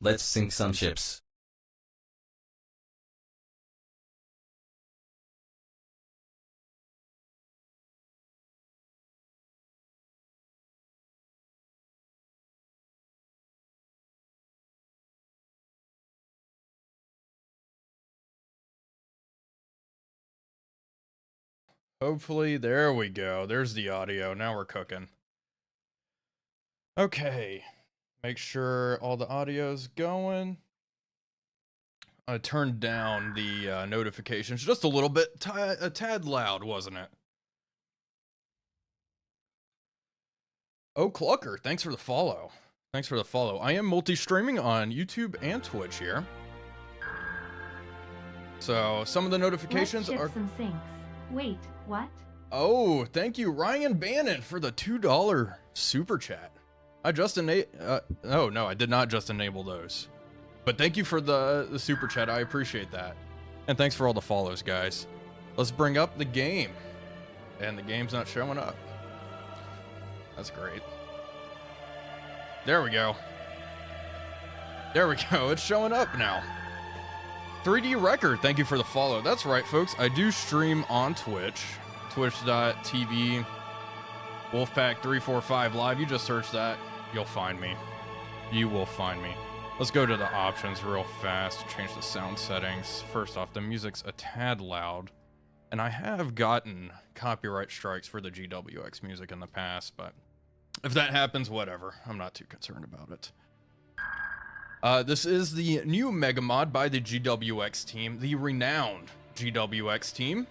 Let's sink some ships. Hopefully, there we go. There's the audio. Now we're cooking. Okay. Make sure all the audio's going. I turned down the notifications just a little bit. A tad loud, wasn't it? Oh, Clucker, thanks for the follow. Thanks for the follow. I am multi-streaming on YouTube and Twitch here. So, some of the notifications are... some sinks. Wait, what? Oh, thank you, Ryan Bannon, for the $2 super chat. I just oh, no, I did not just enable those. But thank you for the super chat. I appreciate that. And thanks for all the follows, guys. Let's bring up the game. And the game's not showing up. That's great. There we go. There we go. It's showing up now. 3D Record, thank you for the follow. That's right, folks. I do stream on Twitch. Twitch.tv Wolfpack345 Live. You just search that. You'll find me. You will find me. Let's go to the options real fast. Change the sound settings. First off, the music's a tad loud. And I have gotten copyright strikes for the GWX music in the past, but if that happens, whatever. I'm not too concerned about it. This is the new Mega Mod by the GWX team, the renowned GWX team.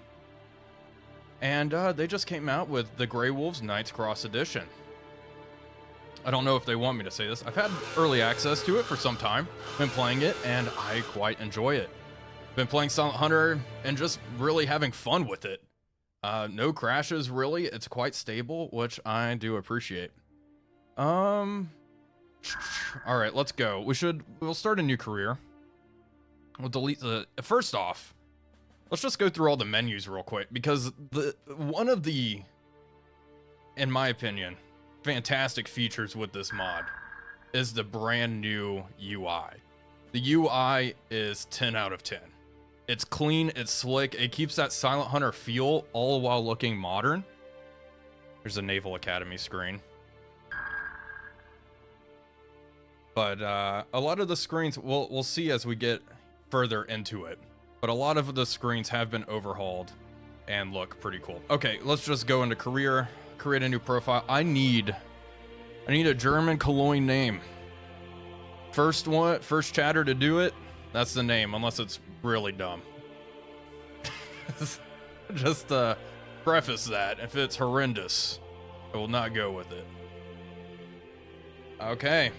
And they just came out with the Grey Wolves Knights Cross Edition. I don't know if they want me to say this. I've had early access to it for some time. Been playing it, and I quite enjoy it. Been playing Silent Hunter and just really having fun with it. No crashes, really. It's quite stable, which I do appreciate. All right, let's go. We'll start a new career. We'll delete first off, let's just go through all the menus real quick, because one of the, in my opinion, fantastic features with this mod is the brand new UI. The UI is 10 out of 10. It's clean, it's slick, it keeps that Silent Hunter feel all while looking modern. There's a Naval Academy screen. But a lot of the screens, we'll see as we get further into it. But a lot of the screens have been overhauled and look pretty cool. Okay, let's just go into career, create a new profile. I need a German colloquial name. First chatter to do it, that's the name, unless it's really dumb. Just preface that. If it's horrendous, I will not go with it. Okay.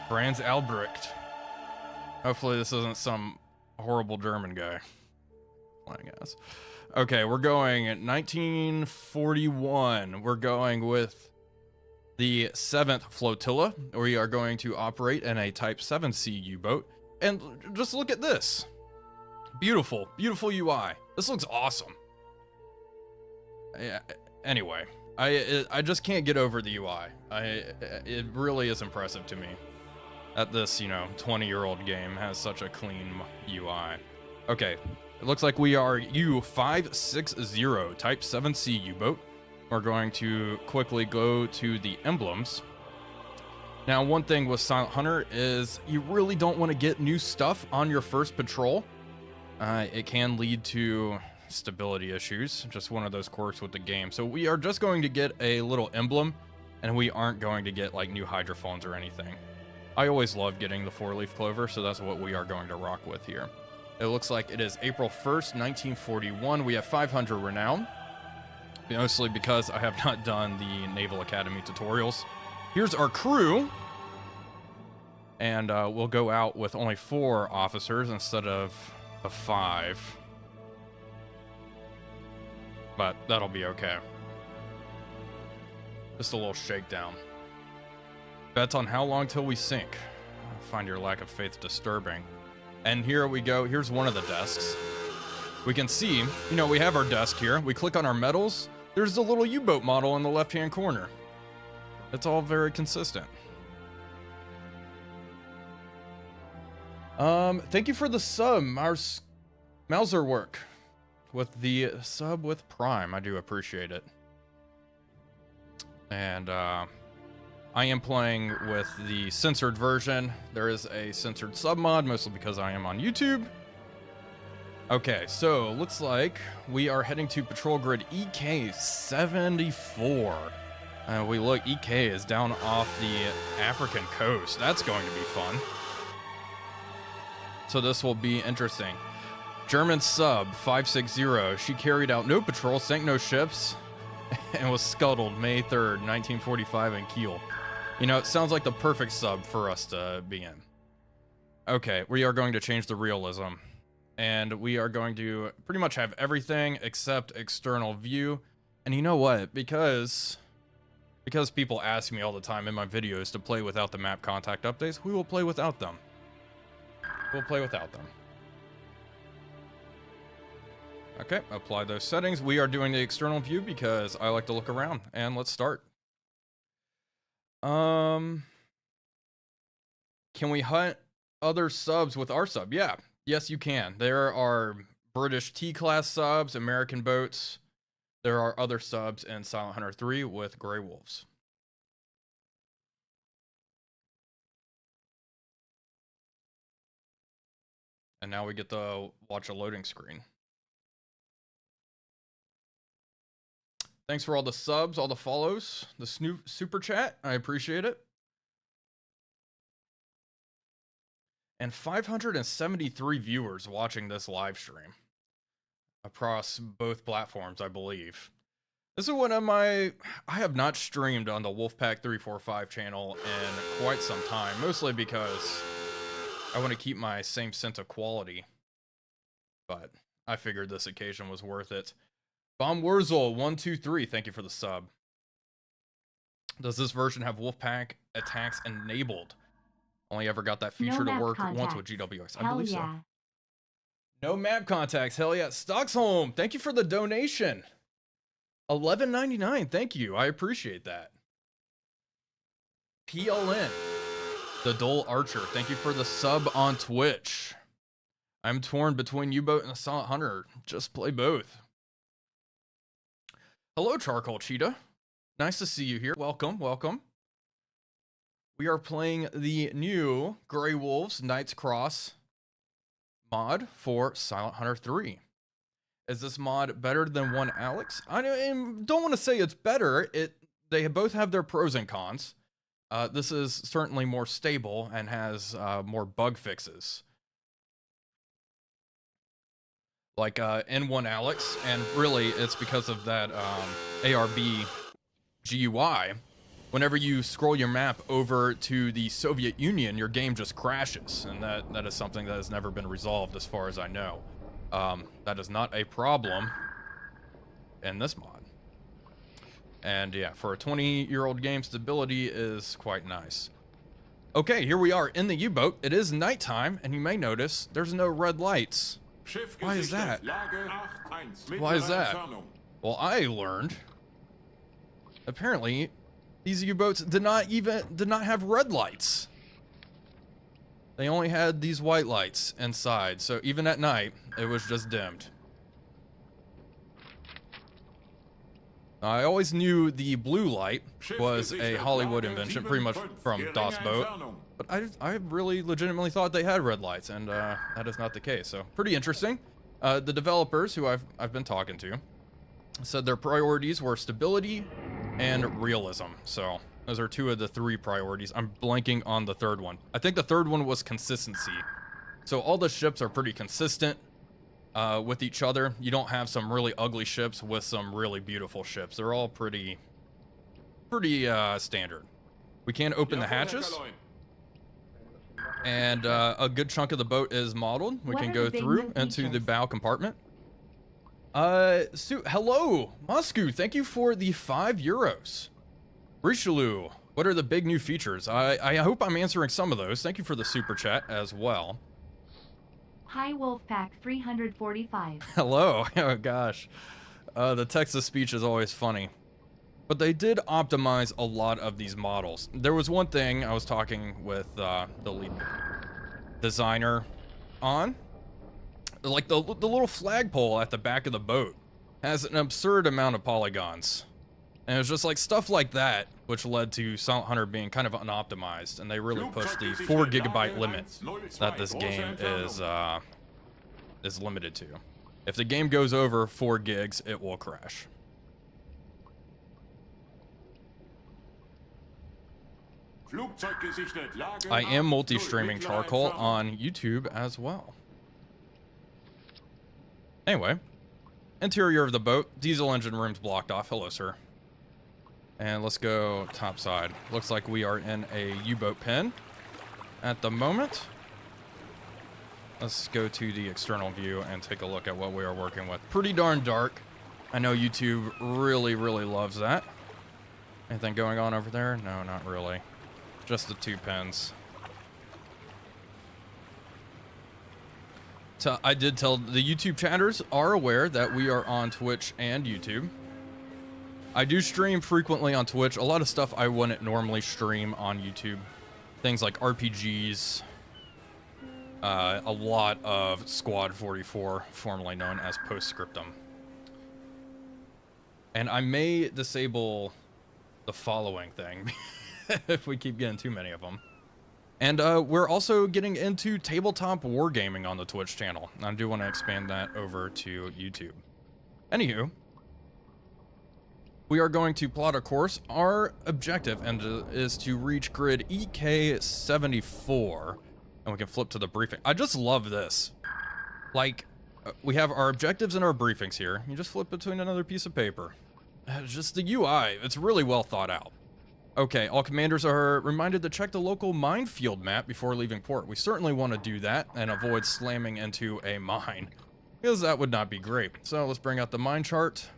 Franz Albrecht. Hopefully this isn't some horrible German guy. Flying ass. Okay, we're going at 1941. We're going with the 7th Flotilla. We are going to operate in a Type 7C U-boat. And just look at this. Beautiful, beautiful UI. This looks awesome. Yeah, anyway, I just can't get over the UI. It really is impressive to me that this, 20-year-old game has such a clean UI. Okay, it looks like we are U-560 Type 7C U-boat. We're going to quickly go to the emblems. Now, one thing with Silent Hunter is you really don't want to get new stuff on your first patrol. It can lead to stability issues, just one of those quirks with the game. So we are just going to get a little emblem, and we aren't going to get like new hydrophones or anything. I always love getting the 4-leaf clover, so that's what we are going to rock with here. It looks like it is April 1st, 1941. We have 500 renown, mostly because I have not done the Naval Academy tutorials. Here's our crew, and we'll go out with only 4 officers instead of the 5. But that'll be okay. Just a little shakedown. Bets on how long till we sink. I find your lack of faith disturbing. And here we go. Here's one of the desks. We can see, we have our desk here. We click on our medals. There's the little U-boat model in the left-hand corner. It's all very consistent. Thank you for the sub, Mauser work. With the sub with Prime. I do appreciate it. And, I am playing with the censored version. There is a censored sub mod, mostly because I am on YouTube. Okay, so looks like we are heading to Patrol Grid EK74. We look, EK is down off the African coast. That's going to be fun. So this will be interesting. German sub 560. She carried out no patrol, sank no ships, and was scuttled May 3rd, 1945 in Kiel. You know, it sounds like the perfect sub for us to be in. Okay, we are going to change the realism. And we are going to pretty much have everything except external view. And you know what? Because people ask me all the time in my videos to play without the map contact updates, we will play without them. We'll play without them. Okay, apply those settings. We are doing the external view because I like to look around. And let's start. Can we hunt other subs with our sub? Yeah. Yes, you can. There are British T-class subs, American boats. There are other subs in Silent Hunter 3 with Grey Wolves. And now we get to watch a loading screen. Thanks for all the subs, all the follows, the super chat. I appreciate it. And 573 viewers watching this live stream across both platforms, I believe. This is one of my... I have not streamed on the Wolfpack 345 channel in quite some time, mostly because I want to keep my same sense of quality. But I figured this occasion was worth it. Bomb Wurzel 123, thank you for the sub. Does this version have Wolfpack attacks enabled? Only ever got that feature to work once with GWX. I believe so. No map contacts. Hell yeah. Stockholm, thank you for the donation. $11.99. Thank you. I appreciate that. PLN, the Dole Archer, thank you for the sub on Twitch. I'm torn between U-Boat and Silent Hunter. Just play both. Hello, Charcoal Cheetah. Nice to see you here. Welcome, welcome. We are playing the new Grey Wolves Knights Cross mod for Silent Hunter 3. Is this mod better than one Alex? I don't want to say it's better. They both have their pros and cons. This is certainly more stable and has more bug fixes. Like N1 Alex, and really it's because of that ARB GUI. Whenever you scroll your map over to the Soviet Union, your game just crashes, and that is something that has never been resolved as far as I know. That is not a problem in this mod. And yeah, for a 20-year-old game, stability is quite nice. Okay, here we are in the U-boat. It is nighttime, and you may notice there's no red lights. Why is that? Why is that? Well, I learned apparently these U-boats did not have red lights. They only had these white lights inside, so even at night it was just dimmed. I always knew the blue light was a Hollywood invention, pretty much from Das Boat. But I really legitimately thought they had red lights, and that is not the case. So pretty interesting. The developers who I've been talking to said their priorities were stability and realism. So those are two of the three priorities. I'm blanking on the third one. I think the third one was consistency. So all the ships are pretty consistent with each other. You don't have some really ugly ships with some really beautiful ships. They're all pretty standard. We can open the hatches. And a good chunk of the boat is modeled. We can go through into the bow compartment. Hello, Moscow. Thank you for the €5. Richelieu, what are the big new features? I hope I'm answering some of those. Thank you for the super chat as well. Hi, Wolfpack 345. Hello. Oh gosh. The text-to-speech is always funny. But they did optimize a lot of these models. There was one thing I was talking with the lead designer on. Like the little flagpole at the back of the boat has an absurd amount of polygons. And it was just like stuff like that, which led to Silent Hunter being kind of unoptimized. And they really pushed the 4 GB limit that this game is limited to. If the game goes over 4 gigs, it will crash. I am multi-streaming charcoal on YouTube as well. Anyway, interior of the boat, diesel engine room's blocked off. Hello, sir. And let's go topside. Looks like we are in a U-boat pen at the moment. Let's go to the external view and take a look at what we are working with. Pretty darn dark. I know YouTube really, really loves that. Anything going on over there? No, not really. Just the 2 pens. So I did tell the YouTube chatters are aware that we are on Twitch and YouTube. I do stream frequently on Twitch. A lot of stuff I wouldn't normally stream on YouTube. Things like RPGs. A lot of Squad 44, formerly known as Postscriptum. And I may disable the following thing if we keep getting too many of them. And we're also getting into tabletop wargaming on the Twitch channel. I do want to expand that over to YouTube. Anywho, we are going to plot a course. Our objective is to reach grid EK74. And we can flip to the briefing. I just love this. Like, we have our objectives and our briefings here. You just flip between another piece of paper. Just the UI, it's really well thought out. Okay, all commanders are reminded to check the local minefield map before leaving port. We certainly want to do that and avoid slamming into a mine, because that would not be great. So let's bring out the mine chart,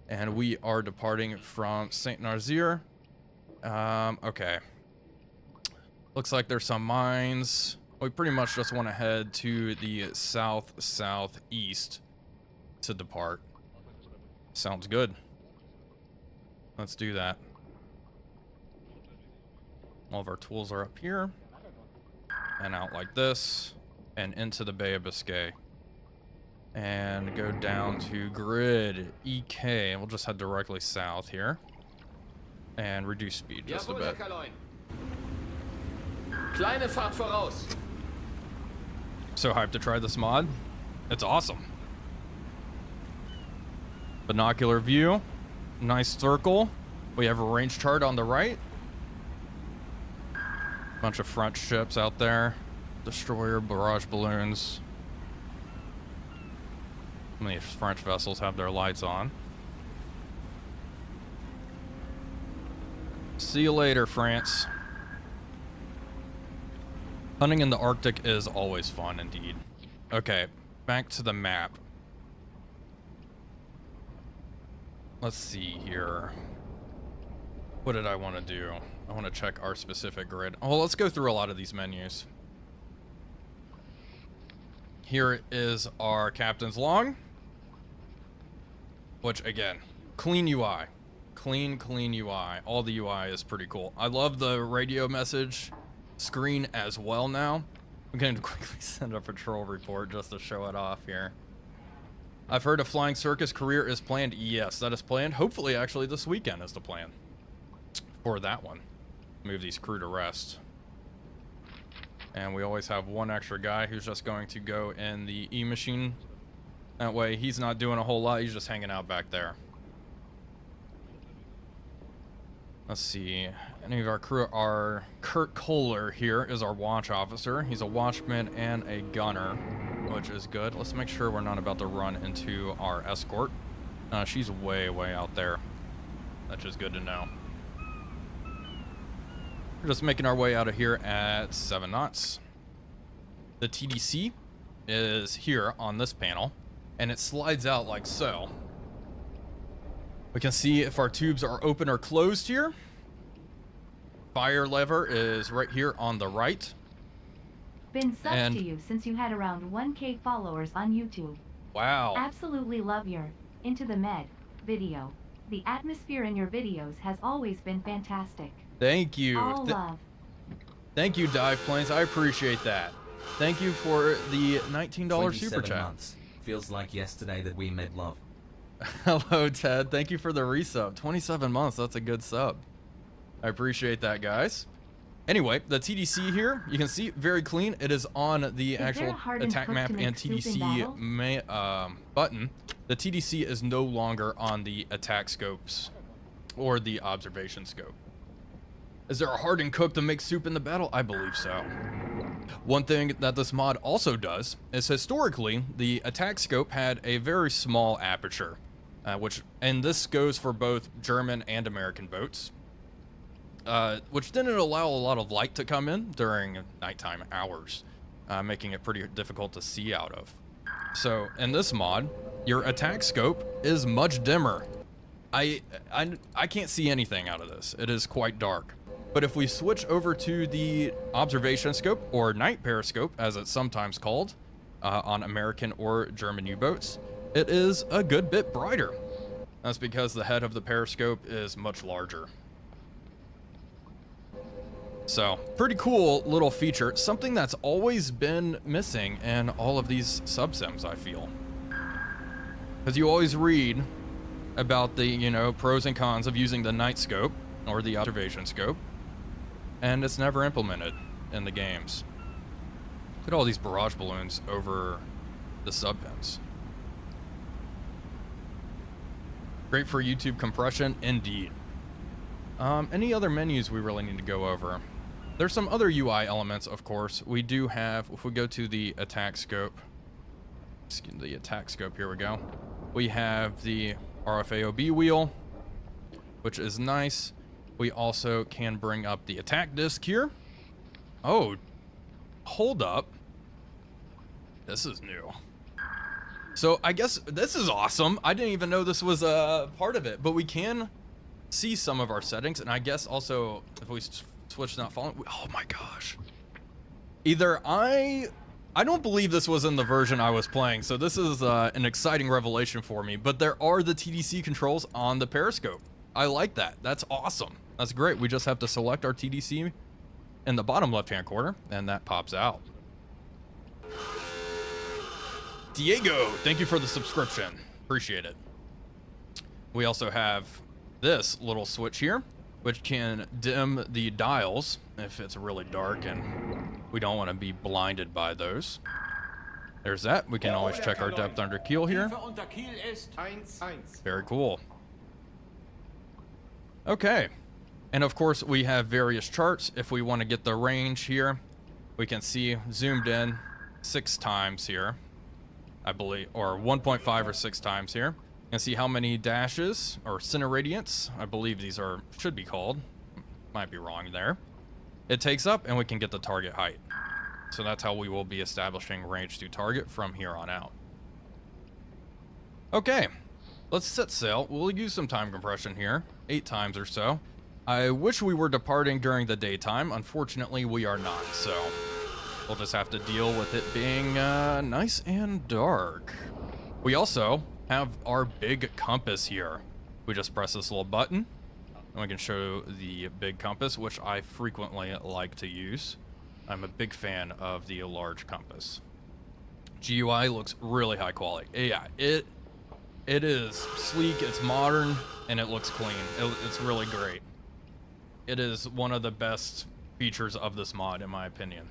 and we are departing from St. Nazaire. Okay. Looks like there's some mines. We pretty much just want to head to the south-southeast to depart. Sounds good. Let's do that. All of our tools are up here. And out like this. And into the Bay of Biscay. And go down to grid EK. We'll just head directly south here. And reduce speed just a bit. Kleine Fahrt voraus. So hyped to try this mod. It's awesome. Binocular view. Nice circle. We have a range chart on the right. Bunch of French ships out there. Destroyer, barrage balloons. How many French vessels have their lights on? See you later, France. Hunting in the Arctic is always fun, indeed. Okay, back to the map. Let's see here. What did I want to do? I want to check our specific grid. Oh, let's go through a lot of these menus. Here is our captain's log. Which, again, clean UI. Clean UI. All the UI is pretty cool. I love the radio message screen as well now. I'm going to quickly send a patrol report just to show it off here. I've heard a flying circus career is planned. Yes, that is planned. Hopefully, actually, this weekend is the plan for that one. Move these crew to rest. And we always have one extra guy who's just going to go in the E-machine. That way, he's not doing a whole lot. He's just hanging out back there. Let's see. Any of our crew are... Kurt Kohler here is our watch officer. He's a watchman and a gunner, which is good. Let's make sure we're not about to run into our escort. She's way out there. That's just good to know. We're just making our way out of here at 7 knots. The TDC is here on this panel, and it slides out like so. We can see if our tubes are open or closed here. Fire lever is right here on the right. Been subs to you since you had around 1K followers on YouTube. Wow. Absolutely love your Into the Med video. The atmosphere in your videos has always been fantastic. Thank you. All love. Thank you, Dive Planes. I appreciate that. Thank you for the $19 super chat. Months. Feels like yesterday that we made love. Hello, Ted. Thank you for the resub. 27 months. That's a good sub. I appreciate that, guys. Anyway, the TDC here, you can see very clean. It is on the actual attack map and TDC button. The TDC is no longer on the attack scopes or the observation scope. Is there a hardened cook to make soup in the battle? I believe so. One thing that this mod also does is historically, the attack scope had a very small aperture, and this goes for both German and American boats. Which didn't allow a lot of light to come in during nighttime hours, making it pretty difficult to see out of. So in this mod, your attack scope is much dimmer. I can't see anything out of this. It is quite dark. But if we switch over to the observation scope, or night periscope, as it's sometimes called, on American or German U-boats, it is a good bit brighter. That's because the head of the periscope is much larger. So, pretty cool little feature. Something that's always been missing in all of these subsims, I feel. Because you always read about the, you know, pros and cons of using the night scope, or the observation scope, and it's never implemented in the games. Look at all these barrage balloons over the subpens. Great for YouTube compression, indeed. Any other menus we really need to go over? There's some other UI elements, of course. We do have, if we go to the attack scope, here we go. We have the RFAOB wheel, which is nice. We also can bring up the attack disc here. Oh, hold up. This is new. So I guess this is awesome. I didn't even know this was a part of it, but we can see some of our settings, and I guess also if we switch not following, oh my gosh. Either I don't believe this was in the version I was playing, so this is an exciting revelation for me, but there are the TDC controls on the periscope. I like that. That's awesome. That's great. We just have to select our TDC in the bottom left-hand corner, and that pops out. Diego, thank you for the subscription. Appreciate it. We also have this little switch here, which can dim the dials if it's really dark and we don't want to be blinded by those. There's that. We can always check our depth under keel here. Very cool. Okay. And of course, we have various charts. If we want to get the range here, we can see zoomed in 6 times here, I believe, or 1.5 or 6 times here. You can see how many dashes or centiradians, I believe these should be called. Might be wrong there. It takes up, and we can get the target height. So that's how we will be establishing range to target from here on out. Okay, let's set sail. We'll use some time compression here, 8 times or so. I wish we were departing during the daytime. Unfortunately, we are not, so we'll just have to deal with it being nice and dark. We also have our big compass here. We just press this little button, and we can show the big compass, which I frequently like to use. I'm a big fan of the large compass. GUI looks really high quality. Yeah, it is sleek, it's modern, and it looks clean. It's really great. It is one of the best features of this mod, in my opinion.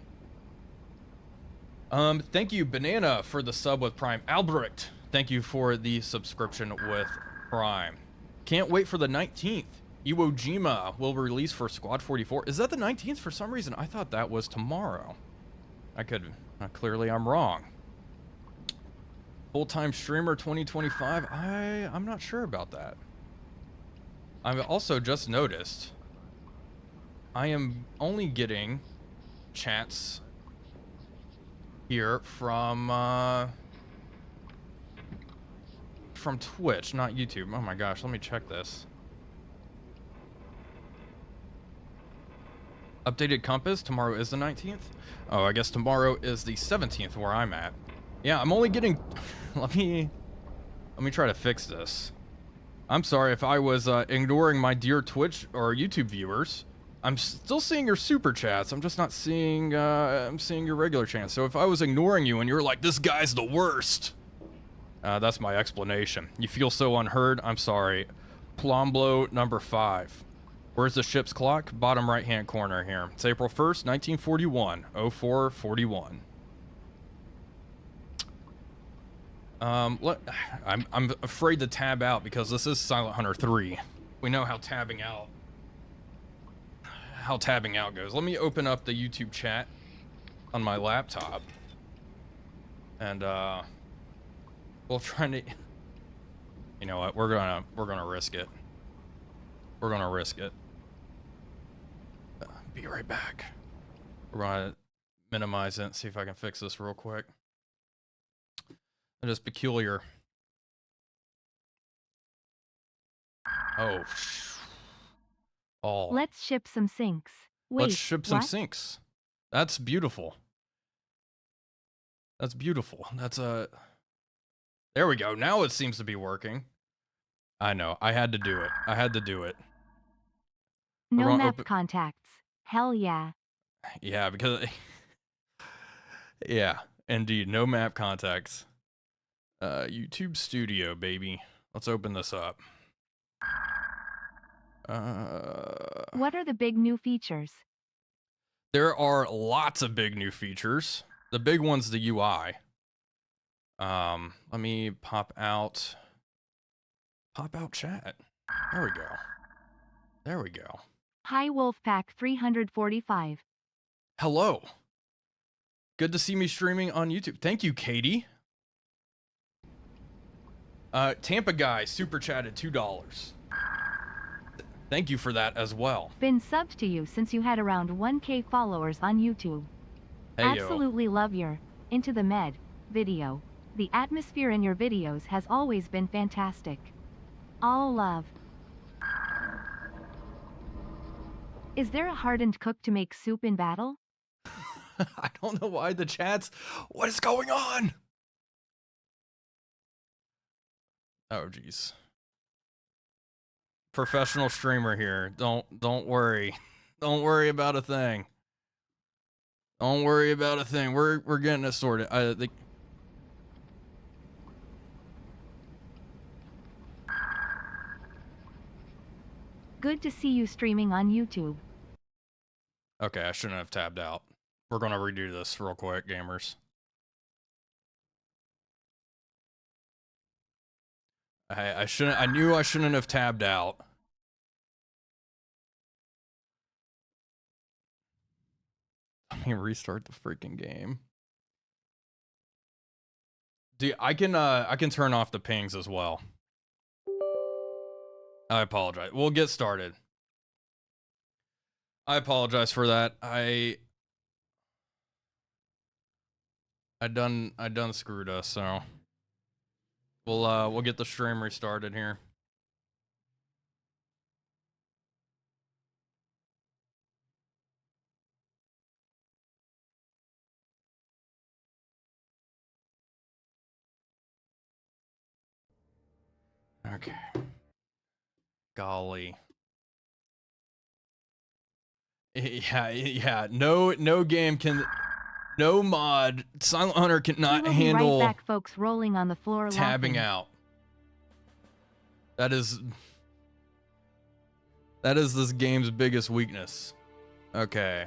Thank you, Banana, for the sub with Prime. Albrecht, thank you for the subscription with Prime. Can't wait for the 19th. Iwo Jima will release for Squad 44. Is that the 19th? For some reason, I thought that was tomorrow. Clearly I'm wrong. Full-time streamer 2025. I'm not sure about that. I've also just noticed I am only getting chats here from Twitch, not YouTube. Oh my gosh, let me check this. Updated compass, tomorrow is the 19th. Oh, I guess tomorrow is the 17th where I'm at. Yeah, I'm only getting, let me try to fix this. I'm sorry if I was ignoring my dear Twitch or YouTube viewers. I'm still seeing your super chats. I'm just not seeing, I'm seeing your regular chats. So if I was ignoring you and you're like, this guy's the worst, that's my explanation. You feel so unheard? I'm sorry. Plomblo number 5. Where's the ship's clock? Bottom right-hand corner here. It's April 1st, 1941, 0441. I'm afraid to tab out because this is Silent Hunter 3. We know how tabbing out goes. Let me open up the YouTube chat on my laptop. And we'll try to, you know what, we're gonna risk it. We're gonna risk it. Be right back. We're gonna minimize it and see if I can fix this real quick. It is peculiar. Oh. Oh. Let's ship some sinks. Wait, Let's ship some what? sinks. That's beautiful. That's beautiful. That's there we go. Now it seems to be working. I know. I had to do it. I had to do it. No map contacts. Hell yeah. Yeah, because yeah, indeed, no map contacts. YouTube Studio, baby. Let's open this up. What are the big new features? There are lots of big new features. The big one's the UI. Let me pop out chat. There we go. There we go. Hi Wolfpack 345. Hello. Good to see me streaming on YouTube. Thank you, Katie. Tampa Guy super chatted $2. Thank you for that as well. Been subbed to you since you had around 1K followers on YouTube. Hey, Absolutely love your Into the Med video. The atmosphere in your videos has always been fantastic. All love. Is there a hardened cook to make soup in battle? I don't know why the chats. What is going on? Oh geez. Professional streamer here. Don't worry. Don't worry about a thing. Don't worry about a thing. We're getting it sorted. Good to see you streaming on YouTube. Okay, I shouldn't have tabbed out. We're gonna redo this real quick, gamers. I knew I shouldn't have tabbed out. Let me restart the freaking game. Dude, I can turn off the pings as well. I apologize. We'll get started. I apologize for that. I done screwed us, so we'll get the stream restarted here. Okay. Golly. Yeah. No game can, no mod. Silent Hunter cannot handle right back, folks rolling on the floor tabbing laughing. out. That is this game's biggest weakness. Okay.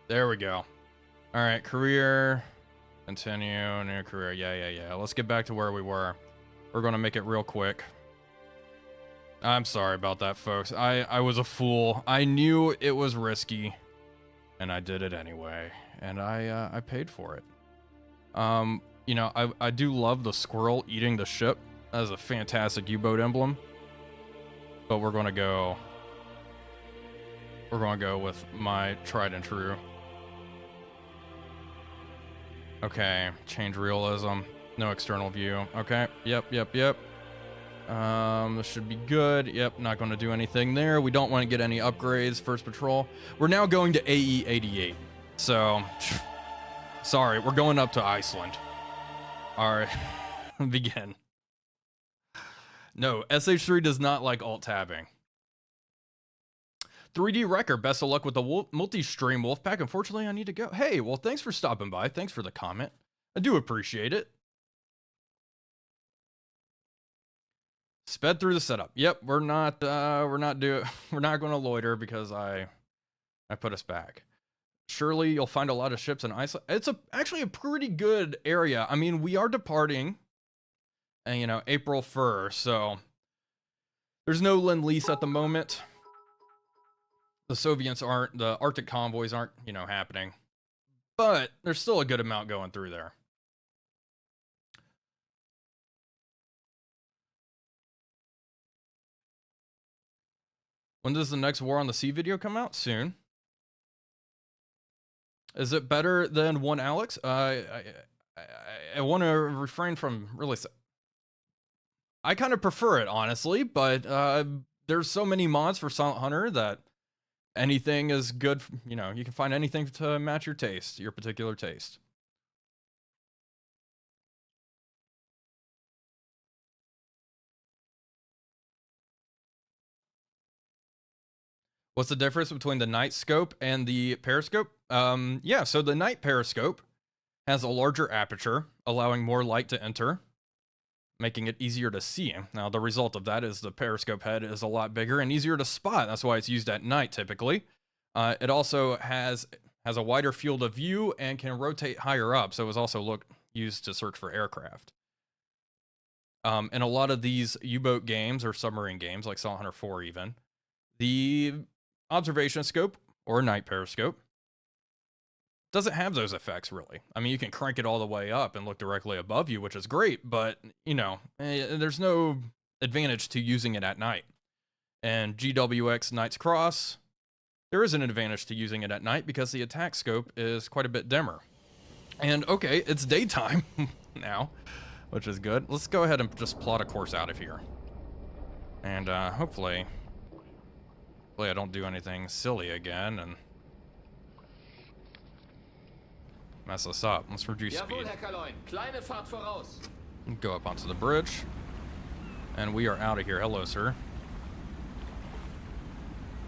There we go. All right, career. Continue, new career. Yeah. Let's get back to where we were. We're gonna make it real quick. I'm sorry about that, folks. I was a fool. I knew it was risky, and I did it anyway. And I paid for it. You know, I do love the squirrel eating the ship. That is a fantastic U-boat emblem. But we're gonna go with my tried and true. Okay, change realism. No external view. Okay, yep. This should be good. Yep, not going to do anything there. We don't want to get any upgrades. First patrol. We're now going to AE 88. So, sorry, we're going up to Iceland. All right, begin. No, SH3 does not like alt-tabbing. 3D Wrecker, best of luck with the multi-stream Wolfpack. Unfortunately, I need to go. Hey, well, thanks for stopping by. Thanks for the comment. I do appreciate it. Sped through the setup. Yep, we're not going to loiter because I put us back. Surely you'll find a lot of ships in Iceland. It's actually a pretty good area. I mean, we are departing, and you know, April 1st, so there's no Lend-Lease at the moment. The Soviets aren't, the Arctic convoys aren't, you know, happening, but there's still a good amount going through there. When does the next War on the Sea video come out? Soon. Is it better than One Alex? I want to refrain from really. I kind of prefer it, honestly, but there's so many mods for Silent Hunter that anything is good. You know, you can find anything to match your taste, your particular taste. What's the difference between the night scope and the periscope? Yeah, so the night periscope has a larger aperture, allowing more light to enter, making it easier to see. Now, the result of that is the periscope head is a lot bigger and easier to spot. That's why it's used at night, typically. It also has a wider field of view and can rotate higher up, so it was also used to search for aircraft. In a lot of these U-boat games or submarine games, like Silent Hunter 4 even, the observation scope or night periscope doesn't have those effects, really. I mean, you can crank it all the way up and look directly above you, which is great, but, you know, there's no advantage to using it at night. And GWX Knight's Cross, there is an advantage to using it at night because the attack scope is quite a bit dimmer. And, okay, it's daytime now, which is good. Let's go ahead and just plot a course out of here. And hopefully I don't do anything silly again and mess us up. Let's reduce speed. Go up onto the bridge. And we are out of here. Hello, sir.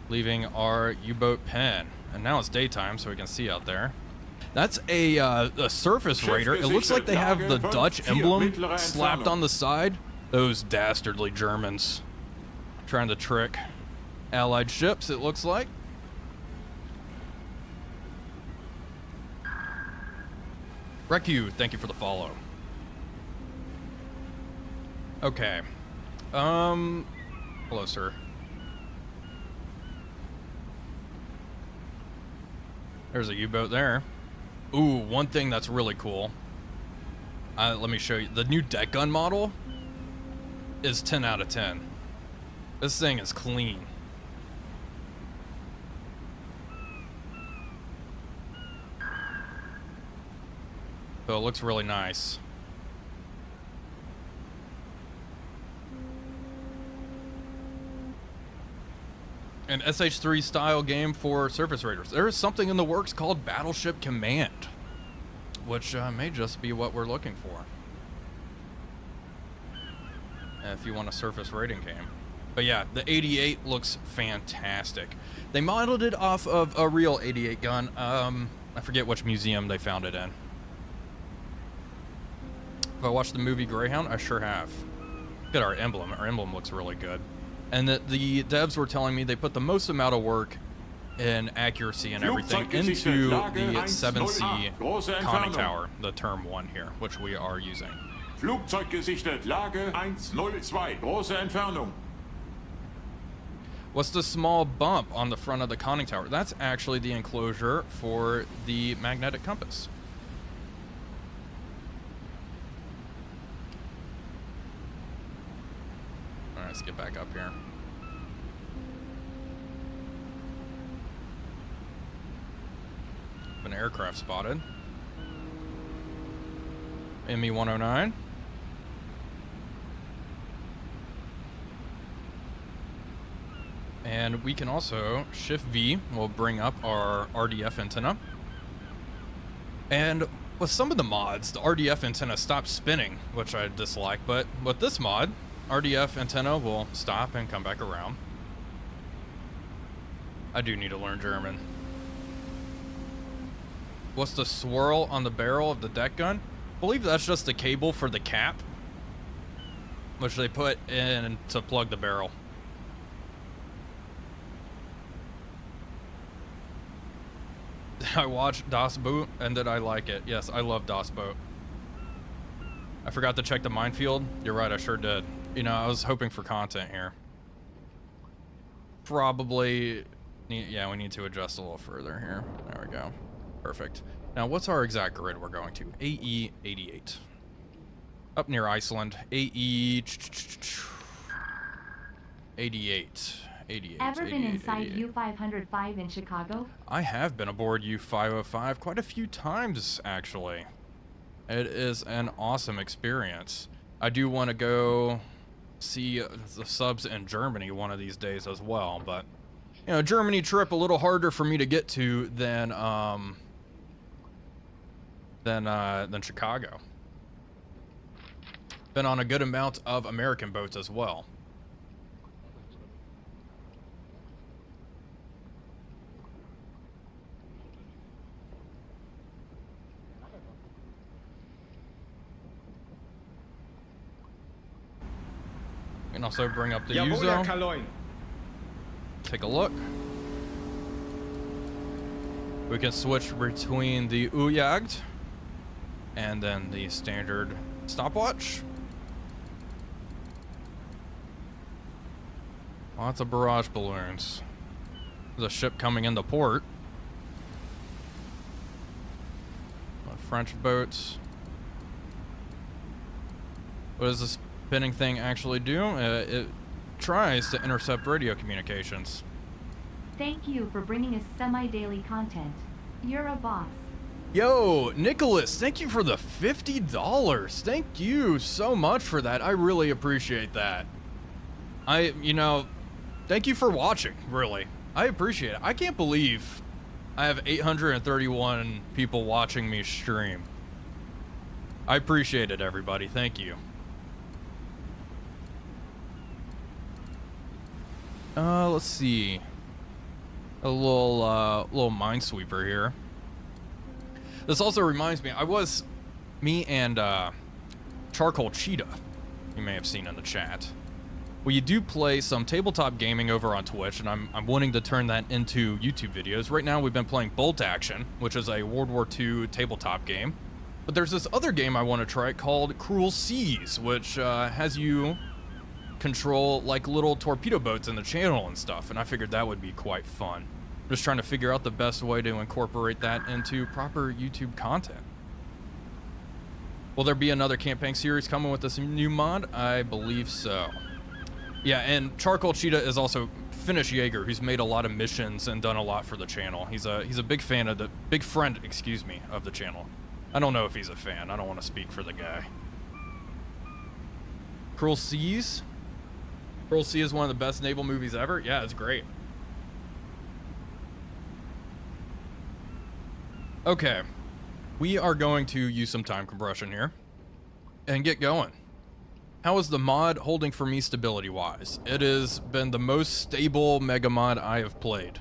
Leaving our U-boat pen. And now it's daytime, so we can see out there. That's a surface raider. It looks like they have the Dutch emblem slapped on the side. Those dastardly Germans trying to trick Allied ships, it looks like. Recu, thank you for the follow. Okay. Hello, sir. There's a U-boat there. Ooh, one thing that's really cool. Let me show you. The new deck gun model is 10 out of 10. This thing is clean. So it looks really nice. An SH3 style game for surface raiders. There is something in the works called Battleship Command, which may just be what we're looking for. If you want a surface raiding game. But yeah, the 88 looks fantastic. They modeled it off of a real 88 gun. I forget which museum they found it in. Have I watched the movie Greyhound? I sure have. Look at our emblem. Our emblem looks really good. And the devs were telling me they put the most amount of work in accuracy and everything into the 7C conning tower, the term 1 here, which we are using. Flugzeug gesichtet, Lage 102, große Entfernung. What's the small bump on the front of the conning tower? That's actually the enclosure for the magnetic compass. Let's get back up here. An aircraft spotted. ME-109. And we can also shift V will bring up our RDF antenna. And with some of the mods, the RDF antenna stops spinning, which I dislike, but with this mod, RDF antenna will stop and come back around. I do need to learn German. What's the swirl on the barrel of the deck gun? I believe that's just the cable for the cap, which they put in to plug the barrel. I watched Das Boot and did I like it? Yes, I love Das Boot. I forgot to check the minefield. You're right, I sure did. You know, I was hoping for content here. Probably, yeah, we need to adjust a little further here. There we go. Perfect. Now, what's our exact grid we're going to? AE 88. Up near Iceland. AE 88. 88. Ever been 88, inside 88. U505 in Chicago? I have been aboard U505 quite a few times, actually. It is an awesome experience. I do want to go see the subs in Germany one of these days as well, but you know, Germany trip a little harder for me to get to than Chicago. Been on a good amount of American boats as well. And also bring up the Uzo. Take a look. We can switch between the Ujagd and then the standard stopwatch. Lots of barrage balloons. There's a ship coming into port. French boats. What does this spinning thing actually do? It tries to intercept radio communications. Thank you for bringing us semi-daily content. You're a boss. Yo, Nicholas, thank you for the $50. Thank you so much for that. I really appreciate that. You know, thank you for watching, really. I appreciate it. I can't believe I have 831 people watching me stream. I appreciate it, everybody. Thank you. Let's see. A little minesweeper here. This also reminds me, me and Charcoal Cheetah, you may have seen in the chat. We do play some tabletop gaming over on Twitch, and I'm wanting to turn that into YouTube videos. Right now, we've been playing Bolt Action, which is a World War II tabletop game. But there's this other game I want to try called Cruel Seas, which has you control like little torpedo boats in the channel and stuff, and I figured that would be quite fun. Just trying to figure out the best way to incorporate that into proper YouTube content. Will there be another campaign series coming with this new mod? I believe so. Yeah, and Charcoal Cheetah is also Finnish Jaeger, who's made a lot of missions and done a lot for the channel. He's a big fan of big friend, excuse me, of the channel. I don't know if he's a fan. I don't want to speak for the guy. Cruel Seas. Cruel Sea is one of the best naval movies ever. Yeah, it's great. Okay, we are going to use some time compression here and get going. How is the mod holding for me stability-wise? It has been the most stable mega mod I have played.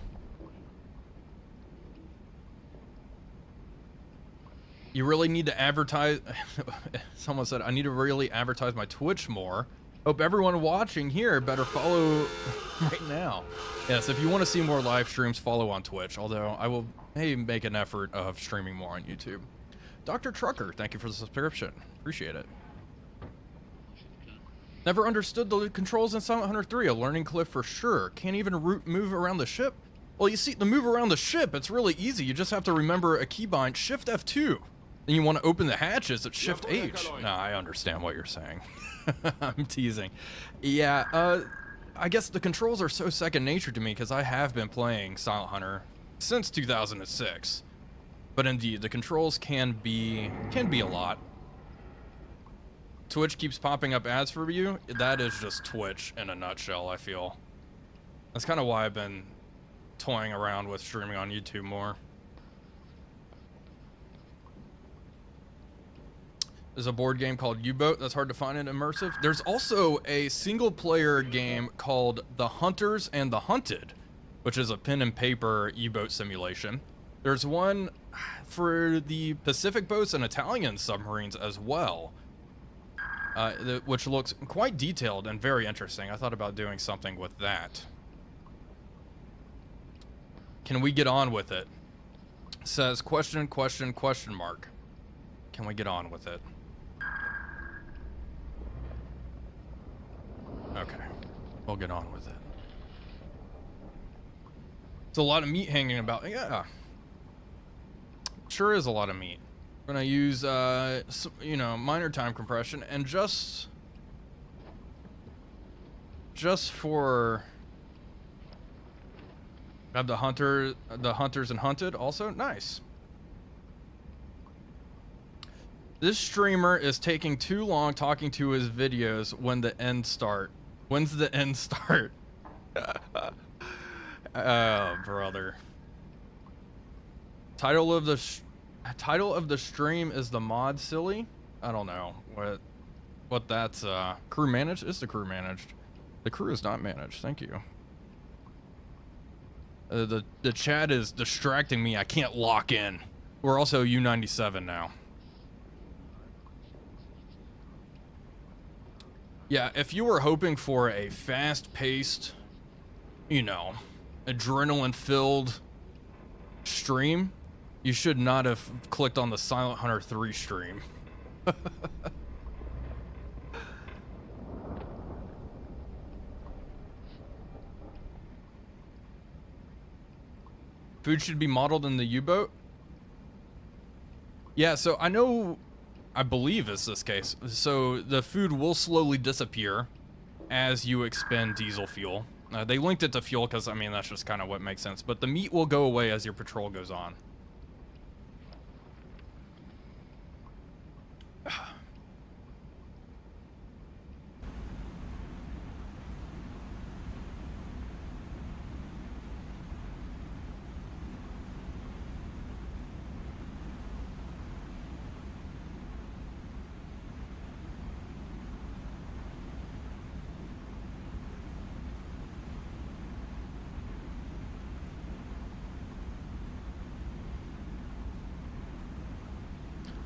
You really need to advertise. Someone said, I need to really advertise my Twitch more. Hope everyone watching here better follow right now. Yes, if you want to see more live streams, follow on Twitch, although I will make an effort of streaming more on YouTube. Dr. Trucker, thank you for the subscription. Appreciate it. Never understood the controls in Silent Hunter 3. A learning cliff for sure. Can't even move around the ship. Well, you see, to move around the ship, it's really easy. You just have to remember a keybind, Shift F2. Then you want to open the hatches at Shift H. No, I understand what you're saying. I'm teasing. Yeah, I guess the controls are so second nature to me because I have been playing Silent Hunter since 2006. But indeed, the controls can be a lot. Twitch keeps popping up ads for you. That is just Twitch in a nutshell, I feel. That's kind of why I've been toying around with streaming on YouTube more. There's a board game called U-Boat that's hard to find and immersive. There's also a single-player game called The Hunters and the Hunted, which is a pen and paper U-boat simulation. There's one for the Pacific boats and Italian submarines as well, which looks quite detailed and very interesting. I thought about doing something with that. Can we get on with it? It says question, question, question mark. Can we get on with it? Okay, we'll get on with it. It's a lot of meat hanging about. Yeah, sure is a lot of meat. We're gonna use, you know, minor time compression and just for have the hunters and hunted also. Nice. This streamer is taking too long talking to his videos. When the end start? When's the end start? Oh, brother. Title of the stream is the mod silly. I don't know what that's crew managed. Is the crew managed? The crew is not managed. Thank you. The chat is distracting me. I can't lock in. We're also U97 now. Yeah, if you were hoping for a fast-paced, you know, adrenaline-filled stream, you should not have clicked on the Silent Hunter 3 stream. Food should be modeled in the U-boat? Yeah, so I believe it's this case. So the food will slowly disappear as you expend diesel fuel. They linked it to fuel because, I mean, that's just kind of what makes sense. But the meat will go away as your patrol goes on.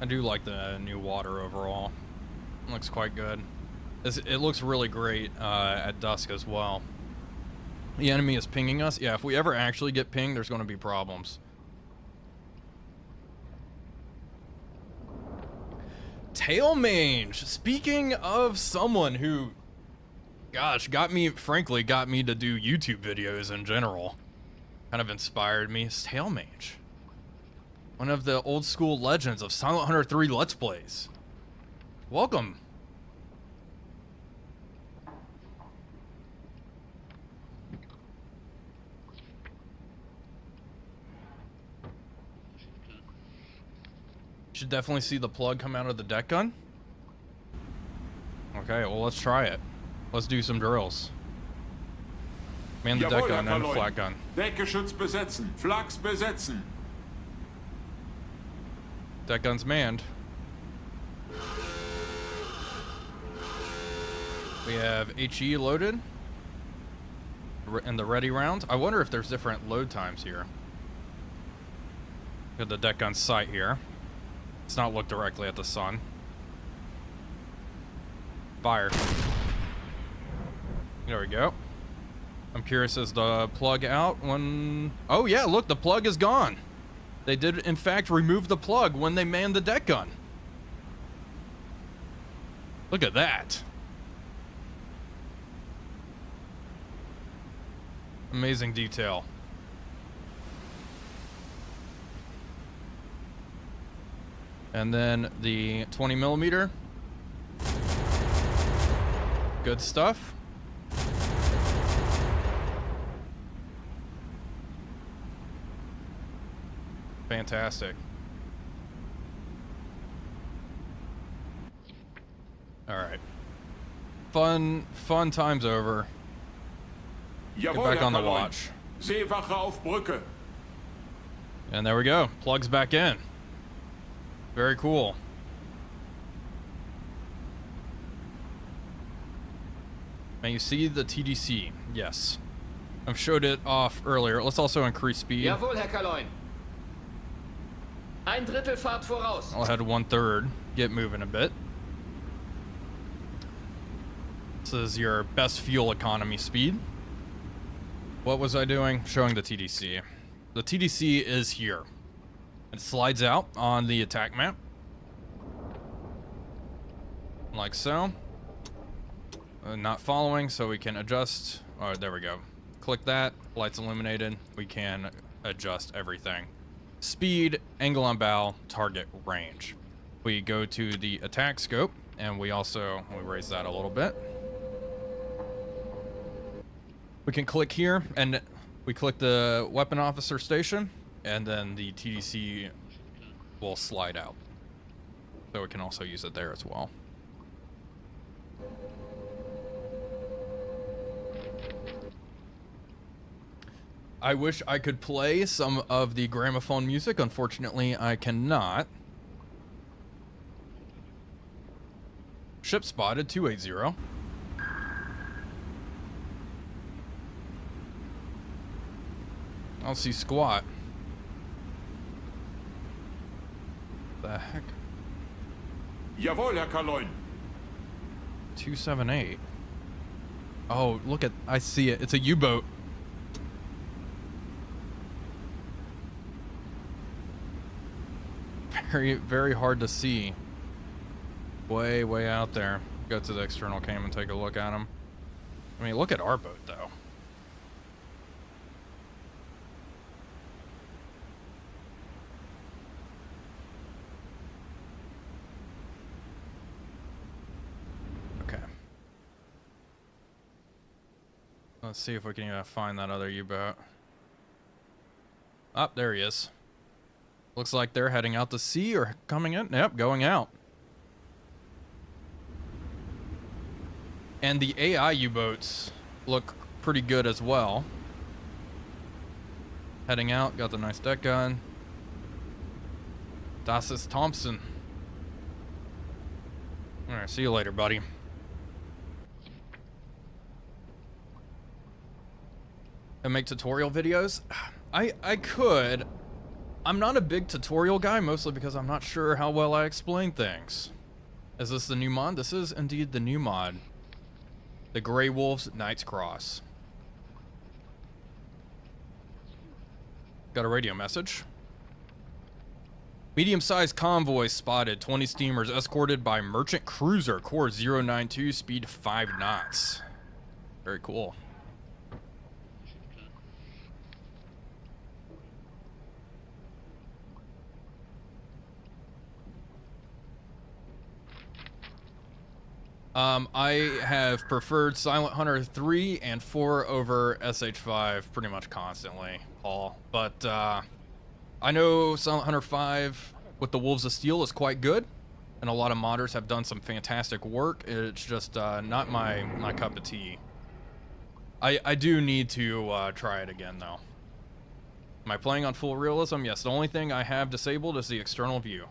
I do like the new water overall. It looks quite good. It looks really great at dusk as well. The enemy is pinging us. Yeah, if we ever actually get pinged, there's going to be problems. Tail mange. Speaking of someone who, gosh, frankly got me to do YouTube videos in general. Kind of inspired me. It's Tail mange. One of the old school legends of Silent Hunter 3 Let's Plays. Welcome. Should definitely see the plug come out of the deck gun. Okay, well, let's try it. Let's do some drills. Man the deck gun and flat gun. Deckgeschütz besetzen. Flaks besetzen. Deck gun's manned. We have HE loaded. And the ready round. I wonder if there's different load times here. Got the deck gun sight here. Let's not look directly at the sun. Fire. There we go. I'm curious, is the plug out when... Oh yeah, look, the plug is gone. They did, in fact, remove the plug when they manned the deck gun. Look at that. Amazing detail. And then the 20 millimeter. Good stuff. Fantastic. All right. Fun time's over. Get back on the watch. Seewache auf Brücke. And there we go. Plugs back in. Very cool. Now you see the TDC. Yes. I've showed it off earlier. Let's also increase speed. Jawohl, Herr Kaloin. Ein Drittel Fahrt voraus. I'll head 1/3. Get moving a bit. This is your best fuel economy speed. What was I doing? Showing the TDC. The TDC is here. It slides out on the attack map. Like so. Not following, so we can adjust. Oh, there we go. Click that. Lights illuminated. We can adjust everything. Speed, angle on bow, target range. We go to the attack scope, and we raise that a little bit. We can click here, and we click the weapon officer station, and then the TDC will slide out. So we can also use it there as well. I wish I could play some of the gramophone music. Unfortunately, I cannot. Ship spotted, 280. I don't see squat. The heck? Jawohl, Herr Kaloin. 278. Oh, look at, I see it. It's a U-boat. Very, very hard to see. Way, way out there. Go to the external cam and take a look at them. I mean, look at our boat, though. Okay. Let's see if we can find that other U-boat. Oh, there he is. Looks like they're heading out to sea or coming in. Yep, going out. And the AI U-boats look pretty good as well. Heading out, got the nice deck gun. Das ist Thompson. Alright, see you later, buddy. And make tutorial videos? I could. I'm not a big tutorial guy, mostly because I'm not sure how well I explain things. Is this the new mod? This is indeed the new mod. The Grey Wolves Knight's Cross. Got a radio message. Medium-sized convoy spotted. 20 steamers escorted by merchant cruiser. Course 092, speed 5 knots. Very cool. I have preferred Silent Hunter 3 and 4 over SH5 pretty much constantly, Paul. But I know Silent Hunter 5 with the Wolves of Steel is quite good, and a lot of modders have done some fantastic work. It's just not my cup of tea. I do need to try it again, though. Am I playing on full realism? Yes, the only thing I have disabled is the external view.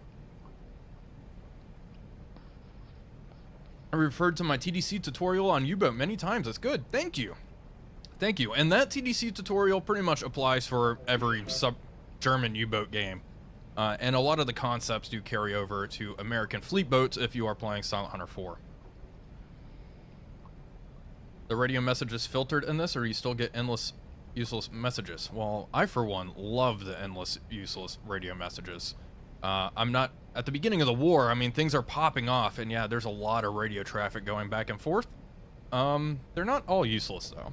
I referred to my TDC tutorial on U-boat many times. That's good. Thank you. Thank you. And that TDC tutorial pretty much applies for every German U-boat game. And a lot of the concepts do carry over to American fleet boats if you are playing Silent Hunter 4. The radio message is filtered in this, or you still get endless useless messages? Well, I for one love the endless useless radio messages. I'm not at the beginning of the war. I mean, things are popping off, and yeah, there's a lot of radio traffic going back and forth. They're not all useless though.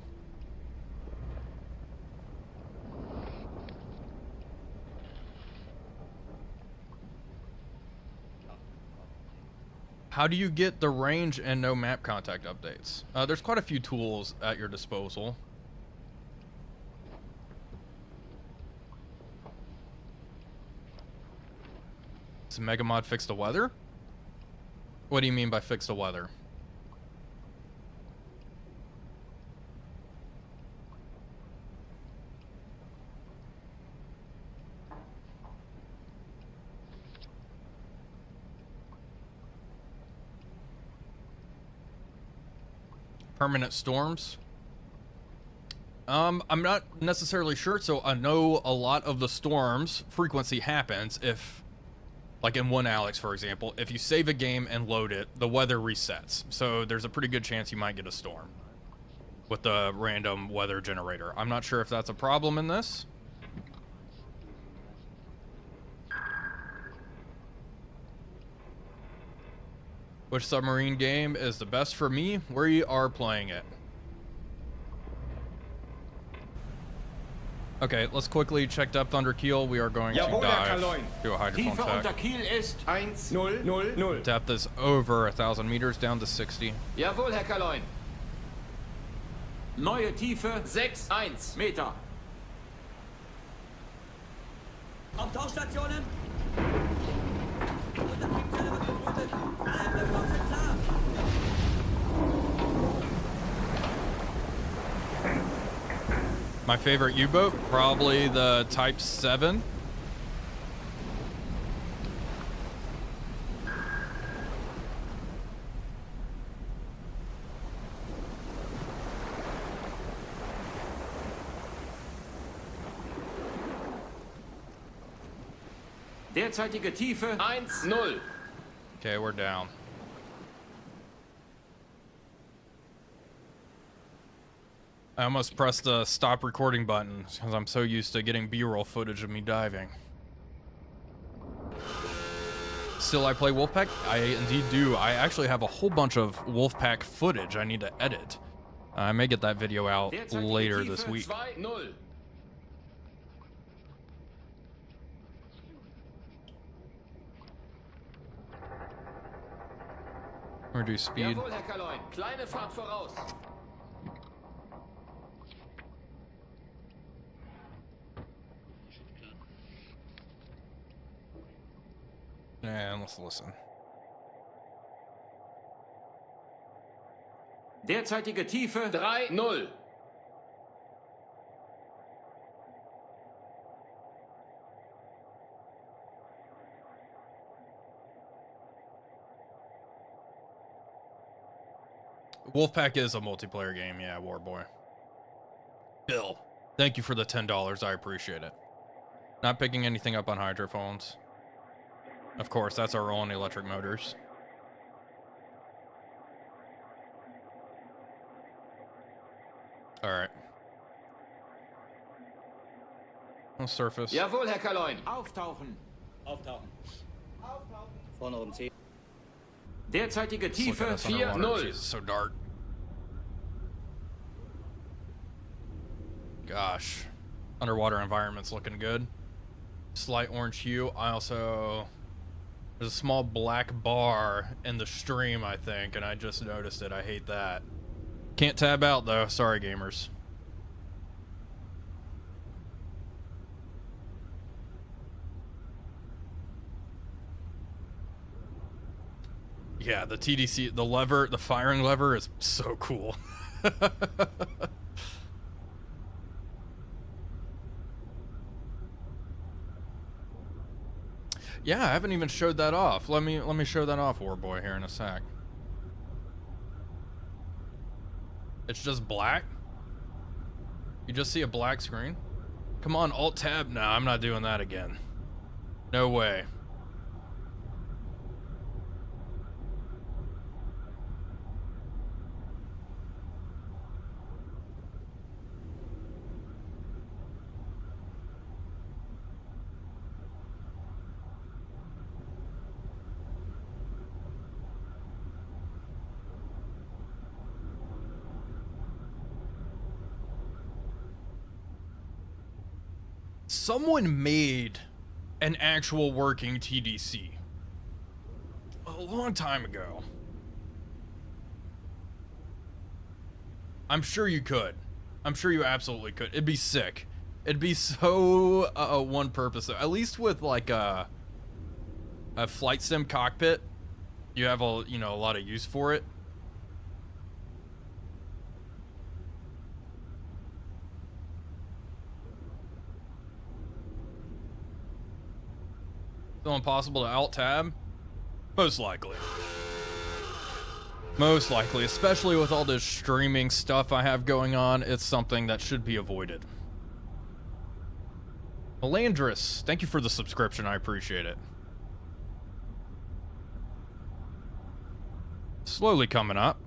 How do you get the range and no map contact updates? There's quite a few tools at your disposal. Does Megamod fix the weather? What do you mean by fix the weather? Permanent storms. I'm not necessarily sure, so I know a lot of the storms frequency happens if, like in One Alex, for example, if you save a game and load it, the weather resets. So there's a pretty good chance you might get a storm with the random weather generator. I'm not sure if that's a problem in this. Which submarine game is the best for me? We are playing it. Okay, let's quickly check depth under keel. We are going to Jawohl, Herr dive. Kaloin. Do a hydrophone Tiefe unter check. Kiel ist 1,000. Depth is over 1,000 meters, down to 60. Jawohl, Herr Kaloin. Neue Tiefe 6,1. Meter. Auf Tauchstationen! Untertriebszelle wird geflutet! Alle Blocks sind klar! My favorite U-boat, probably the Type 7. Derzeitige Tiefe 1,0. Okay, we're down. I almost pressed the stop recording button because I'm so used to getting B-roll footage of me diving. Still, I play Wolfpack? I indeed do. I actually have a whole bunch of Wolfpack footage I need to edit. I may get that video out later this week. 2,0. Reduce speed. Jawohl, Herr Kaloin. Kleine Fahrt voraus. And let's listen. Derzeitige Tiefe 3,0. Wolfpack is a multiplayer game, yeah, Warboy. Bill, thank you for the $10. I appreciate it. Not picking anything up on hydrophones. Of course, that's our own electric motors. All right. On surface. Jawohl, Herr Kaloin. auftauchen. Auftauchen. Vorne oben 10. Derzeitige Let's look at Tiefe us underwater. 4-0. Jesus, so dark. Gosh. Underwater environment's looking good. Slight orange hue. I also... There's a small black bar in the stream, I think, and I just noticed it. I hate that. Can't tab out, though. Sorry, gamers. Yeah, the TDC, the lever, the firing lever is so cool. Yeah, I haven't even showed that off. Let me show that off, Warboy, here in a sec. It's just black. You just see a black screen. Come on, Alt Tab. Nah, I'm not doing that again. No way. Someone made an actual working TDC a long time ago. I'm sure you could. I'm sure you absolutely could. It'd be sick. It'd be so one purpose. At least with like a flight sim cockpit, you have a lot of use for it. Still impossible to alt tab? Most likely. Most likely, especially with all this streaming stuff I have going on, it's something that should be avoided. Melandris, thank you for the subscription. I appreciate it. Slowly coming up.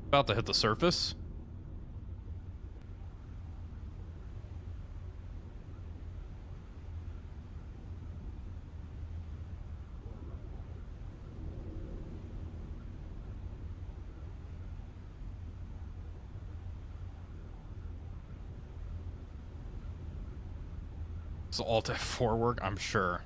About to hit the surface. It's Alt F4 work, I'm sure.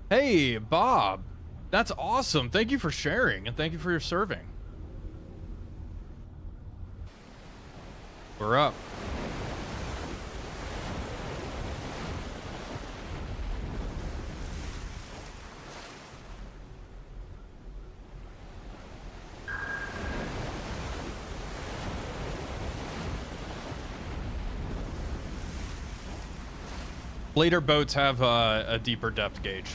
Hey, Bob. That's awesome. Thank you for sharing, and thank you for your serving. We're up. Later boats have a deeper depth gauge.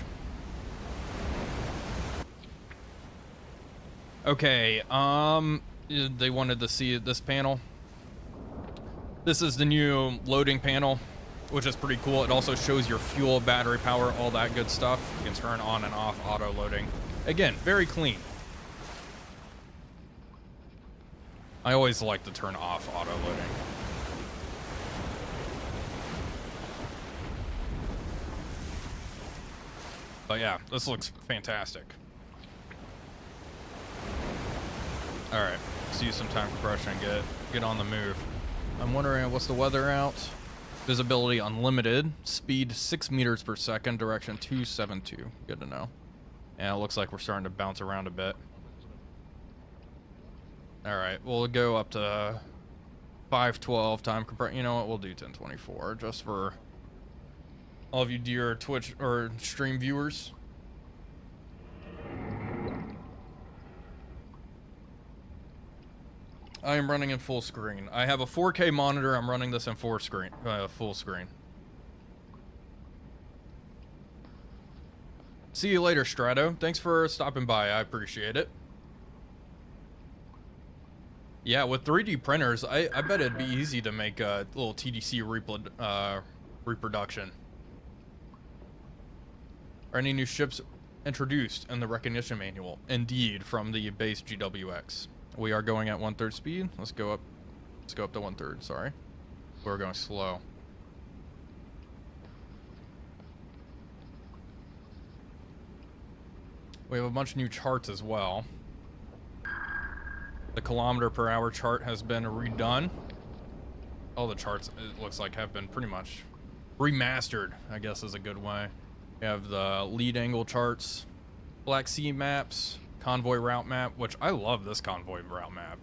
Okay, they wanted to see this panel. This is the new loading panel, which is pretty cool. It also shows your fuel, battery power, all that good stuff. You can turn on and off auto loading. Again, very clean. I always like to turn off auto loading. But yeah, this looks fantastic. All right, let's use some time compression and get on the move. I'm wondering what's the weather out. Visibility unlimited. Speed 6 meters per second. Direction 272. Good to know. And it looks like we're starting to bounce around a bit. All right, we'll go up to 512 time compression. You know what? We'll do 1024 just for all of you dear Twitch or stream viewers. I am running in full screen. I have a 4K monitor. I'm running this in full screen. See you later, Strato. Thanks for stopping by. I appreciate it. Yeah, with 3D printers, I bet it'd be easy to make a little TDC reproduction. Are any new ships introduced in the recognition manual? Indeed, from the base GWX. We are going at 1/3 speed. Let's go up to 1/3, sorry. We're going slow. We have a bunch of new charts as well. The kilometer per hour chart has been redone. All the charts, it looks like, have been pretty much remastered, I guess is a good way. We have the lead angle charts, Black Sea maps, convoy route map, which I love this convoy route map.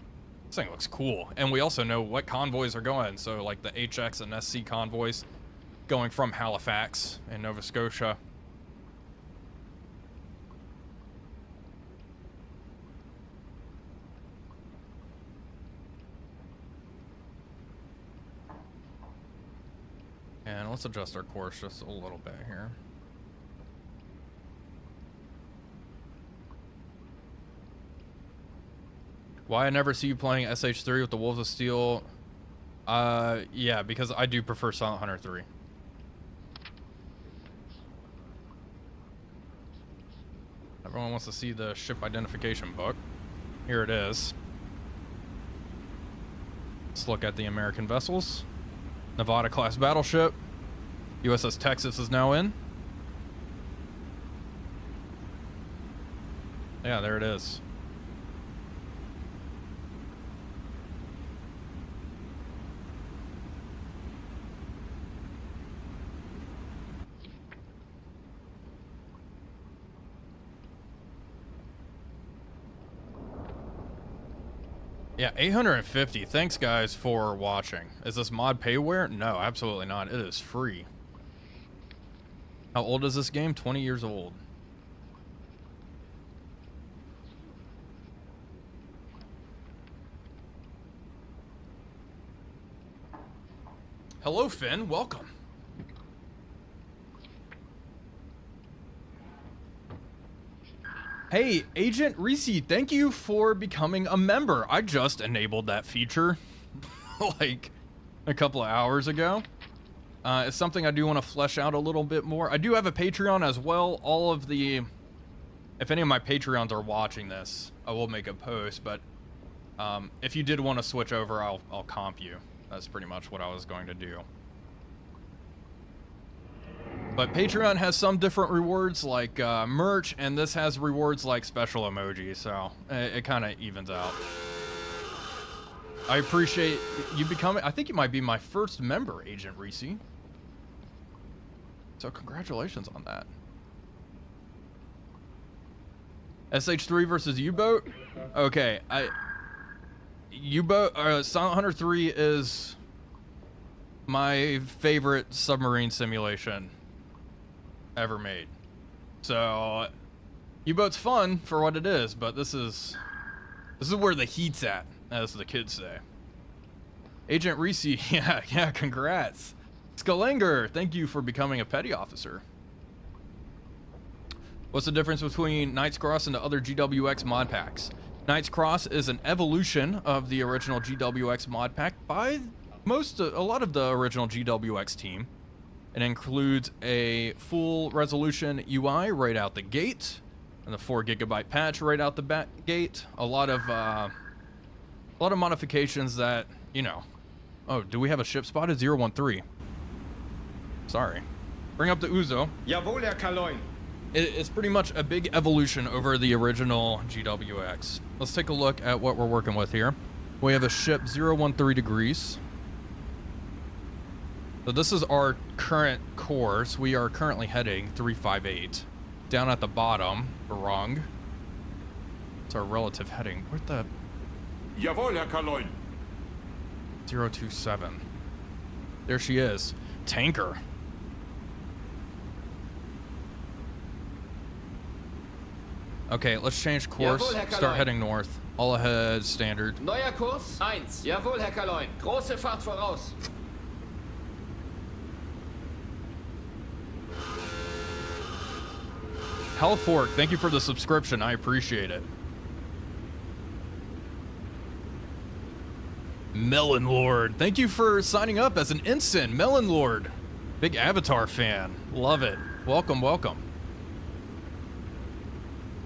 This thing looks cool. And we also know what convoys are going. So like the HX and SC convoys going from Halifax in Nova Scotia. And let's adjust our course just a little bit here. Why I never see you playing SH3 with the Wolves of Steel? Yeah, because I do prefer Silent Hunter 3. Everyone wants to see the ship identification book. Here it is. Let's look at the American vessels. Nevada class battleship. USS Texas is now in. Yeah, there it is. Yeah, 850. Thanks, guys, for watching. Is this mod payware? No, absolutely not. It is free. How old is this game? 20 years old. Hello, Finn. Welcome. Hey, Agent Reese, thank you for becoming a member. I just enabled that feature like a couple of hours ago. It's something I do want to flesh out a little bit more. I do have a Patreon as well. All of the, if any of my Patreons are watching this, I will make a post, but if you did want to switch over, I'll comp you. That's pretty much what I was going to do. But Patreon has some different rewards like merch, and this has rewards like special emojis, so it kind of evens out. I appreciate you becoming, I think you might be my first member, Agent Reese. So congratulations on that. SH3 versus U-Boat? Okay, U-Boat, Silent Hunter 3 is my favorite submarine simulation ever made. So U-Boat's fun for what it is, but this is where the heat's at, as the kids say. Agent Reese, yeah, congrats. Skalinger, thank you for becoming a petty officer. What's the difference between Knight's Cross and the other GWX mod packs? Knight's Cross is an evolution of the original GWX mod pack by a lot of the original GWX team. It includes a full resolution UI right out the gate, and the 4 GB patch right out the gate. A lot of modifications that, you know. Oh, do we have a ship spotted? 013. Sorry. Bring up the Uzo. Jawohl, Herr Kaloin. It's pretty much a big evolution over the original GWX. Let's take a look at what we're working with here. We have a ship 013 degrees. So this is our current course. We are currently heading 358. Down at the bottom, wrong. It's our relative heading. Where'd the... Jawohl, Herr Kaloin. 027. There she is. Tanker. Okay, let's change course. Jawohl, Herr Start Kaloin. heading north. All ahead, standard. Neuer Kurs 1. Jawohl, Herr Kaloin. Große Fahrt voraus. Hellfork, thank you for the subscription. I appreciate it. Melon Lord, thank you for signing up as an ensign. Melon Lord, big Avatar fan. Love it. Welcome, welcome.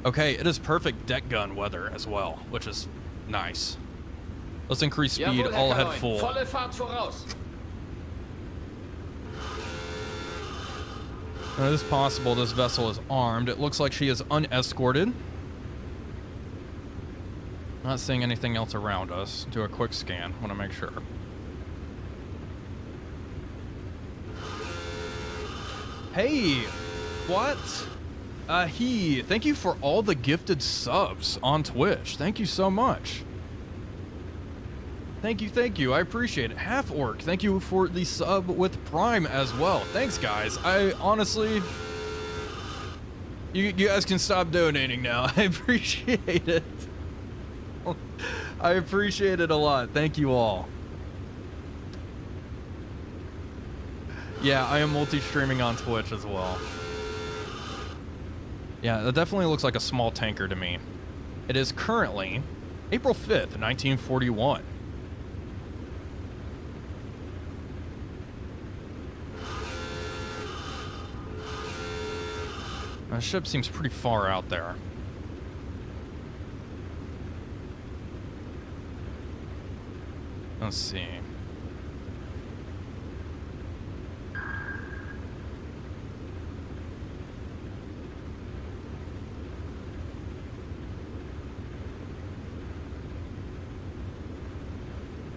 Okay, it is perfect deck gun weather as well, which is nice. Let's increase speed, Jawohl, Herr all ahead Kaloin. full. Volle Fahrt voraus. It is possible this vessel is armed. It looks like she is unescorted. Not seeing anything else around us. Do a quick scan. Want to make sure. Hey, what? Thank you for all the gifted subs on Twitch. Thank you so much. Thank you. I appreciate it. Half Orc, thank you for the sub with Prime as well. Thanks, guys. I honestly... You guys can stop donating now. I appreciate it. I appreciate it a lot. Thank you all. Yeah, I am multi-streaming on Twitch as well. Yeah, that definitely looks like a small tanker to me. It is currently April 5th, 1941. The ship seems pretty far out there. Let's see.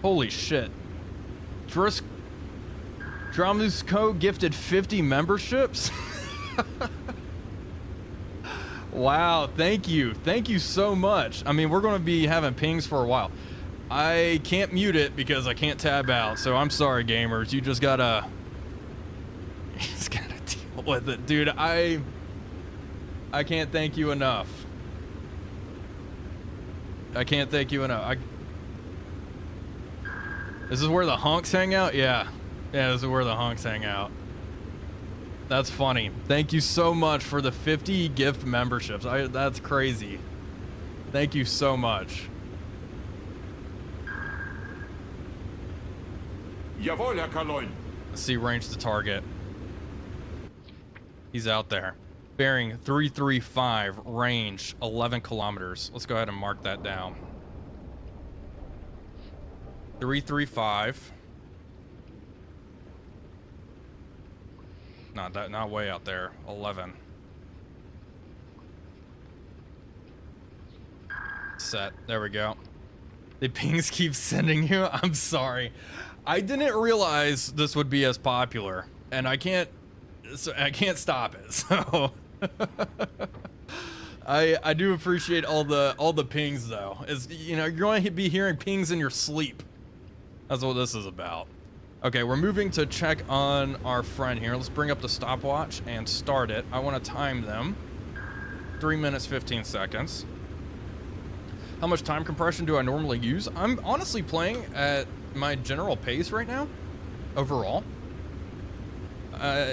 Holy shit. Dramusco gifted 50 memberships? Wow, thank you. Thank you so much. I mean, we're going to be having pings for a while. I can't mute it because I can't tab out, so I'm sorry, gamers. You just gotta deal with it. Dude, I can't thank you enough. I can't thank you enough. This is where the honks hang out? Yeah. Yeah, this is where the honks hang out. That's funny. Thank you so much for the 50 gift memberships. That's crazy. Thank you so much. Jawohl, Herr Kaloin. Let's see, range to target. He's out there. Bearing 335, range 11 kilometers. Let's go ahead and mark that down. 335. Not way out there. 11. Set. There we go. The pings keep sending you. I'm sorry. I didn't realize this would be as popular, and I can't stop it. So I do appreciate all the pings though. It's, you know, you're going to be hearing pings in your sleep. That's what this is about. Okay, we're moving to check on our friend here. Let's bring up the stopwatch and start it. I want to time them. 3 minutes, 15 seconds. How much time compression do I normally use? I'm honestly playing at my general pace right now, overall.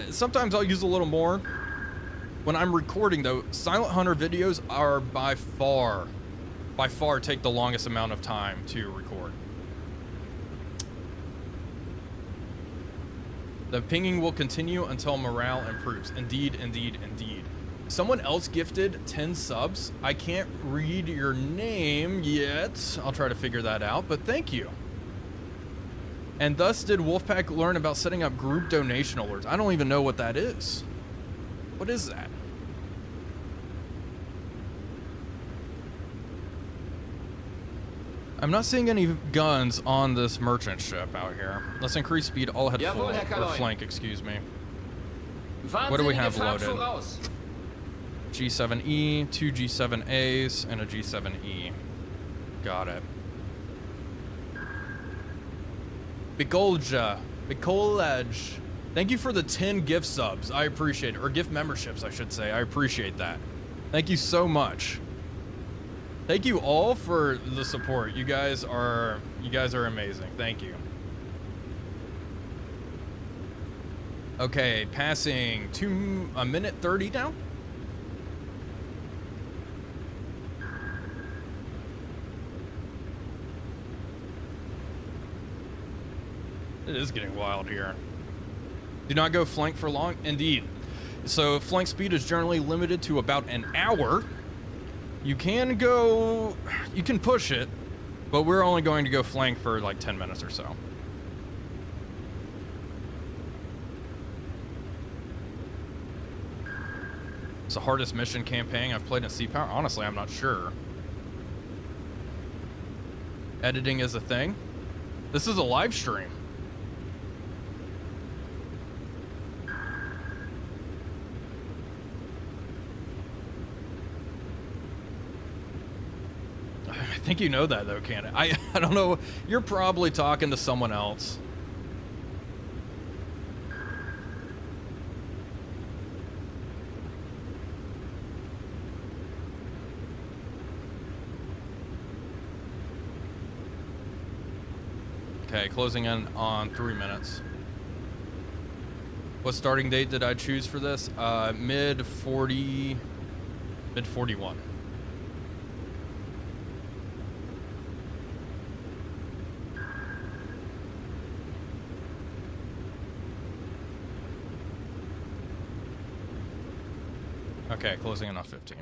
Sometimes I'll use a little more. When I'm recording though, Silent Hunter videos are by far take the longest amount of time to record. The pinging will continue until morale improves. Indeed, indeed, indeed. Someone else gifted 10 subs. I can't read your name yet. I'll try to figure that out, but thank you. And thus did Wolfpack learn about setting up group donation alerts. I don't even know what that is. What is that? I'm not seeing any guns on this merchant ship out here. Let's increase speed. All head full. Or flank, excuse me. What do we have loaded? G7E, 2 G7As, and a G7E. Got it. Bikolja. Thank you for the 10 gift subs. I appreciate it. Or gift memberships, I should say. I appreciate that. Thank you so much. Thank you all for the support. You guys are amazing. Thank you. Okay, passing 1 minute 30 now. It is getting wild here. Do not go flank for long. Indeed. So flank speed is generally limited to about an hour. You can push it, but we're only going to go flank for like 10 minutes or so. It's the hardest mission campaign I've played in C-Power. Honestly, I'm not sure. Editing is a thing. This is a live stream. I think you know that though, Cannon. I don't know. You're probably talking to someone else. Okay, closing in on 3 minutes. What starting date did I choose for this? Mid 41. Okay, closing in on 15.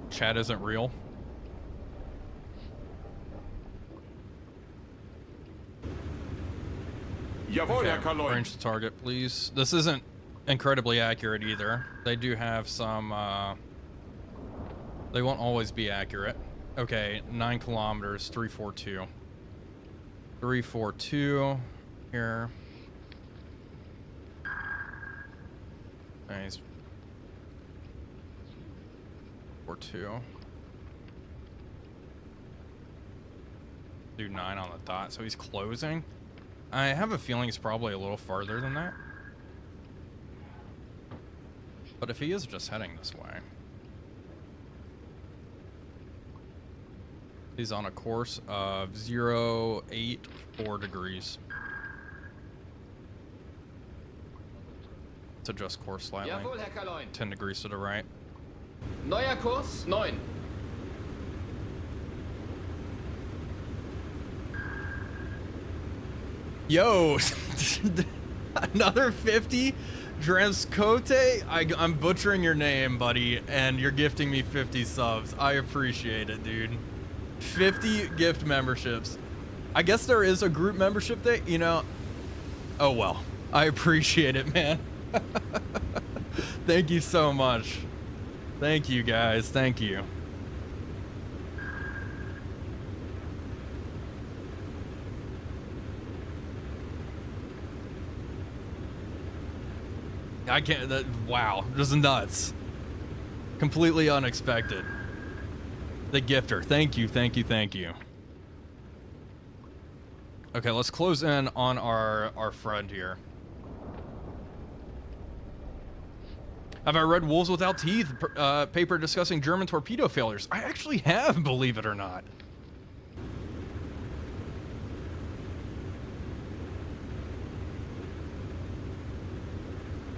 Chat isn't real. Jawohl, Herr Kaloin. Range to target, please. This isn't incredibly accurate either. They do have some, they won't always be accurate. Okay, 9 kilometers, 342. 342 here. Nice. 42. Do 9 on the dot, so he's closing. I have a feeling he's probably a little farther than that. But if he is just heading this way. He's on a course of 084 degrees. To adjust course slightly. Jawohl, Herr Kaloin. 10 degrees to the right. Neuer Kurs 9. Yo, another 50? Dranskote? I'm butchering your name, buddy, and you're gifting me 50 subs. I appreciate it, dude. 50 gift memberships. I guess there is a group membership that, you know... Oh, well. I appreciate it, man. Thank you so much. Thank you, guys. Thank you. I can't, wow, just nuts. Completely unexpected. The gifter, thank you, thank you, thank you. Okay, let's close in on our friend here. Have I read Wolves Without Teeth, paper discussing German torpedo failures? I actually have, believe it or not.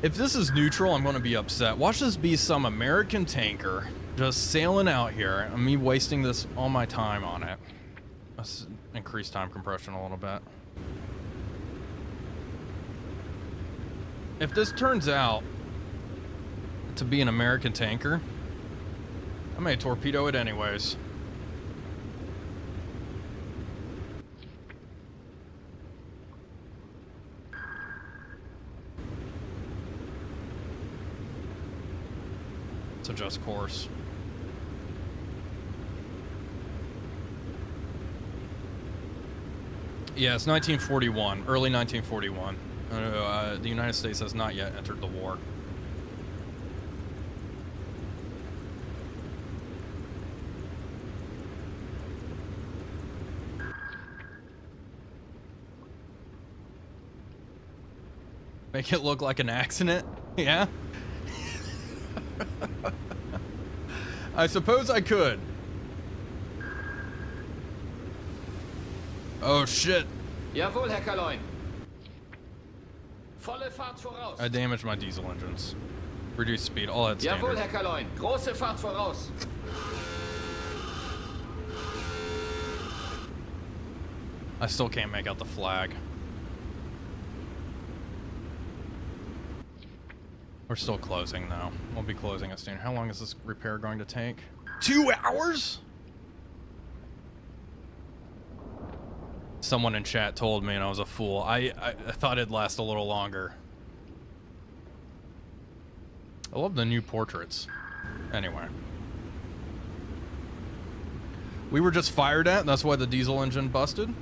If this is neutral, I'm going to be upset. Watch this be some American tanker just sailing out here and me wasting all my time on it. Let's increase time compression a little bit. If this turns out to be an American tanker, I may torpedo it anyways. Let's adjust course. Yeah, it's 1941, early 1941. The United States has not yet entered the war. Make it look like an accident? Yeah? I suppose I could. Oh shit. Jawohl, Herr Kaloin. Volle Fahrt voraus. I damaged my diesel engines. Reduce speed, all that standard. Jawohl, Herr Kaloin. Große Fahrt voraus. I still can't make out the flag. We're still closing though. We'll be closing it soon. How long is this repair going to take? 2 hours? Someone in chat told me and I was a fool. I thought it'd last a little longer. I love the new portraits. Anyway. We were just fired at, and that's why the diesel engine busted.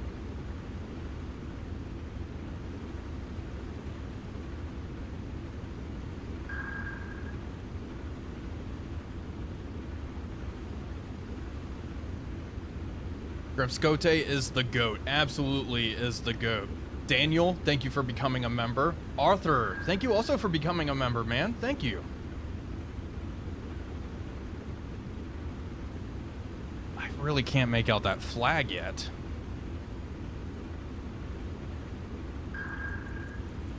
Gripscote is the GOAT. Absolutely is the GOAT. Daniel, thank you for becoming a member. Arthur, thank you also for becoming a member, man. Thank you. I really can't make out that flag yet.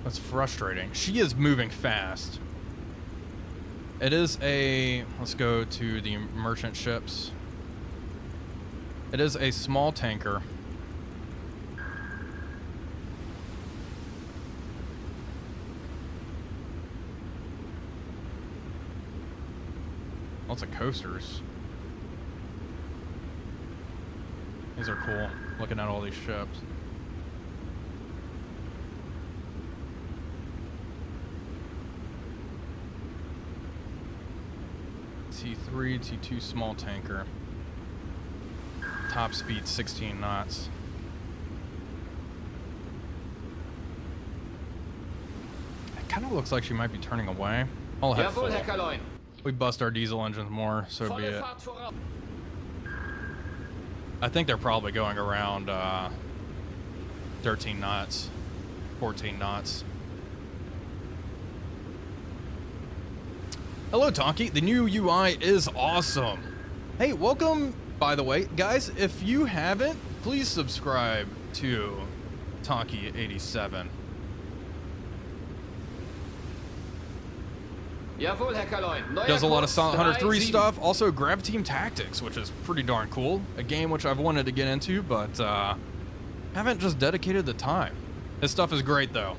That's frustrating. She is moving fast. It is a... Let's go to the merchant ships. It is a small tanker. Lots of coasters. These are cool, looking at all these ships. T3, T2 small tanker. Top speed 16 knots. It kind of looks like she might be turning away. I'll head full. Jawohl, Herr Kaloin. We bust our diesel engines more, so be Volle it. Fahrt voraus. I think they're probably going around 13 knots, 14 knots. Hello, Tonky. The new UI is awesome. Hey, welcome By the way, guys, if you haven't, please subscribe to Tonky87. Jawohl, Herr Kaloin. Neuer Does a lot of Kurs, Silent Hunter 3 3-7. stuff. Also, Grab Team Tactics, which is pretty darn cool. A game which I've wanted to get into, but haven't just dedicated the time. This stuff is great, though.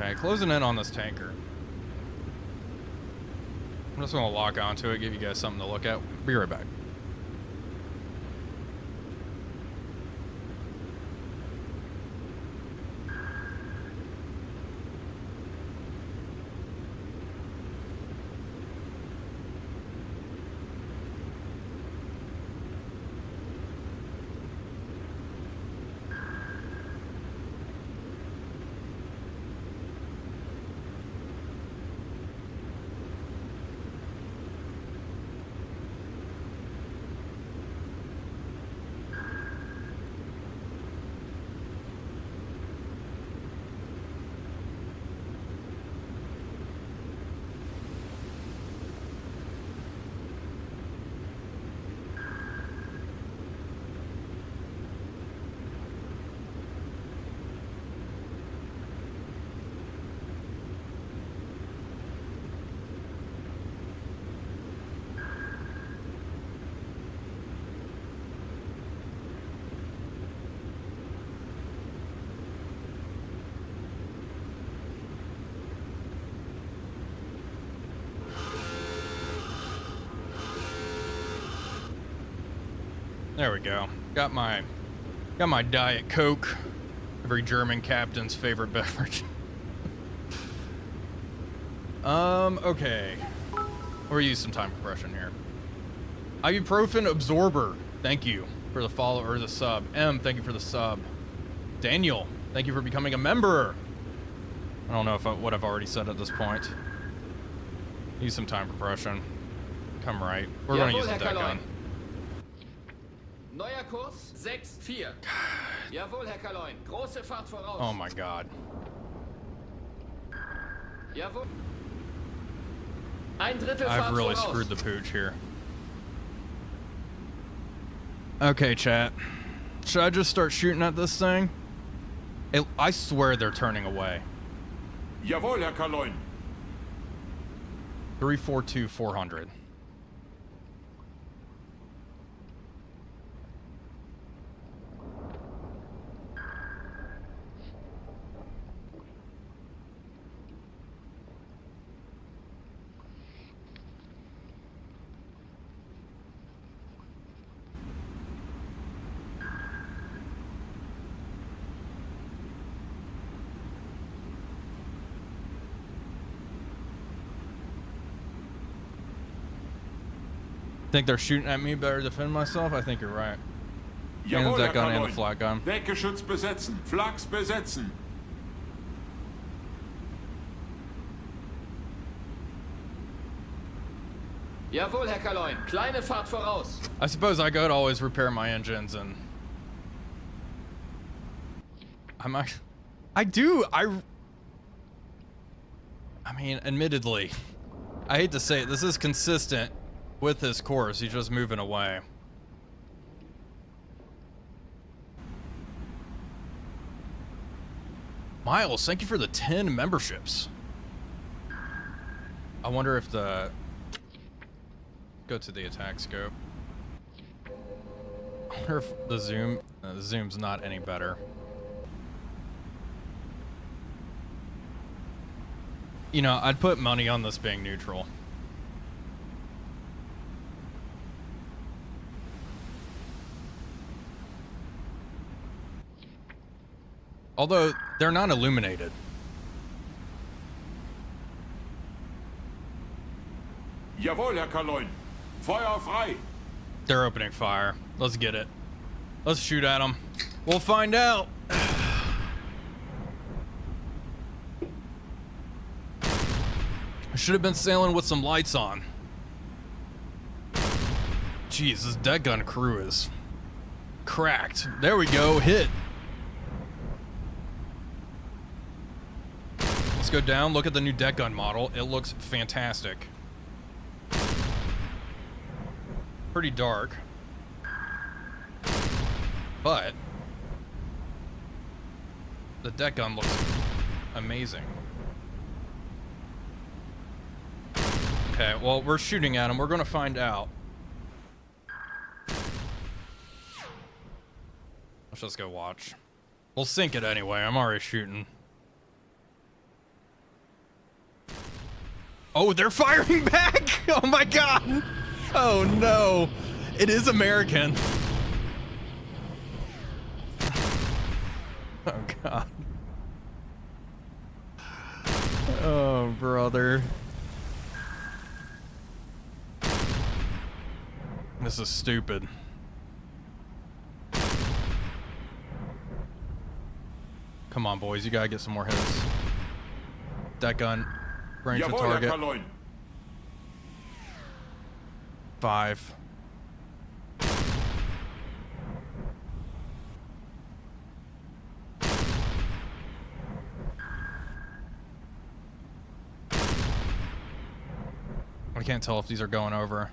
Okay, closing in on this tanker. I'm just gonna lock onto it, give you guys something to look at. Be right back. There we go. Got my Diet Coke. Every German captain's favorite beverage. Okay. We'll use some time compression here. Ibuprofen Absorber. Thank you for the follow or the sub. M, thank you for the sub. Daniel, thank you for becoming a member. I don't know if what I've already said at this point. Use some time compression. Come right. We're going to use the deck gun. Neuer Kurs 6-4. Jawohl, Herr Kaloin. Große Fahrt voraus. Oh my god. Jawohl. Ein Drittel I've Fahrt really voraus. screwed the pooch here. Okay, chat. Should I just start shooting at this thing? I swear they're turning away. Jawohl, Herr Kaloin. 342-400. Think they're shooting at me, better defend myself? I think you're right. And Jawohl, that Herr gun and the Kaloin. flat gun. Deckgeschütz besetzen. Flaks besetzen. Jawohl, Herr Kaloin. Kleine Fahrt voraus. I suppose I could always repair my engines and... I mean, admittedly, I hate to say it, this is consistent with this course. He's just moving away. Miles, thank you for the 10 memberships. I wonder if the... Go to the attack scope. I wonder if the zoom's not any better. You know, I'd put money on this being neutral. Although, they're not illuminated. Jawohl, Herr Kaloin. Feuer frei. They're opening fire. Let's get it. Let's shoot at them. We'll find out. I should have been sailing with some lights on. Jeez, this deck gun crew is cracked. There we go, hit. Let's go down, look at the new deck gun model. It looks fantastic. Pretty dark. But the deck gun looks amazing. Okay, well, we're shooting at him. We're gonna find out. Let's just go watch. We'll sink it anyway. I'm already shooting. Oh, they're firing back! Oh my god! Oh no! It is American. Oh god. Oh, brother. This is stupid. Come on, boys. You gotta get some more hits. That gun. Range of Jawohl, Herr target. Kaloin. 5. I can't tell if these are going over.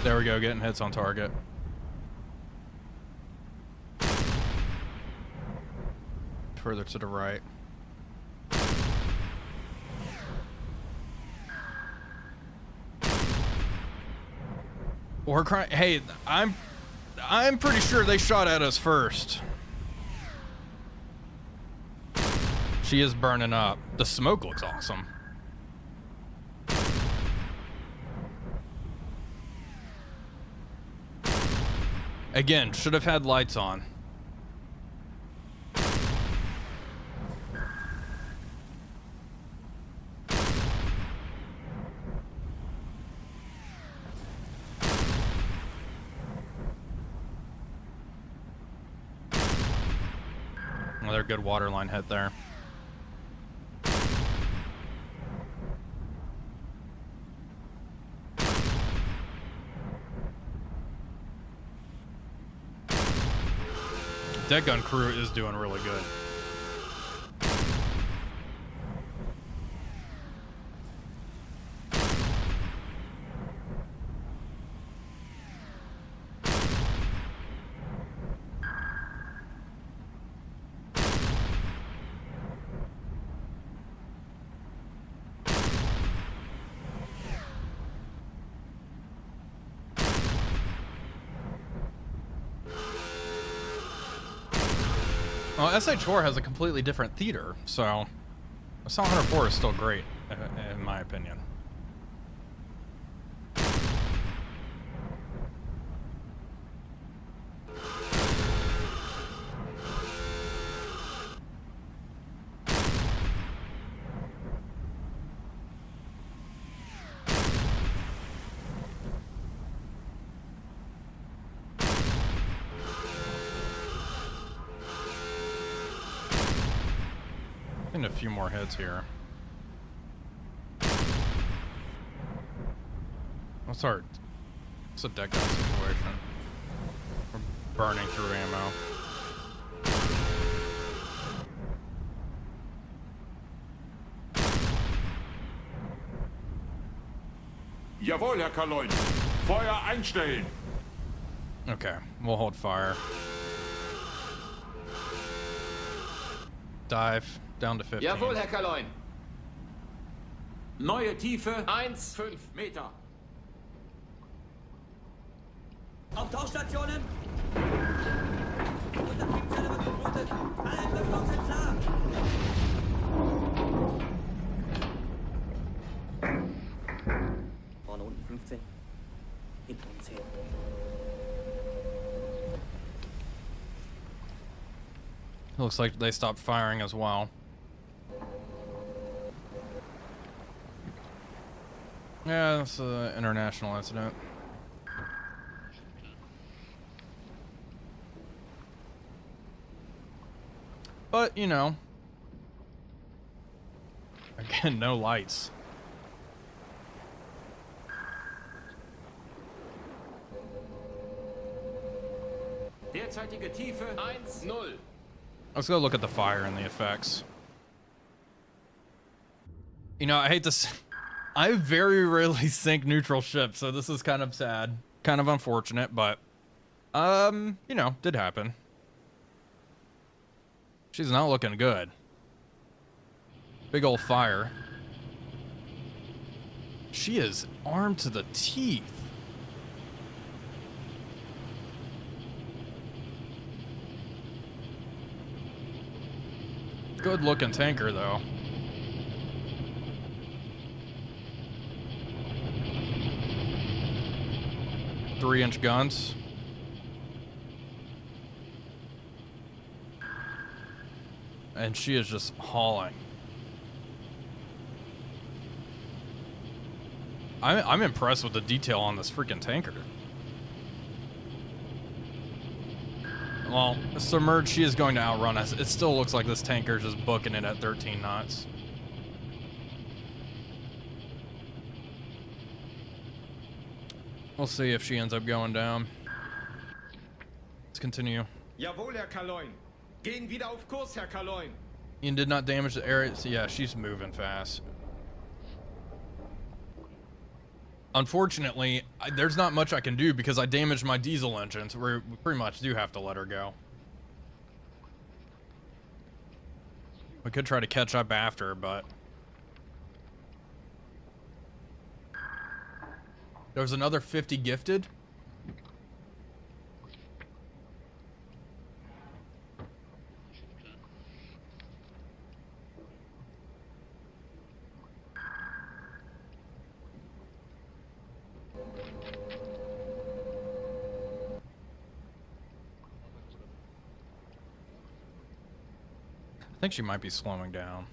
There we go, getting hits on target. Further to the right. We're crying. Hey, I'm pretty sure they shot at us first. She is burning up. The smoke looks awesome. Again, should have had lights on. Another good waterline hit there. Dead gun crew is doing really good. Well, SH4 has a completely different theater, so Assault Hunter 4 is still great, in my opinion. A few more hits here. What's a deck gun situation? We're burning through ammo. Jawohl, Herr Kaloin. Feuer einstellen. Okay, we'll hold fire. Dive. Down to 15. Jawohl, Herr Kaloin. Neue Tiefe. 1,5 Meter. Auf Tauchstationen! Untertriebszelle wird geflutet! Alle Entwicklungen sind klar! Vorne unten 15. Hinten 10. Looks like they stopped firing as well. Yeah, it's an international incident. But, you know, again, no lights. Derzeitige Tiefe 1-0. Let's go look at the fire and the effects. You know, I hate this. I very rarely sink neutral ships, so this is kind of sad. Kind of unfortunate, but, you know, did happen. She's not looking good. Big old fire. She is armed to the teeth. Good looking tanker though. Three-inch guns. And she is just hauling. I'm impressed with the detail on this freaking tanker. Well, submerged, she is going to outrun us. It still looks like this tanker is just booking it at 13 knots. We'll see if she ends up going down. Let's continue. Jawohl, Herr Kaloin. Gehen wieder auf Kurs, Herr Kaloin. Ian did not damage the area. So yeah, she's moving fast. Unfortunately, there's not much I can do because I damaged my diesel engine, so we pretty much do have to let her go. We could try to catch up after, but... There's another 50 gifted. I think she might be slowing down.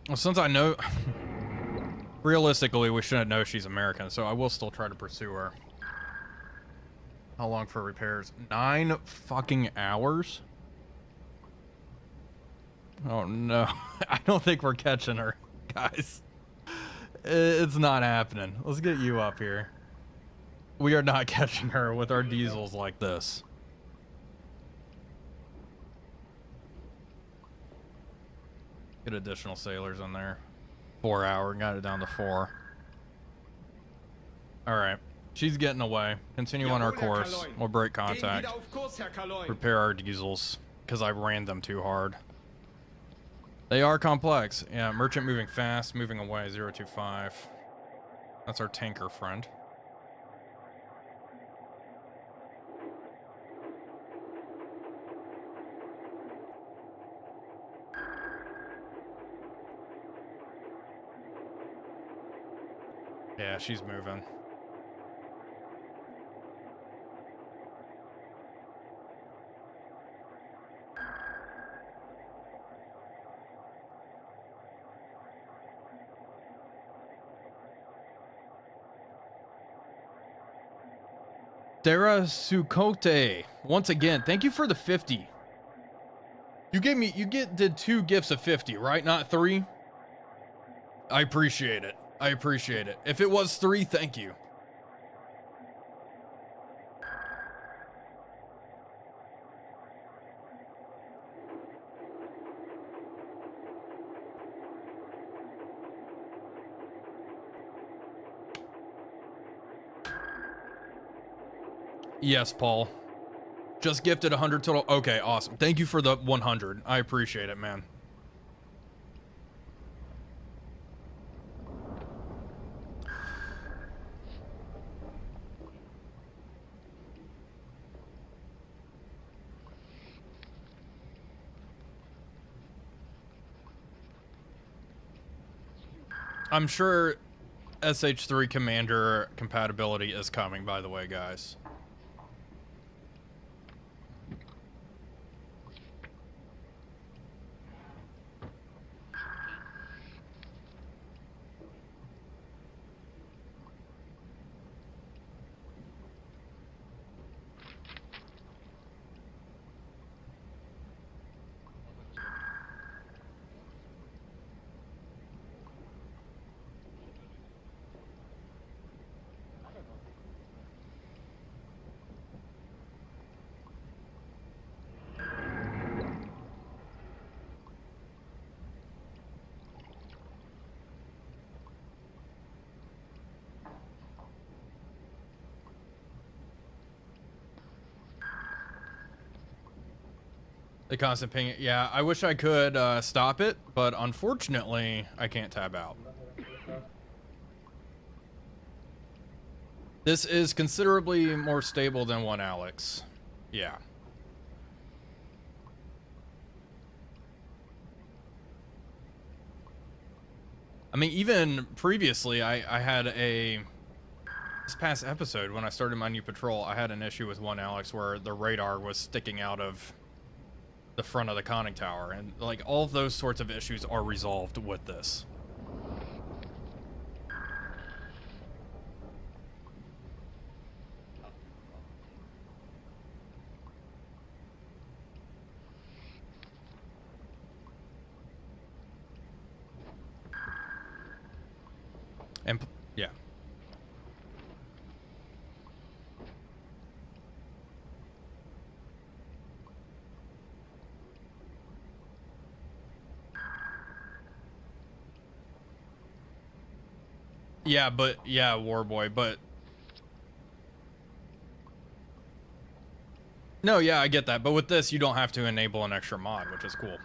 Well, since I know... Realistically, we shouldn't know she's American, so I will still try to pursue her. How long for repairs? 9 fucking hours? Oh no. I don't think we're catching her, guys. It's not happening. Let's get you up here. We are not catching her with our diesels like this. Get additional sailors in there. 4 hour, got it down to 4. All right, she's getting away. Continue on our course. We'll break contact. Repair our diesels because I ran them too hard. They are complex. Yeah, merchant moving fast, moving away. 025. That's our tanker friend. Yeah, she's moving. Dara Sukote, once again, thank you for the 50. You gave me, did 2 gifts of 50, right? Not 3? I appreciate it. I appreciate it. If it was 3, thank you. Yes, Paul. Just gifted 100 total. Okay, awesome. Thank you for the 100. I appreciate it, man. I'm sure SH3 Commander compatibility is coming, by the way, guys. The constant ping. Yeah, I wish I could stop it, but unfortunately, I can't tab out. This is considerably more stable than one Alex. Yeah. I mean, even previously, I had this past episode when I started my new patrol, I had an issue with one Alex where the radar was sticking out of the front of the conning tower, and like all of those sorts of issues are resolved with this. And yeah. Yeah, but yeah, Warboy, but no, yeah, I get that. But with this, you don't have to enable an extra mod, which is cool.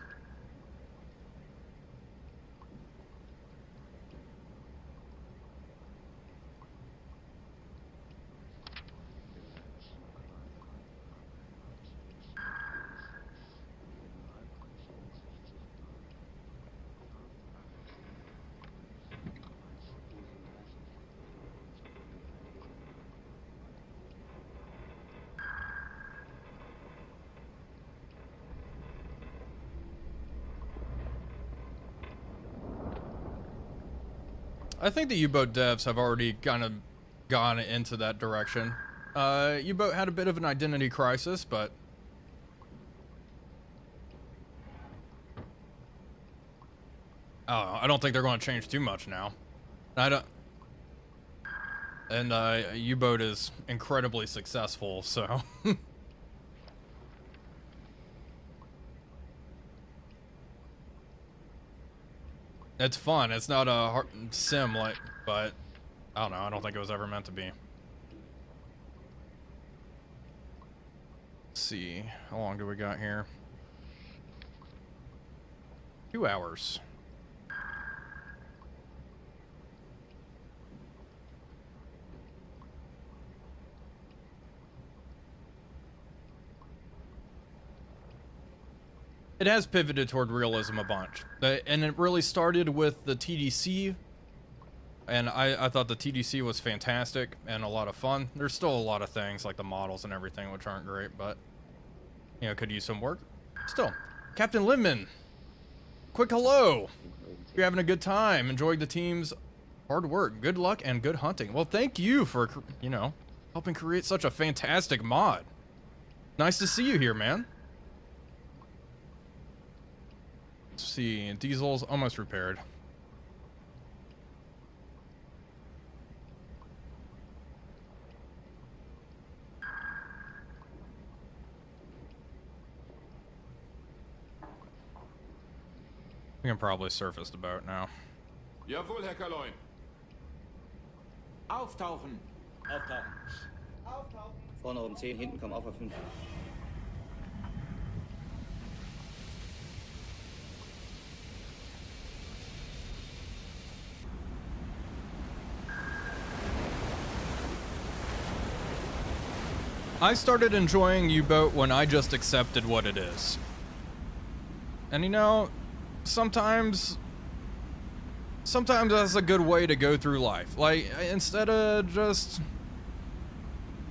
I think the U-boat devs have already kind of gone into that direction. U-boat had a bit of an identity crisis, but I don't think they're going to change too much now. I don't. And U-boat is incredibly successful, so. It's fun. It's not a hard sim like, but I don't know. I don't think it was ever meant to be. Let's see. How long do we got here? 2 hours. It has pivoted toward realism a bunch. And it really started with the TDC. And I thought the TDC was fantastic and a lot of fun. There's still a lot of things like the models and everything which aren't great, but you know, could use some work. Still, Captain Linman, quick hello. You're having a good time, enjoying the team's hard work. Good luck and good hunting. Well, thank you for, you know, helping create such a fantastic mod. Nice to see you here, man. Let's see, diesel's almost repaired. We can probably surface the boat now. Jawohl, Herr Kaloin. Auftauchen. Auftauchen. Auftauchen. Vorne um 10, hinten komm auf 5. I started enjoying U-boat when I just accepted what it is. And you know, sometimes that's a good way to go through life. Like, instead of just...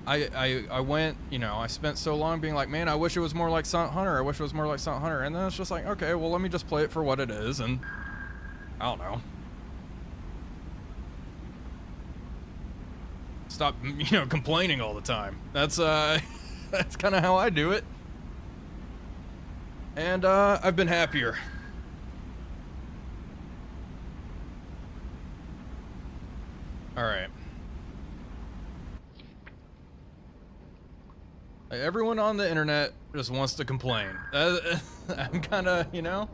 I went, you know, I spent so long being like, man, I wish it was more like Silent Hunter. I wish it was more like Silent Hunter. And then it's just like, okay, well, let me just play it for what it is. And I don't know. Stop, you know, complaining all the time. That's that's kind of how I do it. And I've been happier. All right. Like, everyone on the internet just wants to complain. I'm kind of, you know.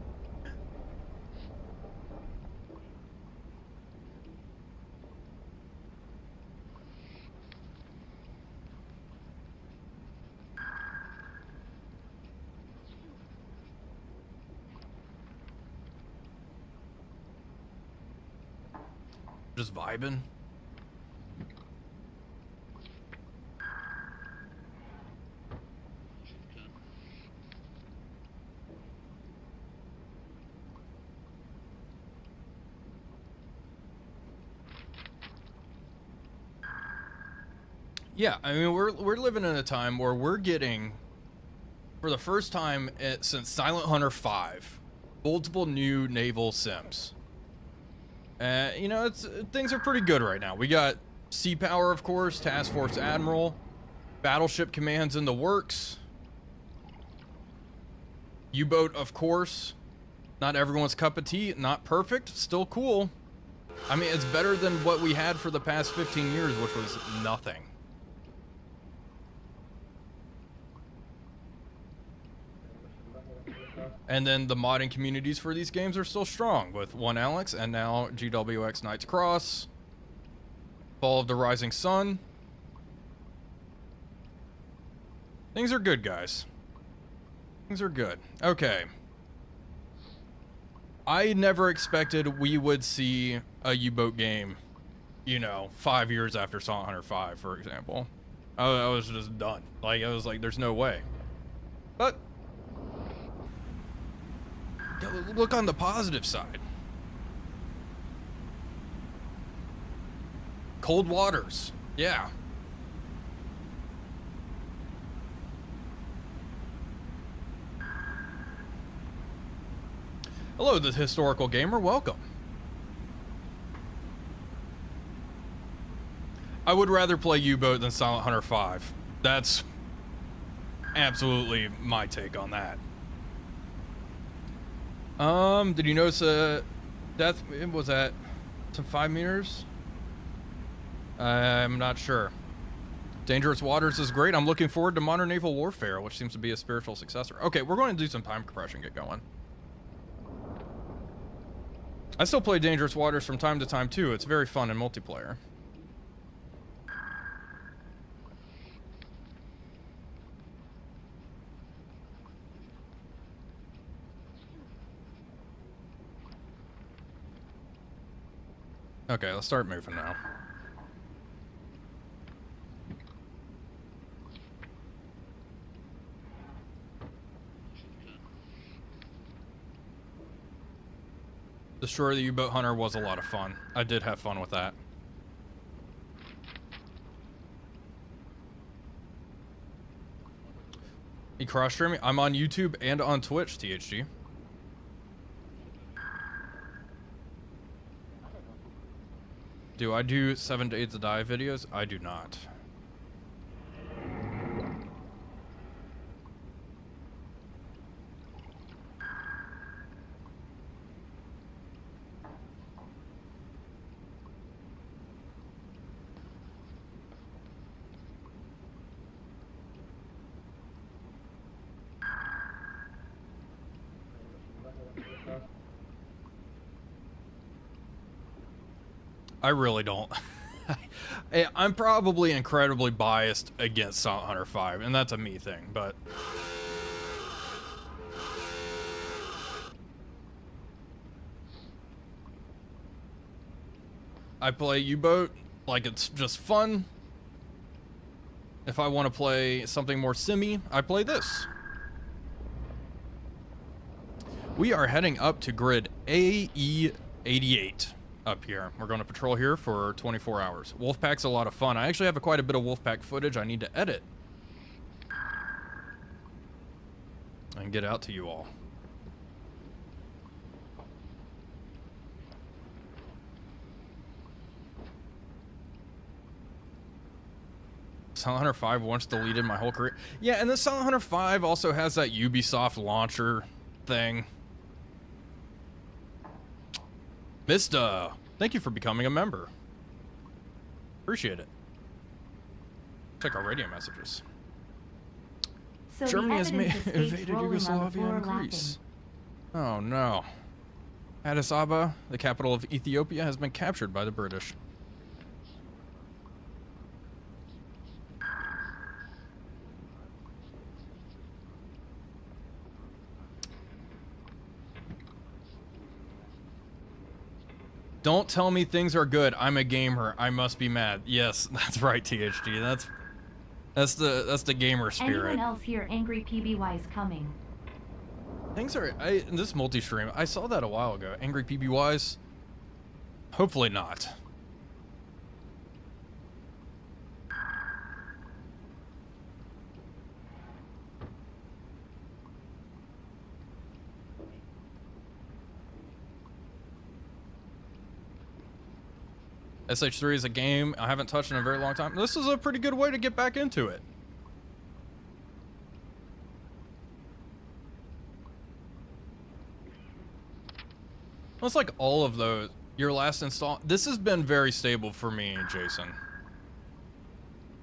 Just vibing. Yeah, I mean, we're living in a time where we're getting, for the first time since Silent Hunter 5, multiple new naval sims. You know, things are pretty good right now. We got Sea Power, of course, Task Force Admiral, Battleship Commands in the works, U-Boat, of course. Not everyone's cup of tea, not perfect, still cool. I mean, it's better than what we had for the past 15 years, which was nothing. And then the modding communities for these games are still strong, with One Alex and now GWX Knights Cross, Fall of the Rising Sun. Things are good, guys. Things are good. Okay. I never expected we would see a U-Boat game, you know, 5 years after Silent Hunter 5, for example. I was just done. Like, I was like, there's no way. But look on the positive side. Cold Waters. Yeah. Hello, the Historical Gamer. Welcome. I would rather play U-Boat than Silent Hunter 5. That's absolutely my take on that. Did you notice death was at some 5 meters? I'm not sure. Dangerous Waters is great. I'm looking forward to Modern Naval Warfare, which seems to be a spiritual successor. Okay, we're going to do some time compression, get going. I still play Dangerous Waters from time to time too. It's very fun in multiplayer. Okay, let's start moving now. Destroy the U-Boat Hunter was a lot of fun. I did have fun with that. You cross streaming? I'm on YouTube and on Twitch, THG. Do I do 7 Days to Die videos? I do not. I really don't. I'm probably incredibly biased against Silent Hunter 5, and that's a me thing, but I play U-Boat like it's just fun. If I want to play something more simmy, I play this. We are heading up to grid AE88 up here. We're going to patrol here for 24 hours. Wolfpack's a lot of fun. I actually have quite a bit of Wolfpack footage I need to edit and get out to you all. Silent Hunter 5 once deleted my whole career. Yeah, and the Silent Hunter 5 also has that Ubisoft launcher thing. Mista, thank you for becoming a member. Appreciate it. Check our radio messages. So Germany has invaded invaded Yugoslavia and Greece. Oh no. Addis Ababa, the capital of Ethiopia, has been captured by the British. Don't tell me things are good. I'm a gamer. I must be mad. Yes, that's right, THG. That's the gamer spirit. Anyone else hear angry PBYs coming? Things are in this multi-stream. I saw that a while ago. Angry PBYs. Hopefully not. SH3 is a game I haven't touched in a very long time. This is a pretty good way to get back into it. Well, it's like all of those. Your last install. This has been very stable for me, Jason.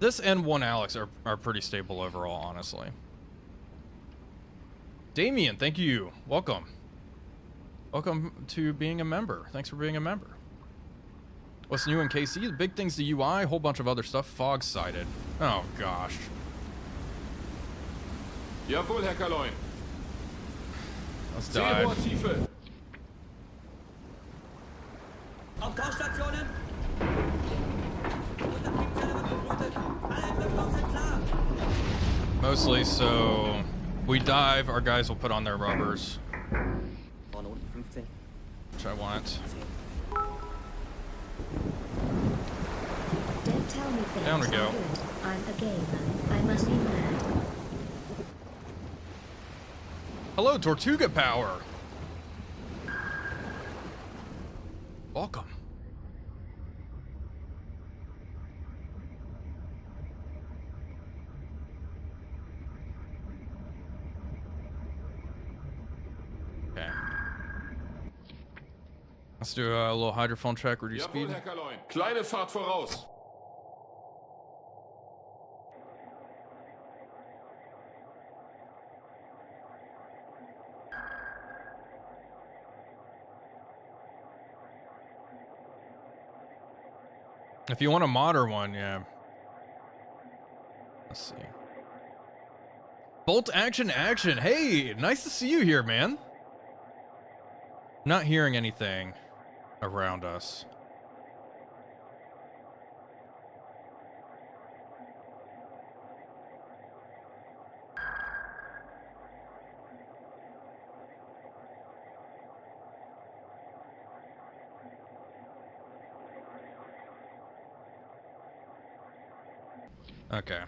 This and One Alex are pretty stable overall, honestly. Damien, thank you. Welcome. Welcome to being a member. Thanks for being a member. What's new in KC? The big things, the UI, a whole bunch of other stuff. Fog sighted. Oh gosh. Jawohl, Herr Kaloin. Let's dive. Seerohrtiefe. Auf Tauchstationen! Unterkriegszelle wird geflutet! Alle Entwicklungen sind klar! Mostly, so we dive, our guys will put on their rubbers, Vorne unten 15. which I want. Don't tell me things Down we go. are good. I'm a gamer. I must be mad. Hello, Tortuga Power. Welcome. Okay. Let's do a little hydrophone check, reduce Jawohl, speed. Herr Kaloin. Kleine Fahrt voraus. If you want a modder one, yeah. Let's see. Bolt action action. Hey, nice to see you here, man. Not hearing anything around us. Okay.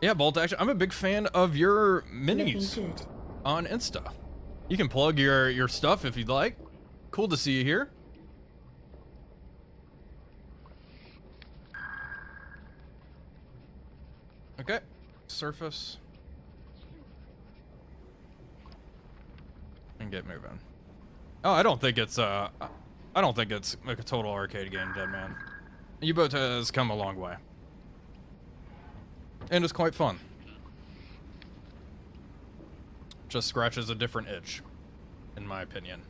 Yeah, Bolt Action. I'm a big fan of your minis Looking good. on Insta. You can plug your stuff if you'd like. Cool to see you here. Okay. Surface. And get moving. Oh, I don't think it's a total arcade game, Dead Man. U-Boat has come a long way. And it's quite fun. Just scratches a different itch, in my opinion.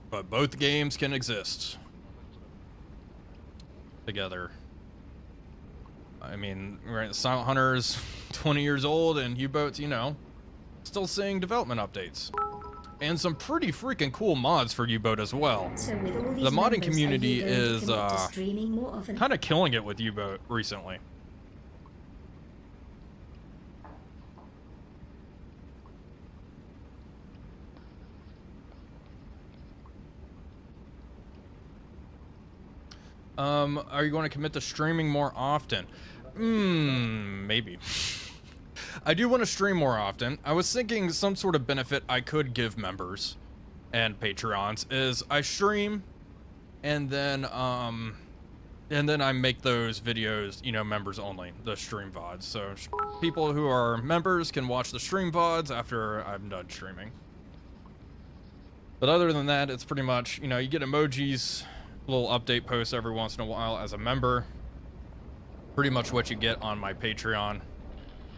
But both games can exist together. I mean, right, Silent Hunter's 20 years old, and U-Boat's, you know, still seeing development updates. And some pretty freaking cool mods for U-Boat as well. So with all these The modding members, community are you going to is commit to streaming more often? kind of killing it with U-Boat recently. Are you going to commit to streaming more often? Maybe. I do want to stream more often. I was thinking some sort of benefit I could give members and Patreons is I stream and then I make those videos, you know, members only, the stream VODs. So people who are members can watch the stream VODs after I'm done streaming. But other than that, it's pretty much, you know, you get emojis, little update posts every once in a while as a member. Pretty much what you get on my Patreon.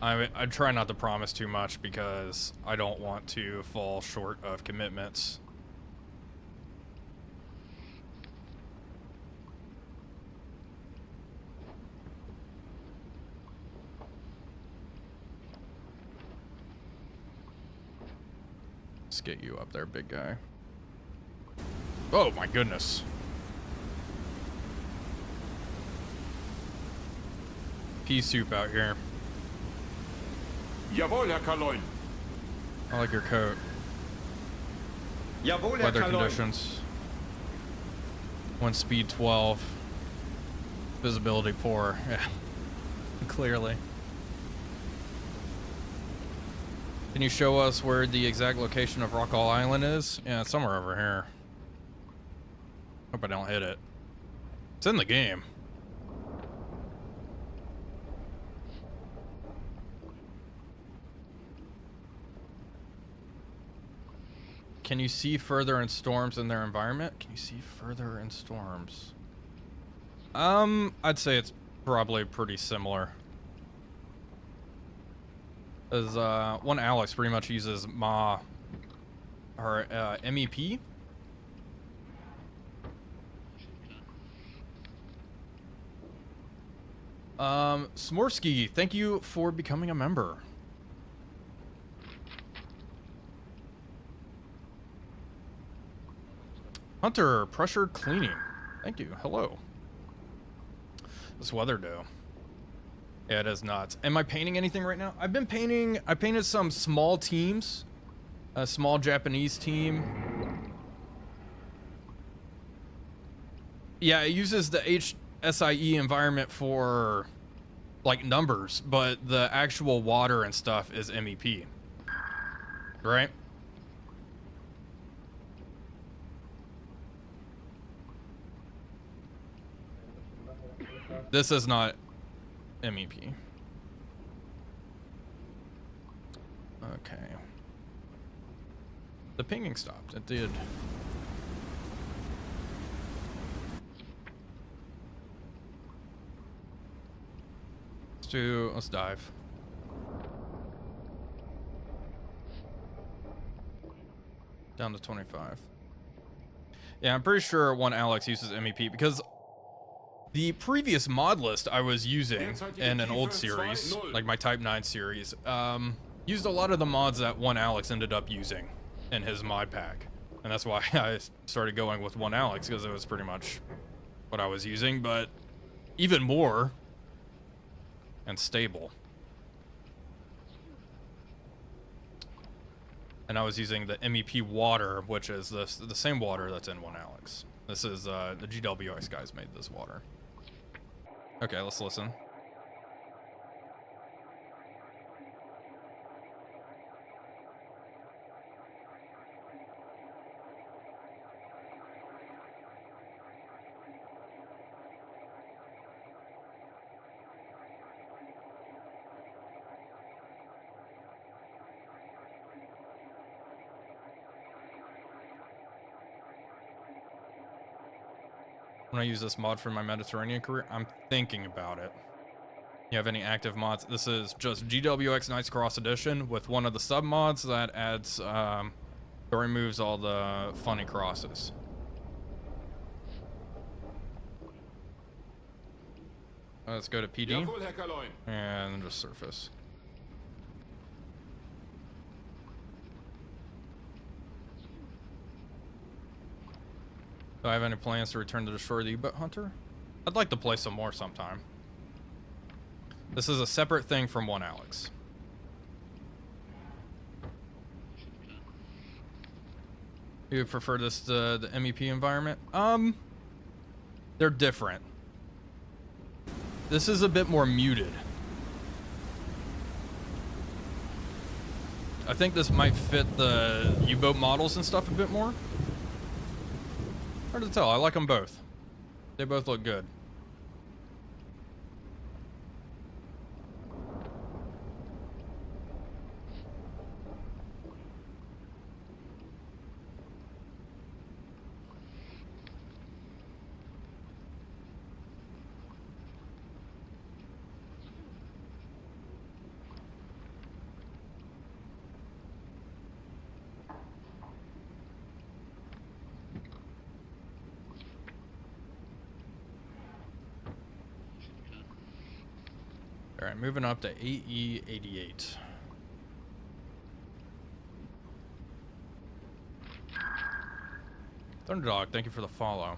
I try not to promise too much because I don't want to fall short of commitments. Let's get you up there, big guy. Oh my goodness. Pea soup out here. Jawohl, Herr Kaloin. I like your coat. Jawohl, Herr Weather Kaloin. conditions. Wind speed 12. Visibility poor. Yeah. Clearly. Can you show us where the exact location of Rockall Island is? Yeah, it's somewhere over here. Hope I don't hit it. It's in the game. Can you see further in storms in their environment? Can you see further in storms? I'd say it's probably pretty similar. As one Alex pretty much uses Ma or MEP. Smorsky, thank you for becoming a member. Hunter, pressure cleaning. Thank you. Hello. This weather do. Yeah, it is nuts. Am I painting anything right now? I've been painting. I painted some small teams. A small Japanese team. Yeah, it uses the HSIE environment for like numbers, but the actual water and stuff is MEP. Right? This is not MEP. Okay. The pinging stopped. It did. Let's dive. Down to 25. Yeah, I'm pretty sure one Alex uses MEP because the previous mod list I was using in an old series, like my Type 9 series, used a lot of the mods that one Alex ended up using in his mod pack. And that's why I started going with one Alex, because it was pretty much what I was using, but even more and stable. And I was using the MEP water, which is the same water that's in one Alex. This is the GWX guys made this water. Okay, let's listen. When I use this mod for my Mediterranean career, I'm thinking about it. You have any active mods? This is just GWX Knights Cross Edition with one of the sub mods that adds, or removes all the funny crosses. Let's go to PD Jawohl, Herr Kaloin. and just surface. Do I have any plans to return to destroy the U-boat hunter? I'd like to play some more sometime. This is a separate thing from one Alex. You prefer this to the MEP environment? They're different. This is a bit more muted. I think this might fit the U-boat models and stuff a bit more. Hard to tell. I like them both. They both look good. All right, moving up to AE88. Thunderdog, thank you for the follow.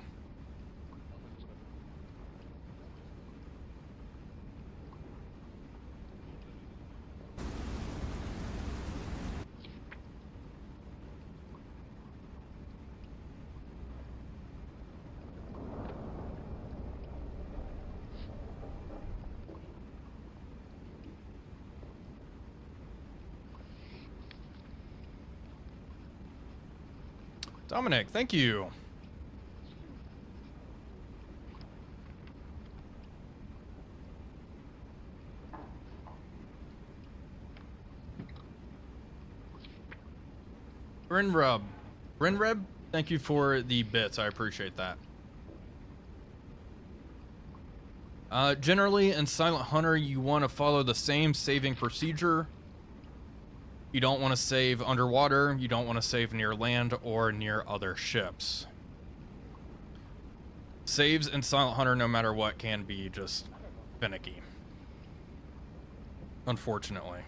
Dominic, thank you. Brinreb, thank you for the bits. I appreciate that. Generally, in Silent Hunter, you want to follow the same saving procedure. You don't want to save underwater. You don't want to save near land or near other ships. Saves in Silent Hunter, no matter what, can be just finicky. Unfortunately.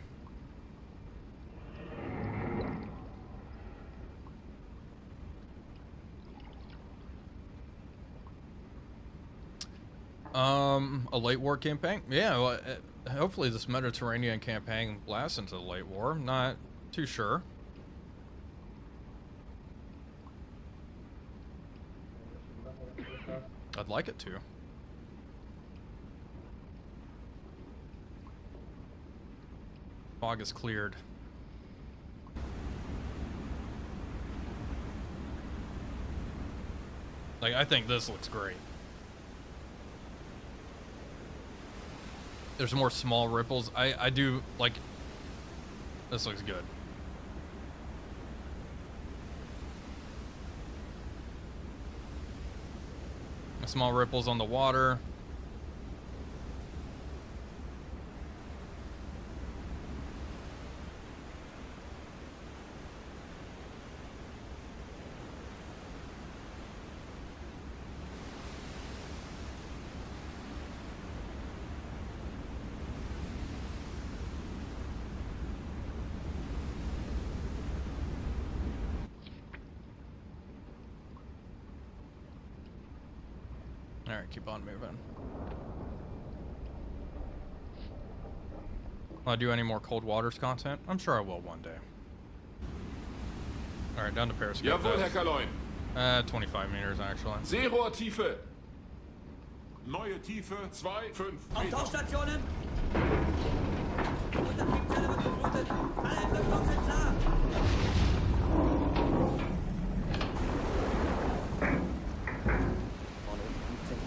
A late war campaign? Yeah, well, hopefully this Mediterranean campaign lasts into the late war. I'm not too sure. I'd like it to. Fog is cleared. Like, I think this looks great. There's more small ripples. I do like, this looks good. Small ripples on the water. Alright, keep on moving. Will I do any more Cold Waters content? I'm sure I will one day. Alright, down to Periscope. Jawohl, Herr Kaloin. 25 meters actually. Seerohrtiefe. Neue Tiefe 2,5 Auf Meter. Tauchstationen! Untertriebszelle wird geflutet! Alle Entlüftungen sind klar! Vorne unten 15.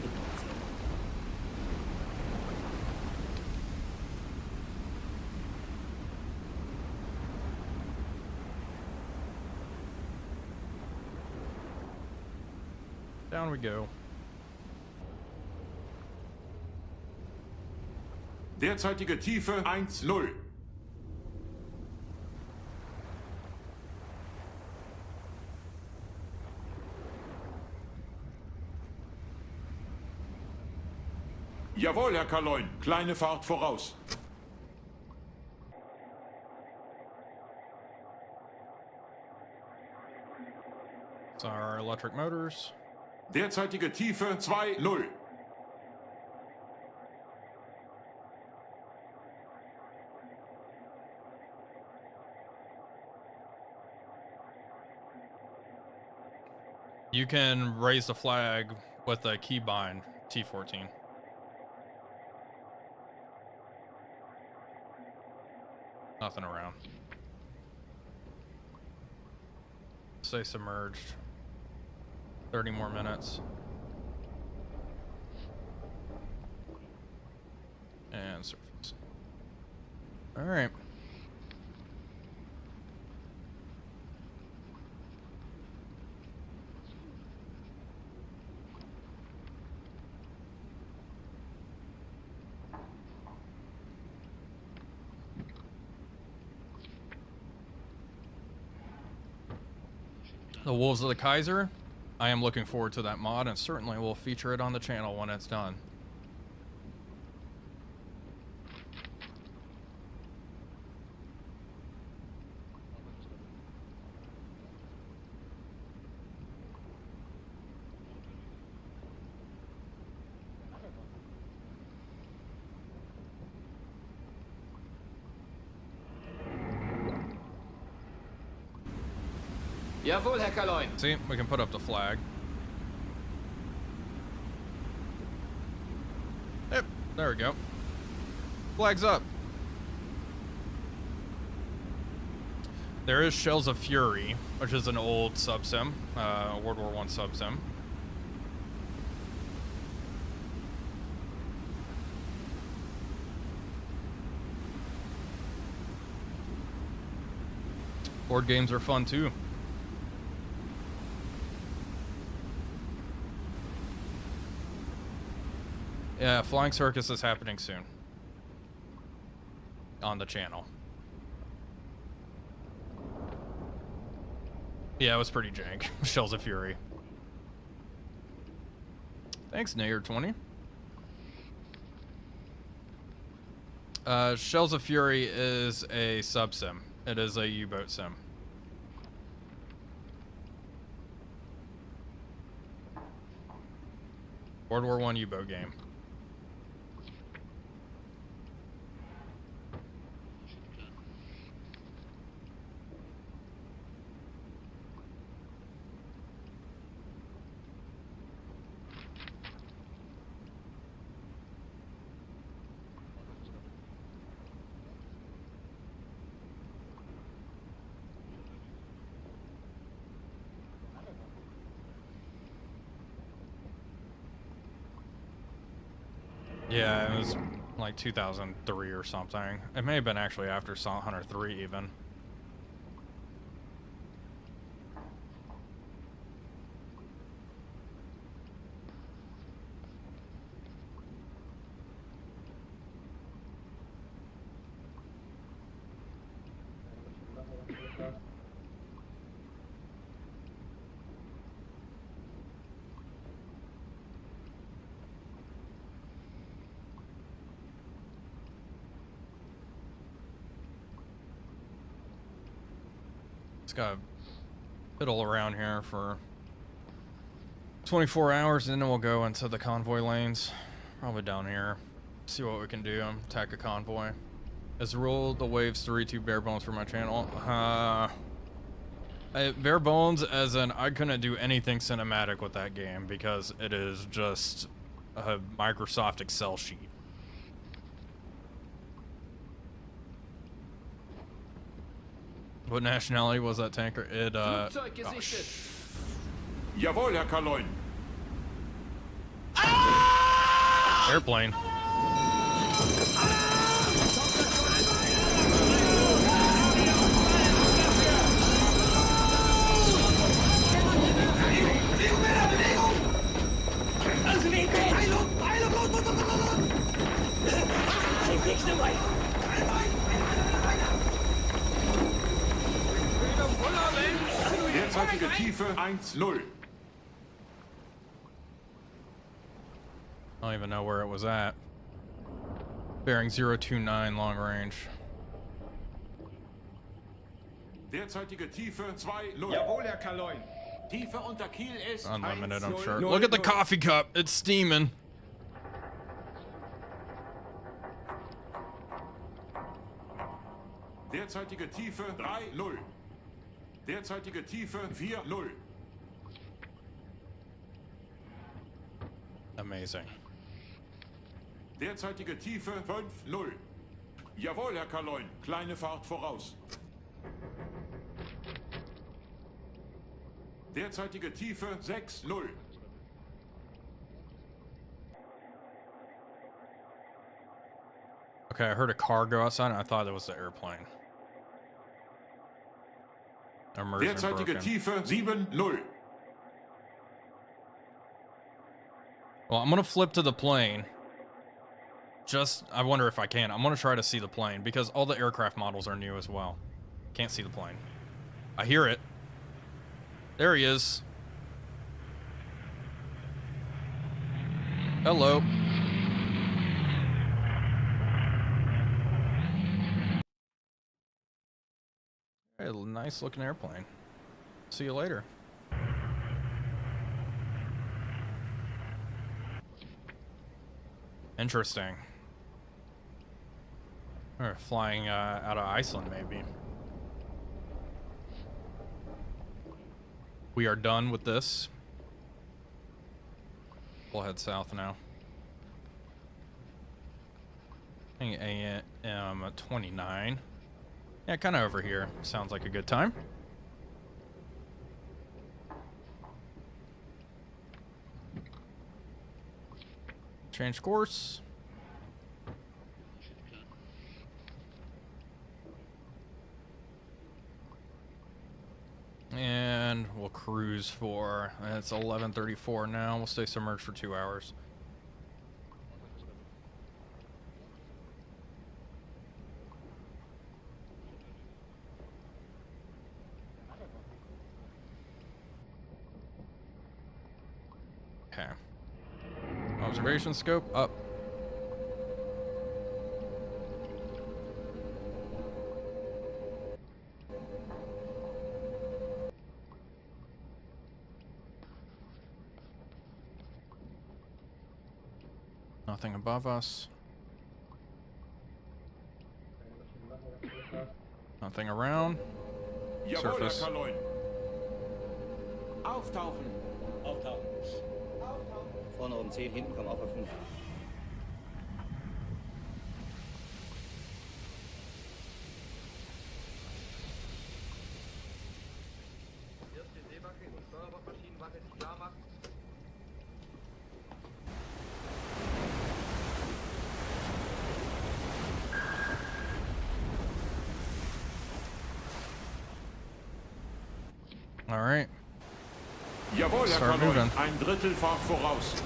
Hinten 10. Down we go. Derzeitige Tiefe 1,0. Jawohl, Herr Kaloin. Kleine Fahrt voraus. It's our electric motors. Derzeitige Tiefe 2,0. You can raise the flag with a keybind T14. Nothing around. Stay submerged. 30 more minutes. And surface. All right. The Wolves of the Kaiser. I am looking forward to that mod and certainly will feature it on the channel when it's done. Jawohl, Herr Kaloin. See, we can put up the flag. Yep, there we go. Flag's up. There is Shells of Fury, which is an old subsim, World War I subsim. Board games are fun too. Yeah, Flying Circus is happening soon. On the channel. Yeah, it was pretty jank. Shells of Fury. Thanks, Nayer20. Shells of Fury is a sub-sim. It is a U-boat sim. World War I U-boat game. Yeah, it was like 2003 or something. It may have been actually after Silent Hunter 3 even. It's got to fiddle around here for 24 hours, and then we'll go into the convoy lanes. Probably down here. See what we can do. Attack a convoy. As a rule, the waves 3-2 bare bones for my channel. Bare bones as in I couldn't do anything cinematic with that game because it is just a Microsoft Excel sheet. What nationality was that tanker? It, Flugzeug gesichtet. Jawohl, Herr Kaloin. Airplane. Derzeitige Tiefe 1-0. I don't even know where it was at. Bearing 029 long range. Derzeitige Tiefe 2-0. Jawohl, Herr Kaloin. Tiefe unter Kiel ist Unlimited, I'm 1-0. sure. Look at the coffee cup. It's steaming. Derzeitige Tiefe 3-0. Derzeitige Tiefe 4-0. Amazing. Derzeitige Tiefe 5-0. Jawohl, Herr Kaloin. Kleine Fahrt voraus. Derzeitige Tiefe 6-0. Okay, I heard a car go outside and I thought it was the airplane. Immersion Derzeitige broken. Tiefe 7-0. Well, I'm gonna flip to the plane. I wonder if I can. I'm gonna try to see the plane because all the aircraft models are new as well. Can't see the plane. I hear it. There he is. Hello. Hey, a nice looking airplane. See you later. Interesting. Or flying out of Iceland, maybe. we are done with this. We'll head south now. I think AM 29. Yeah, kind of over here. Sounds like a good time. Change course. And we'll cruise for, it's 11:34 now. We'll stay submerged for 2 hours. Okay. Observation scope up. Nothing above us. Nothing around. Jawohl, Herr Surface. Kaloin. Auftauchen. Auftauchen. Vorne um 10, hinten kommen auf 5. All right. Jawohl, Herr Start Kaloin. moving. Ein Drittel Fahrt voraus.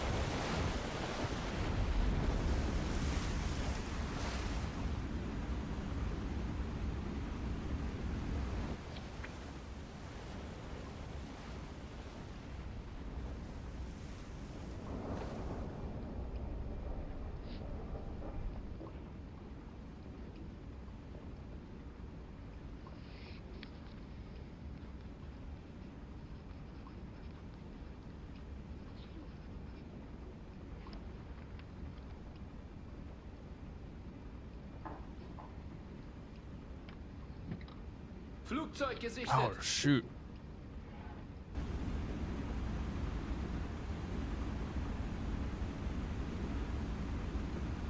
Flugzeug gesichtet. Oh, shoot.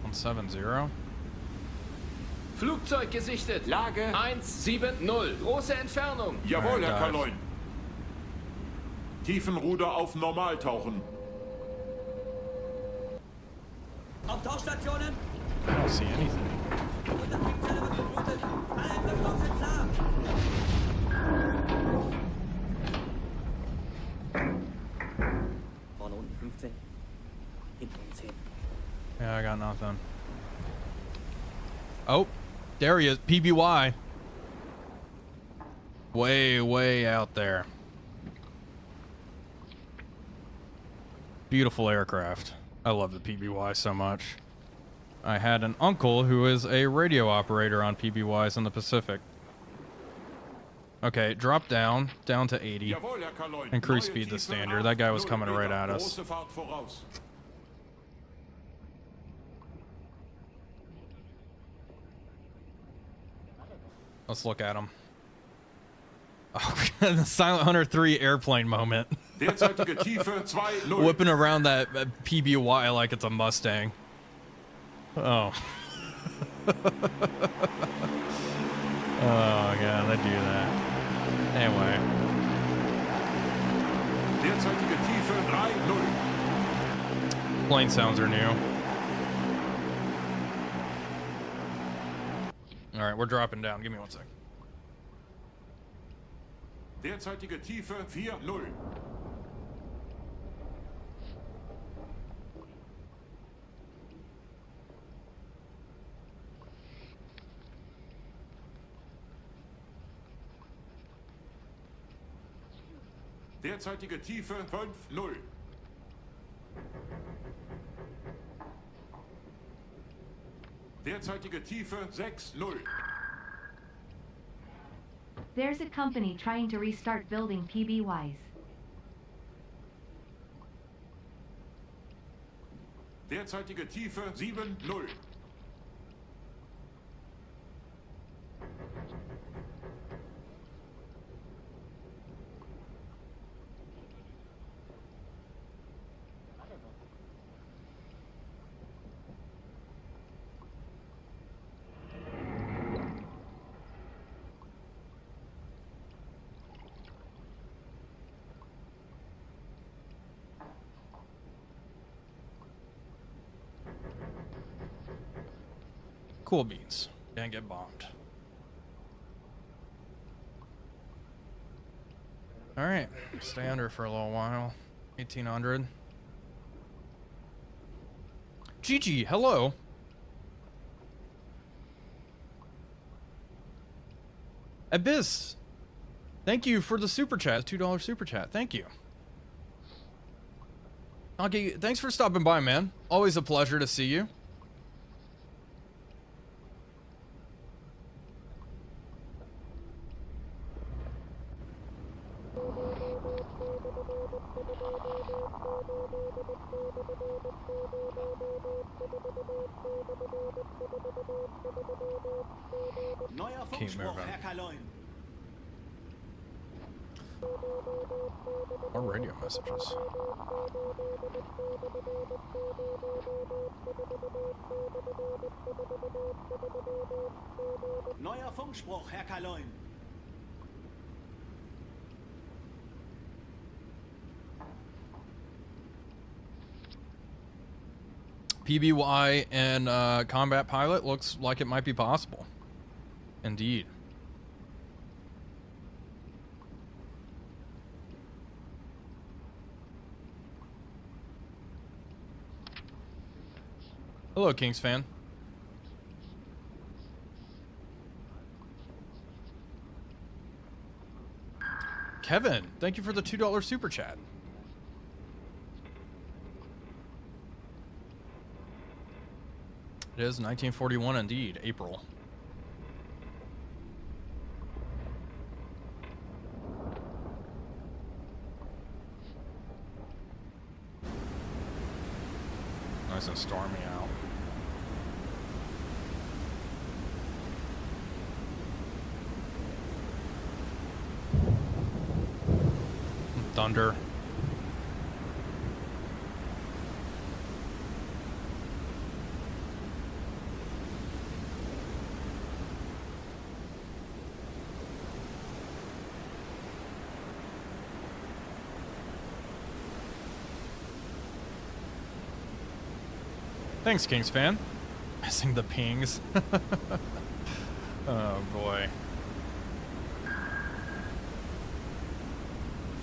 On 7-0. Flugzeug gesichtet. Lage. 170. Große Entfernung. Jawohl, Alright, Herr dive. Kaloin. Tiefenruder auf Normal tauchen. Auf Tauchstationen. I don't see anything. Untertriebszelle wird geflutet. Alle Entwicklungen sind klar. Vorne unten 15. Hinten um 10. Yeah, I got nothing. Oh, there he is. PBY. Way, way out there. Beautiful aircraft. I love the PBY so much. I had an uncle who is a radio operator on PBYs in the Pacific. Okay, drop down to 80. Jawohl, Herr Kaloin. And cruise Neue speed to Tiefe standard. That guy was 8,0 coming right Meter. at us. Große Fahrt voraus. Let's look at him. Oh, the Silent Hunter 3 airplane moment. Derzeitige Tiefe 2,0. Whipping around that PBY like it's a Mustang. Oh. Oh, God, they do that. Anyway. Derzeitige Tiefe 3,0. Plane sounds are new. Alright, we're dropping down. Give me one sec. Derzeitige Tiefe 4,0. Derzeitige Tiefe 5,0. Derzeitige Tiefe 6,0. There's a company trying to restart building PBYs. Derzeitige Tiefe 7,0. Cool beans. Didn't get bombed. All right, stay under for a little while. 1800. Gigi, hello. Abyss, thank you for the super chat. $2 super chat. Thank you. Okay, thanks for stopping by, man. Always a pleasure to see you. Neuer Keep Funkspruch, moving. Herr Kaloin. More radio messages. Neuer Funkspruch, Herr Kaloin. PBY and combat pilot looks like it might be possible. Indeed. Hello, Kings fan. Kevin, thank you for the $2 super chat. It is 1941 indeed, April. Nice and stormy out. Thunder. Thanks, Kings fan. Missing the pings. Oh boy.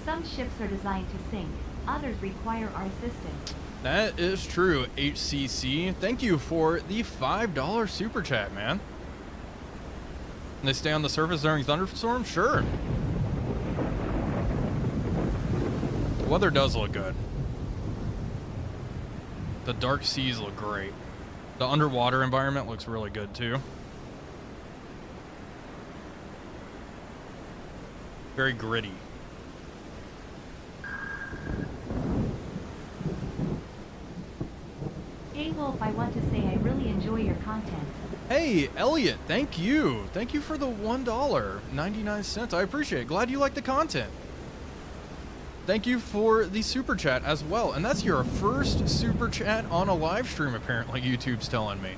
Some ships are designed to sink, others require our assistance. That is true, HCC. Thank you for the $5 super chat, man. And they stay on the surface during thunderstorms? Sure. The weather does look good. The dark seas look great. The underwater environment looks really good too. Very gritty. Hey Wolf, I want to say I really enjoy your content. Hey, Elliot, thank you. Thank you for the $1.99. I appreciate it. Glad you like the content. Thank you for the super chat as well. And that's your first super chat on a live stream, apparently, YouTube's telling me.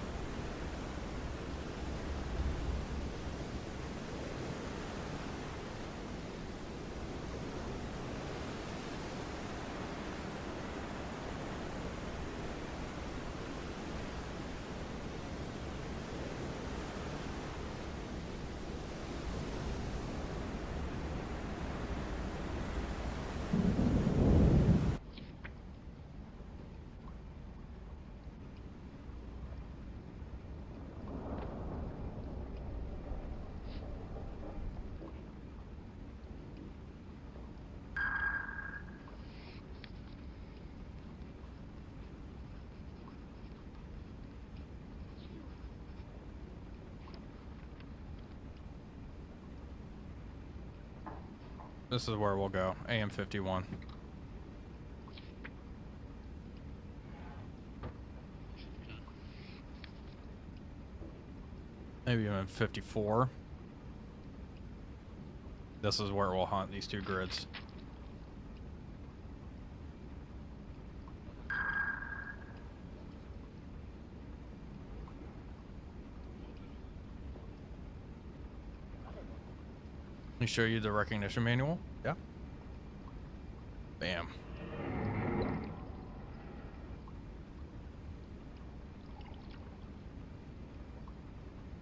This is where we'll go. AM 51. Maybe even 54. This is where we'll hunt these two grids. Let me show you the recognition manual. Yeah. Bam.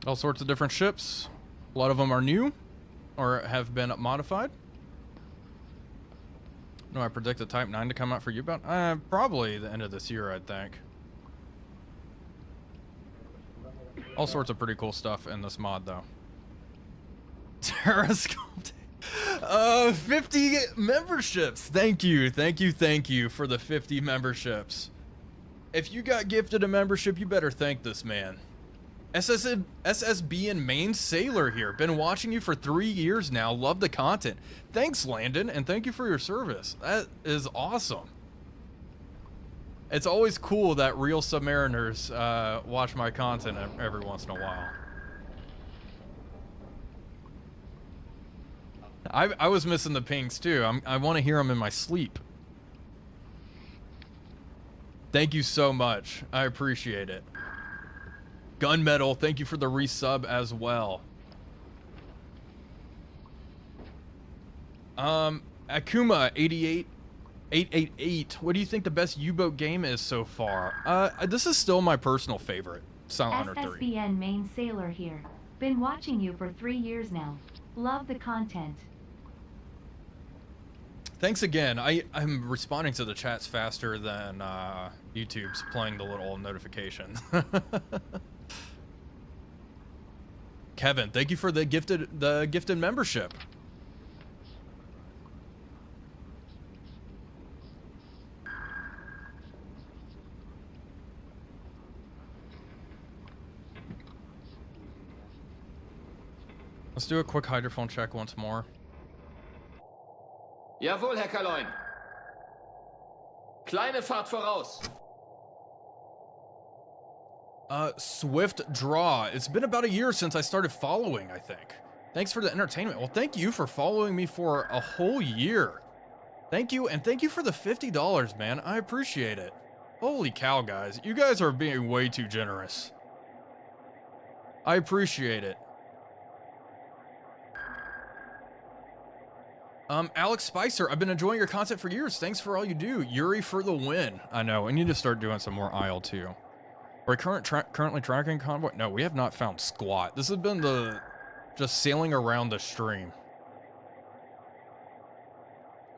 All sorts of different ships. A lot of them are new or have been modified. No, I predict the Type 9 to come out for U-boat. Probably the end of this year, I think. All sorts of pretty cool stuff in this mod, though. Terrascope. 50 memberships. Thank you for the 50 memberships. If you got gifted a membership, you better thank this man. SSB and Main Sailor here. Been watching you for 3 years now. Love the content. Thanks, Landon, and thank you for your service. That is awesome. It's always cool that real Submariners watch my content every once in a while. I was missing the pings too. I want to hear them in my sleep. Thank you so much. I appreciate it. Gunmetal, thank you for the resub as well. Akuma 888. What do you think the best U-boat game is so far? This is still my personal favorite. Silent Hunter 3. SSBN Main Sailor here. Been watching you for 3 years now. Love the content. Thanks again. I'm responding to the chats faster than YouTube's playing the little notification. Kevin, thank you for the gifted membership. Let's do a quick hydrophone check once more. Jawohl, Herr Kaloin. Kleine Fahrt voraus. Swift Draw. It's been about a year since I started following, I think. Thanks for the entertainment. Well, thank you for following me for a whole year. Thank you, and thank you for the $50, man. I appreciate it. Holy cow, guys. You guys are being way too generous. I appreciate it. Alex Spicer, I've been enjoying your content for years. Thanks for all you do. Yuri for the win. I know, we need to start doing some more IL2. We're currently tracking convoy. No, we have not found squat. This has been just sailing around the stream.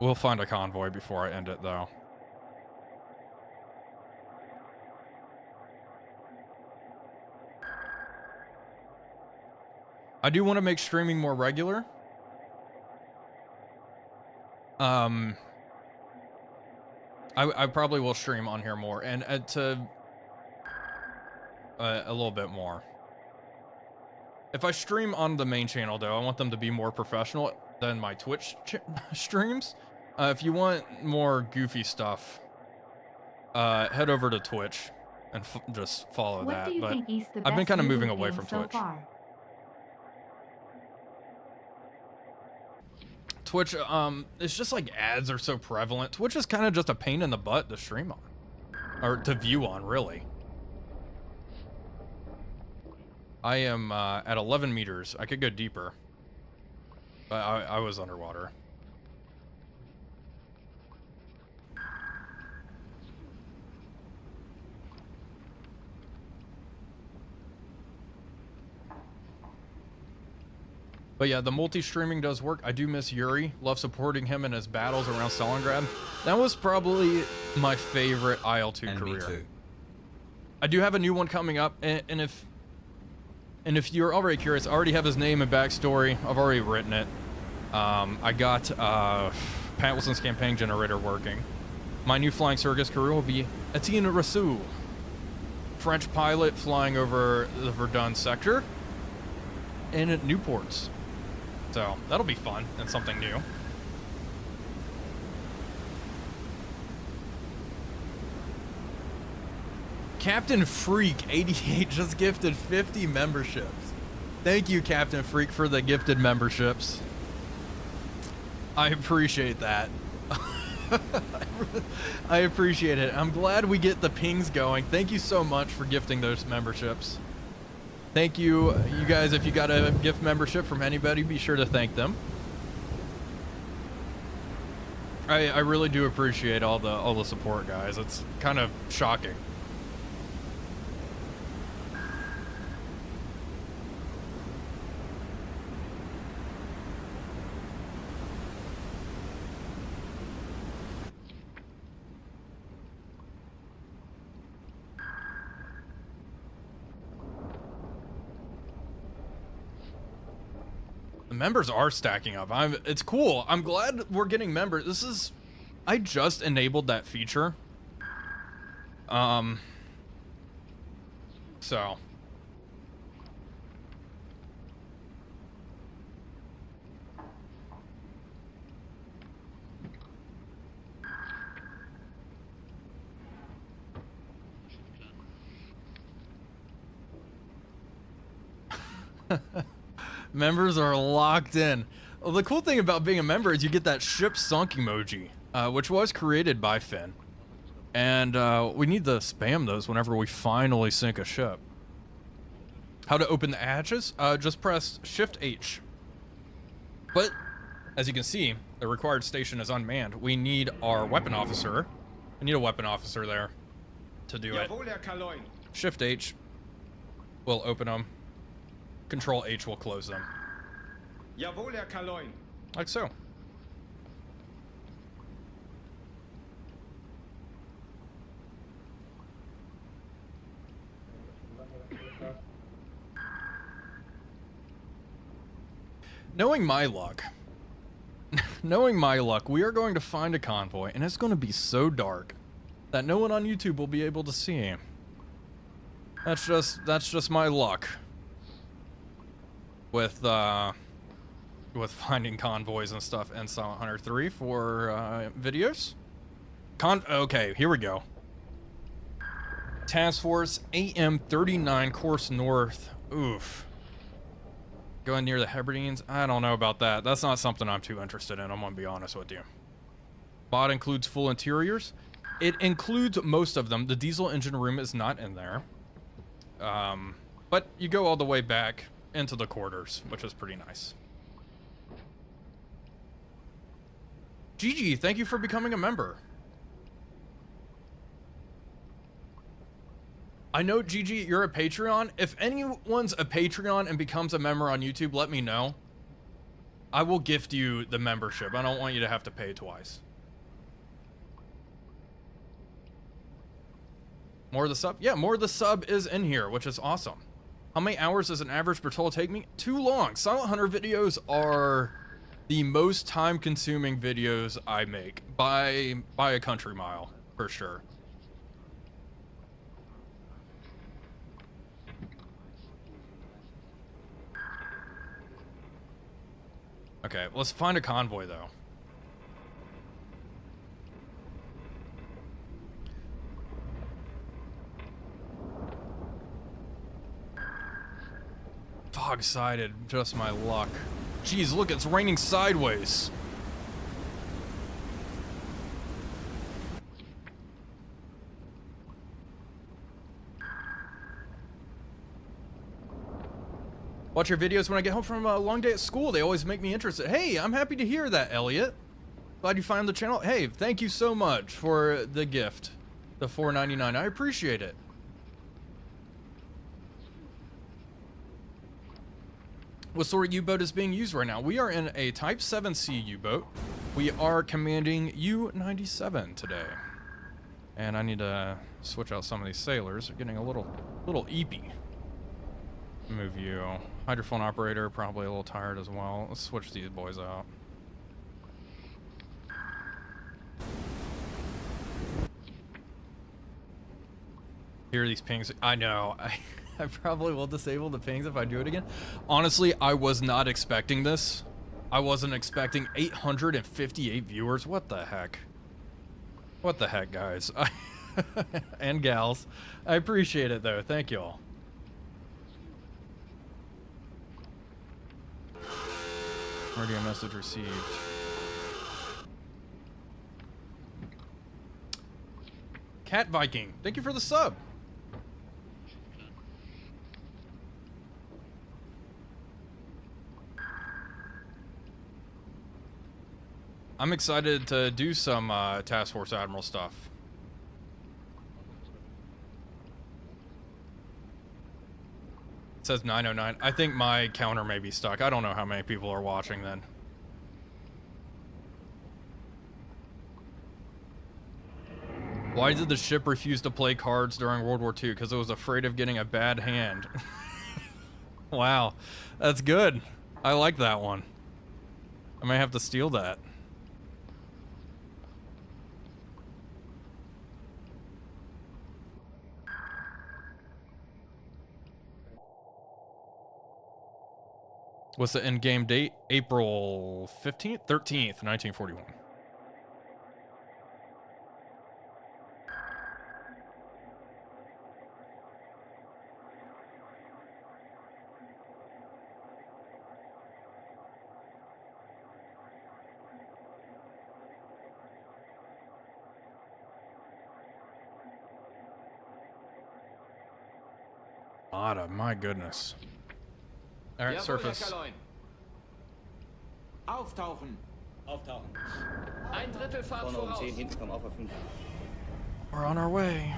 We'll find a convoy before I end it, though. I do want to make streaming more regular. I probably will stream on here more and to a little bit more. If I stream on the main channel, though, I want them to be more professional than my Twitch streams. If you want more goofy stuff, head over to Twitch and just follow that. But I've been kind of moving away from Twitch. Twitch, it's just like ads are so prevalent. Twitch is kind of just a pain in the butt to stream on. Or to view on, really. I am at 11 meters. I could go deeper. But I was underwater. But yeah, the multi-streaming does work. I do miss Yuri. Love supporting him in his battles around Stalingrad. That was probably my favorite IL-2 career. Me too. I do have a new one coming up, and if you're already curious, I already have his name and backstory. I've already written it. I got Pat Wilson's campaign generator working. My new flying circus career will be Etienne Rassou, French pilot flying over the Verdun sector in Newports. So that'll be fun and something new. Captain Freak 88 just gifted 50 memberships. Thank you, Captain Freak, for the gifted memberships. I appreciate that. I appreciate it. I'm glad we get the pings going. Thank you so much for gifting those memberships. Thank you, you guys. If you got a gift membership from anybody, be sure to thank them. I really do appreciate all the support, guys. It's kind of shocking. The members are stacking up. It's cool. I'm glad we're getting members. I just enabled that feature. So. Members are locked in. Well, the cool thing about being a member is you get that ship sunk emoji, which was created by Finn. And we need to spam those whenever we finally sink a ship. How to open the hatches? Just press Shift H. But, as you can see, the required station is unmanned. We need our weapon officer. We need a weapon officer there to do it. Jawohl, Herr Kaloin. Shift H will open them. Control H will close them. Jawohl, Herr Kaloin. Like so. Knowing my luck, we are going to find a convoy, and it's going to be so dark that no one on YouTube will be able to see. That's just my luck with finding convoys and stuff in Silent Hunter 3 for videos. Okay, here we go. Task Force AM 39 course north. Oof. Going near the Hebrideans? I don't know about that. That's not something I'm too interested in, I'm gonna be honest with you. Mod includes full interiors. It includes most of them. The diesel engine room is not in there. But you go all the way back into the quarters, which is pretty nice. GG, thank you for becoming a member. I know, GG, you're a Patreon. If anyone's a Patreon and becomes a member on YouTube, let me know. I will gift you the membership. I don't want you to have to pay twice. More of the sub? Yeah, more of the sub is in here, which is awesome. How many hours does an average patrol take me? Too long. Silent Hunter videos are the most time-consuming videos I make by a country mile, for sure. Okay, let's find a convoy, though. Fog-sided, just my luck. Jeez, look, it's raining sideways. Watch your videos when I get home from a long day at school. They always make me interested. Hey, I'm happy to hear that, Elliot. Glad you found the channel. Hey, thank you so much for the gift. The $4.99. I appreciate it. What sort of U-boat is being used right now? We are in a Type 7C U-boat. We are commanding U-97 today. And I need to switch out some of these sailors. They're getting a little eepy. Move you. Hydrophone operator, probably a little tired as well. Let's switch these boys out. Hear these pings. I know. I probably will disable the pings if I do it again. Honestly, I was not expecting this. I wasn't expecting 858 viewers. What the heck? What the heck, guys? And gals. I appreciate it, though. Thank you all. Radio message received. Cat Viking, thank you for the sub. I'm excited to do some Task Force Admiral stuff. It says 909. I think my counter may be stuck. I don't know how many people are watching then. Why did the ship refuse to play cards during World War II? Because it was afraid of getting a bad hand. Wow, that's good. I like that one. I might have to steal that. What's the end game date? April 15th? 13th, 1941. Ada, my goodness. All right, Jawohl, surface. Herr Kaloin. Auftauchen. Auftauchen. Ein Drittel Fahrt Vorne um 10, voraus. hinten kommen auf 5. We're on our way.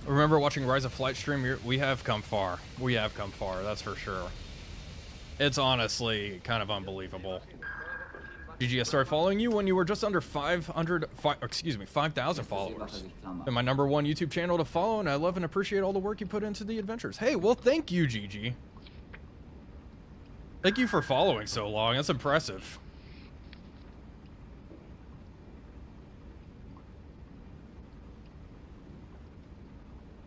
Remember watching Rise of Flight stream? We have come far. We have come far, that's for sure. It's honestly kind of unbelievable. GG, I started following you when you were just under 5,000 followers. And my #1 YouTube channel to follow, and I love and appreciate all the work you put into the adventures. Hey, well, thank you, GG. Thank you for following so long. That's impressive.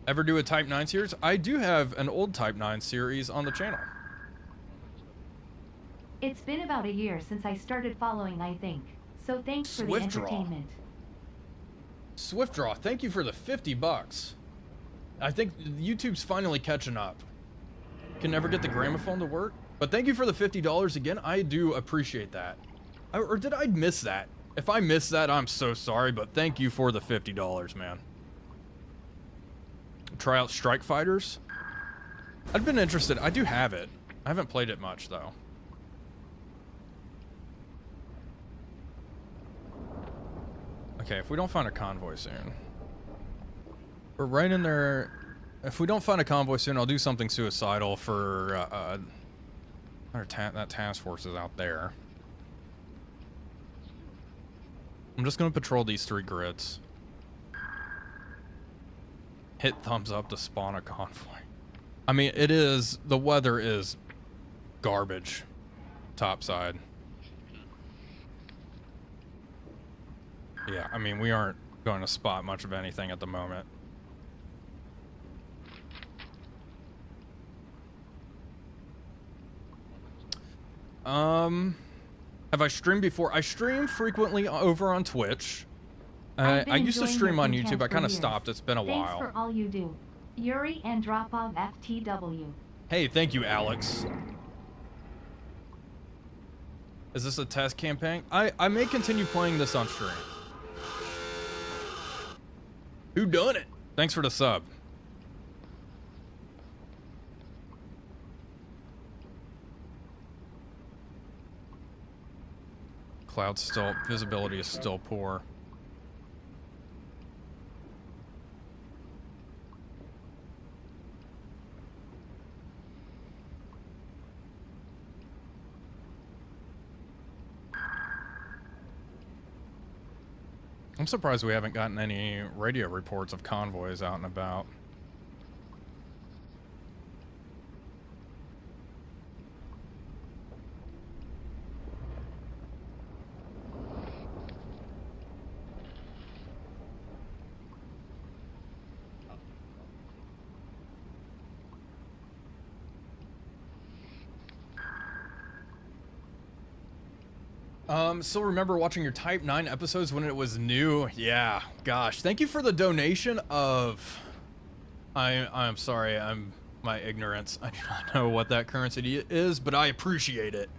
Ever do a Type 9 series? I do have an old Type 9 series on the channel. It's been about a year since I started following, I think. So thanks for the Swift draw. entertainment. Swift Draw, thank you for the 50 bucks. I think YouTube's finally catching up. Can never get the gramophone to work, but thank you for the $50 again. I do appreciate that. Or did I miss that? If I missed that, I'm so sorry, but thank you for the $50, man. Try out Strike Fighters. I've been interested. I do have it. I haven't played it much, though. Okay, if we don't find a convoy soon. We're right in there. If we don't find a convoy soon, I'll do something suicidal for that task force is out there. I'm just going to patrol these 3 grids. Hit thumbs up to spawn a convoy. I mean, it is, the weather is garbage topside. Yeah, I mean, we aren't going to spot much of anything at the moment. Have I streamed before? I stream frequently over on Twitch. I used to stream on YouTube. I kind of stopped. It's been a while. Thanks for all you do. Yuri Andropov FTW. Hey, thank you, Alex. Is this a test campaign? I may continue playing this on stream. Who done it? Thanks for the sub. Cloud still, visibility is still poor. I'm surprised we haven't gotten any radio reports of convoys out and about. Still remember watching your Type 9 episodes when it was new. Yeah, gosh. Thank you for the donation of... I'm sorry, my ignorance. I do not know what that currency is, but I appreciate it.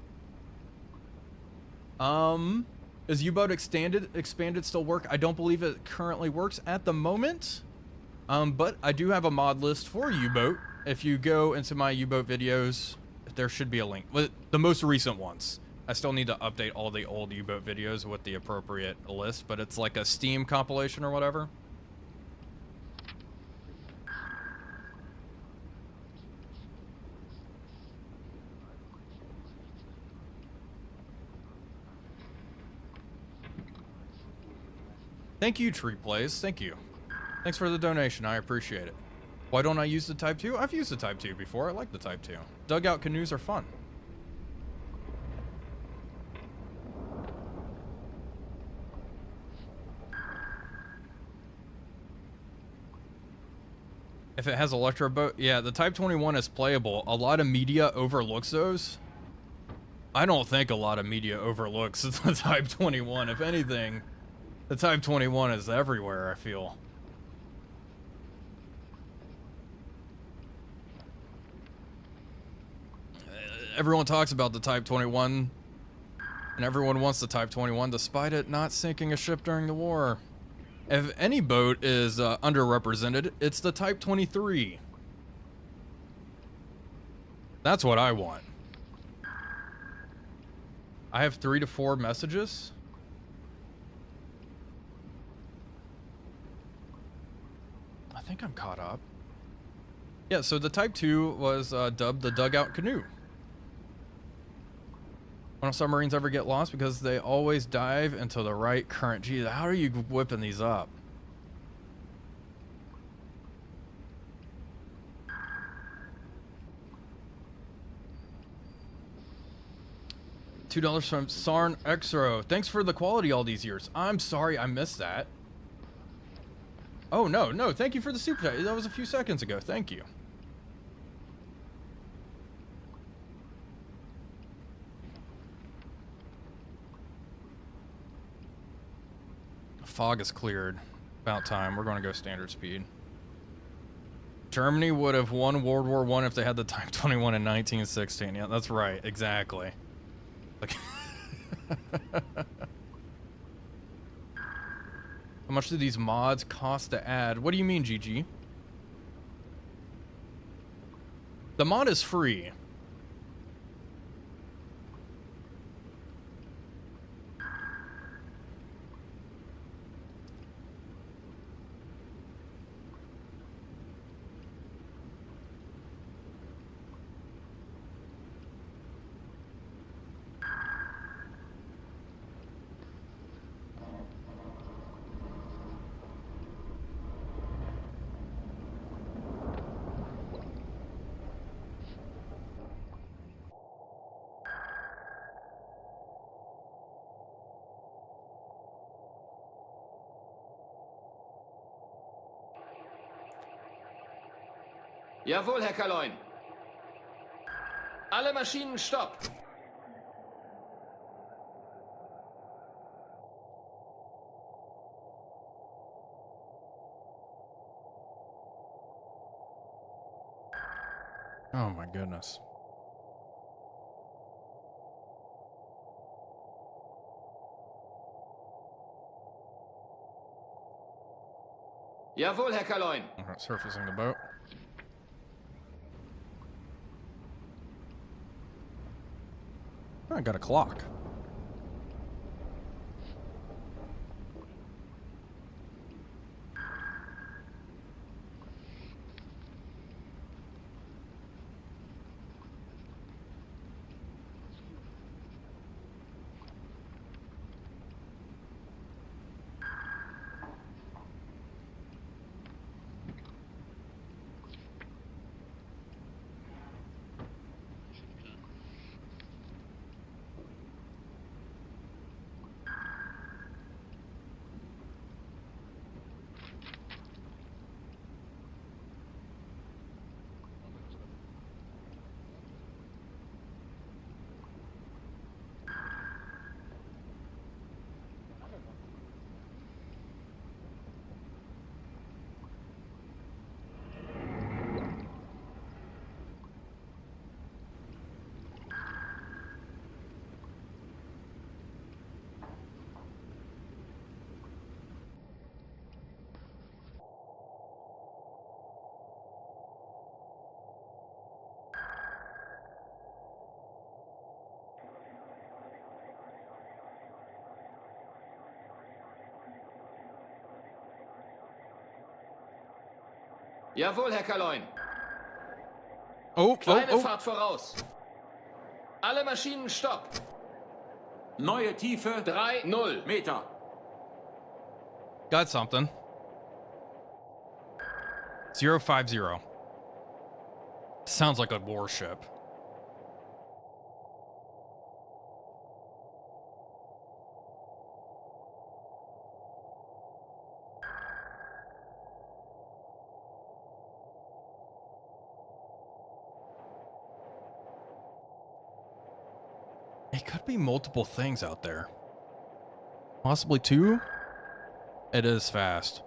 Is U-boat expanded still work? I don't believe it currently works at the moment. But I do have a mod list for U-boat. If you go into my U-boat videos, there should be a link. The most recent ones. I still need to update all the old U-boat videos with the appropriate list, but it's like a Steam compilation or whatever. Thank you, Tree Plays. Thank you. Thanks for the donation. I appreciate it. Why don't I use the Type 2? I've used the Type 2 before. I like the Type 2. Dugout canoes are fun. If it has electro boat, yeah, the Type 21 is playable. A lot of media overlooks those. I don't think a lot of media overlooks the Type 21. If anything, the Type 21 is everywhere, I feel. Everyone talks about the Type 21, and everyone wants the Type 21 despite it not sinking a ship during the war. If any boat is underrepresented, it's the Type 23. That's what I want. I have 3 to 4 messages. I think I'm caught up. Yeah, so the Type 2 was dubbed the dugout canoe. When submarines ever get lost because they always dive into the right current. Gee, how are you whipping these up? $2 from Sarn Xro. Thanks for the quality all these years. I'm sorry I missed that. Oh, no. Thank you for the super chat. That was a few seconds ago. Thank you. Fog is cleared. About time. We're going to go standard speed. Germany would have won World War I if they had the Type 21 in 1916. Yeah, that's right. Exactly. Like how much do these mods cost to add? What do you mean, GG? The mod is free. Jawohl, Herr Kaloin. Alle Maschinen stopp. Oh my goodness. Jawohl, Herr Kaloin. Alright, surfacing the boat. I got a clock. Jawohl, Herr Kaloin. Oh. Fahrt voraus. Alle Maschinen stopp. Neue Tiefe 3-0 Meter. Got something. 050. Sounds like a warship. could be multiple things out there. Possibly 2? It is fast.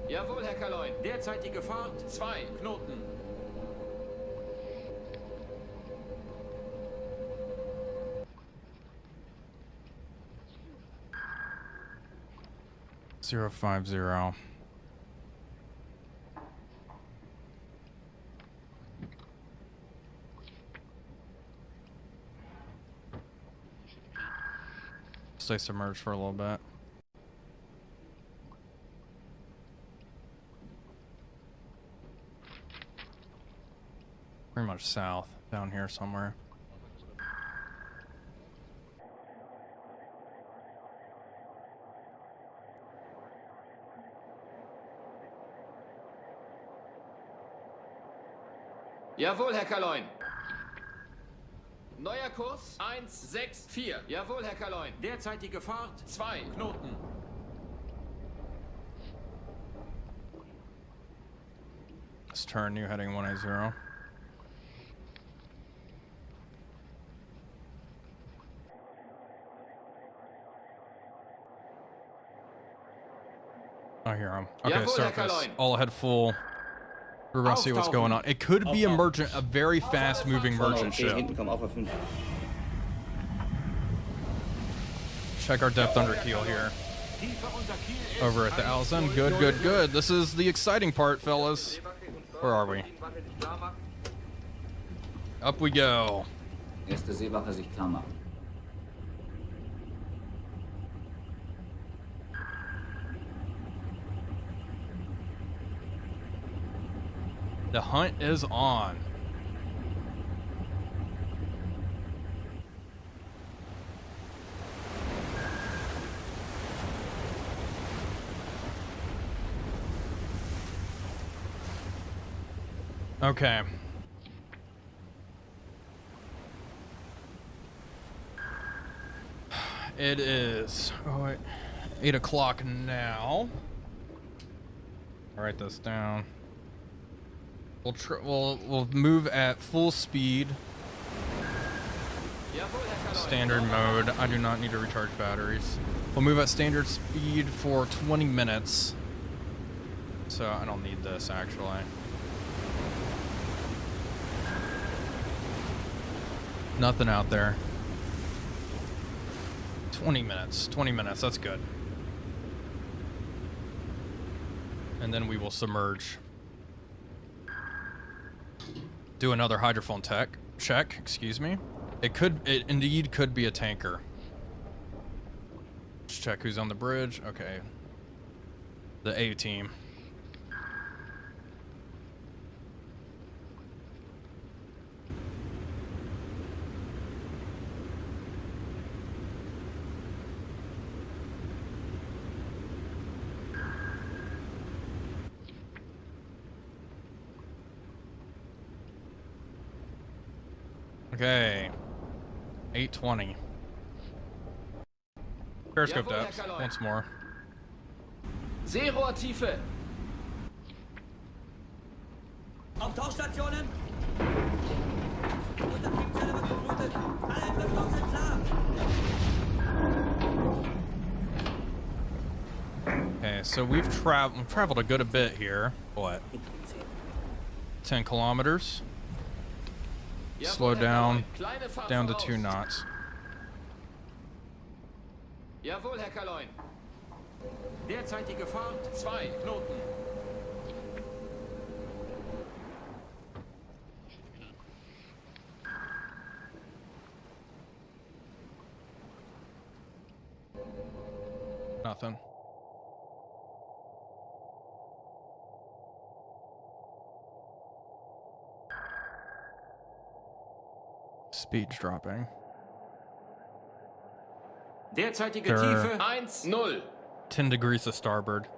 Jawohl, Herr Kaloin. Derzeitige Fahrt 2. Knoten. Zero 050. Stay submerged for a little bit. Pretty much south, down here somewhere. Jawohl, Herr Kaloin. Neuer Kurs 164. Jawohl, Herr Kaloin. Derzeitige Fahrt 2. Knoten. Let's turn new heading 180. I hear him. Okay, Jawohl, Herr surface. Kaloin. All ahead full. We're gonna see what's going on. It could be a merchant, a very fast-moving Vorne merchant und 10, ship. hinten kommen auch auf 5. Check our depth under keel here. Tiefer unter Kiel ist Over at the Allison. Good, good, good. This is the exciting part, fellas. Where are we? Up we go. Erste Seewache sich klar machen. The hunt is on. Okay. It is 8 o'clock now. I'll write this down. We'll move at full speed. Jawohl, Herr Kaloin. Standard mode. I do not need to recharge batteries. We'll move at standard speed for 20 minutes. So I don't need this actually. Nothing out there. 20 minutes. 20 minutes. That's good. And then we will submerge. Do another hydrophone check, excuse me. It indeed could be a tanker. Let's check who's on the bridge. Okay. The A team. Okay. 8:20. Periscope Jawohl, Herr depth. Kaloin. Once more. Seerohrtiefe. Auf Tauchstationen! Untertriebzelle wird geflutet! Alle Entwicklungen sind klar! Okay, so we've traveled a good bit here. What? 10 kilometers. Jawohl, Slow Herr down. Kaloin. Kleine Fahrt Down to voraus. 2 knots. Jawohl, Herr Kaloin. derzeitige Fahrt 2. Knoten. Nothing. Speed's dropping. Derzeitige There. Tiefe 1-0. 10 degrees to starboard.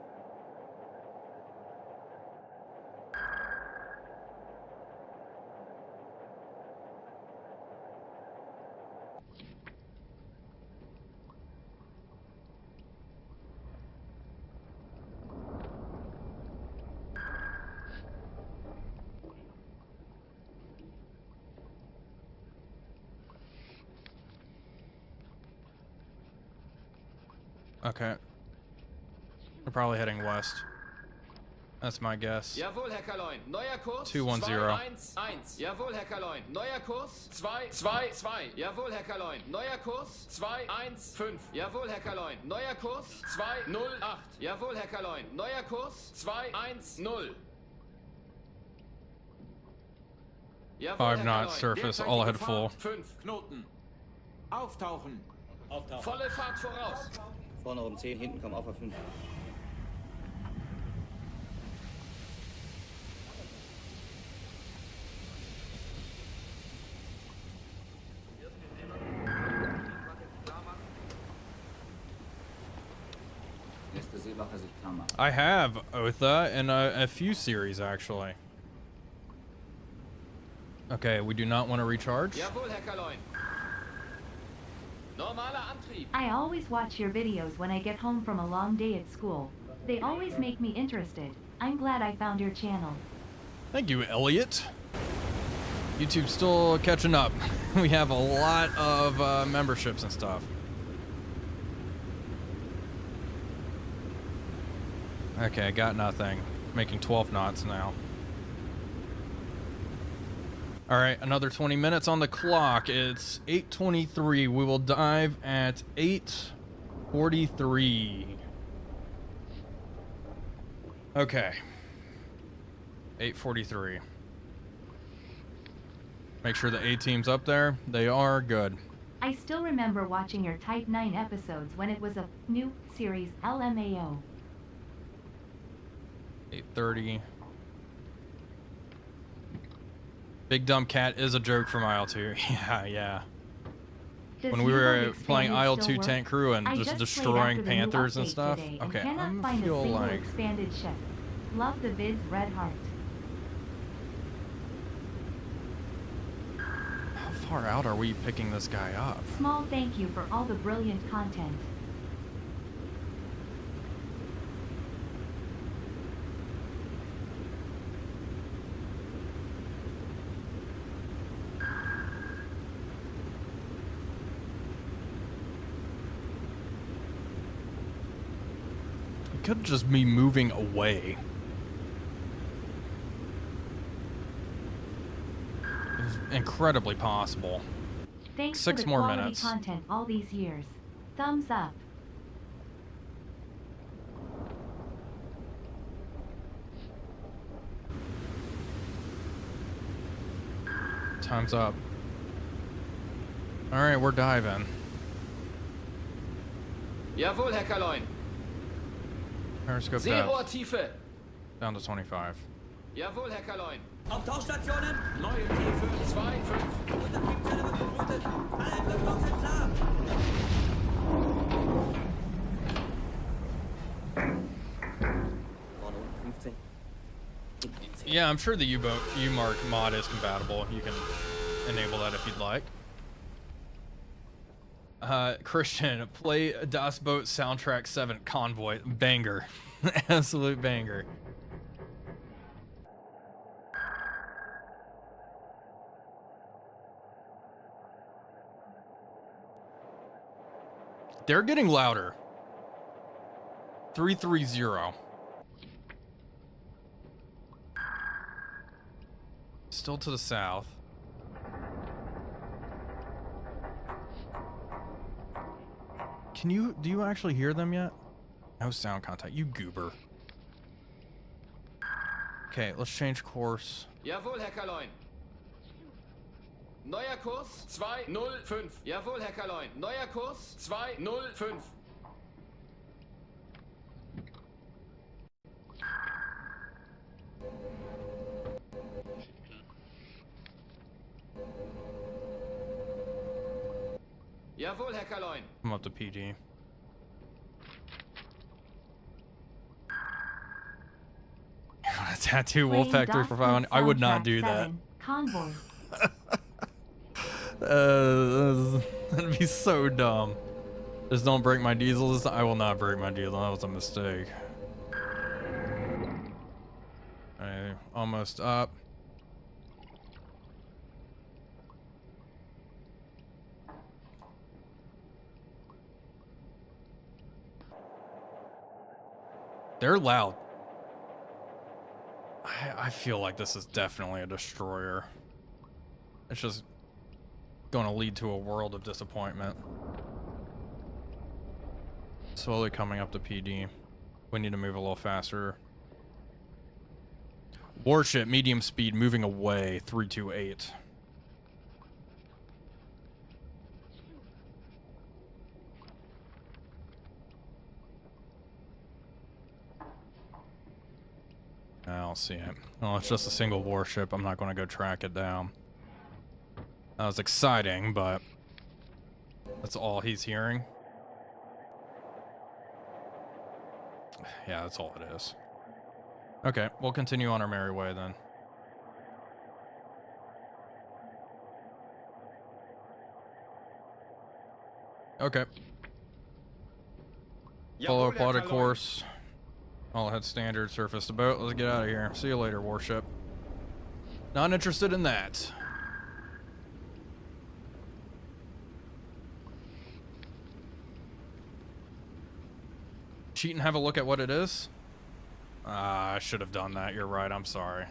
Okay. We're probably heading west. That's my guess. Jawohl, Herr Kaloin. Neuer Kurs. 210. 2-1-1. Jawohl, Herr Kaloin. Neuer Kurs. 2-2-2. Jawohl, Herr Kaloin. Neuer Kurs. 2-1-5. Jawohl, Herr Kaloin. Neuer Kurs. 2-0-8. Jawohl, Herr Kaloin. Neuer Kurs. 2-1-0. 5 knot surface, all ahead full. 5 Knoten. Auftauchen. Auftauchen. Volle Fahrt voraus. Vorne um 10, hinten komm auf 5. Erste Seewache sich klar machen. I have Otha in a few series, actually. Okay, we do not want to recharge. Jawohl, Herr Kaloin. Normaler Antrieb. I always watch your videos when I get home from a long day at school. They always make me interested. I'm glad I found your channel. Thank you, Elliot. YouTube's still catching up. We have a lot of memberships and stuff. Okay, got nothing. Making 12 knots now. All right, another 20 minutes on the clock. It's 8:23. We will dive at 8:43. Okay. 8:43. Make sure the A-team's up there. They are good. I still remember watching your Type 9 episodes when it was a new series, LMAO. 8:30. Big Dumb Cat is a joke from IL-2. Yeah. Does When we U-Boat were Expanded playing still IL-2 work? Tank Crew and I just played destroying after the new Panthers and update stuff. today and Okay, cannot I'm find a feel single like expanded ship. Love the vids, Red Heart. how far out are we picking this guy up? Small thank you for all the brilliant content. It could just be moving away. It's incredibly possible. Thanks 6 for the more quality minutes. content all these years. Thumbs up. Time's up. All right, we're diving. Jawohl, Herr Kaloin. Periscope depth Seerohrtiefe. down to 25. Jawohl, Herr Kaloin. Auf Tauchstationen. Neue Tiefe. 2-5. Untertriebszelle wird geflutet. Alle Entlüftungen sind klar. Vorne unten 15. Hinten 10. Yeah, I'm sure the U-boat U-Mark mod is compatible. You can enable that if you'd like. Christian, play Das Boat Soundtrack 7 Convoy. Banger. Absolute banger. They're getting louder. 330. Still to the south. Do you actually hear them yet? No sound contact, you goober. Okay, let's change course. Jawohl, Herr Kaloin. Neuer Kurs 2-0-5. Jawohl, Herr Kaloin. Neuer Kurs 2-0-5. Jawohl, Herr Kaloin. I'm up to PG. A tattoo Playing Wolfpack 3 for 500. I would not Soundtrack do that. 7, Convoy. That'd be so dumb. Just don't break my diesel. I will not break my diesel. That was a mistake. Okay, almost up. They're loud. I feel like this is definitely a destroyer. It's just going to lead to a world of disappointment. Slowly coming up to PD. We need to move a little faster. Warship, medium speed, moving away, 328. I don't see it. Oh, it's just a single warship. I'm not going to go track it down. That was exciting, but that's all he's hearing. Yeah, that's all it is. Okay, we'll continue on our merry way then. Okay. Follow plotted course. All head standard, surface to boat. Let's get out of here. See you later, warship. Not interested in that. Cheat and have a look at what it is? I should have done that. You're right. I'm sorry.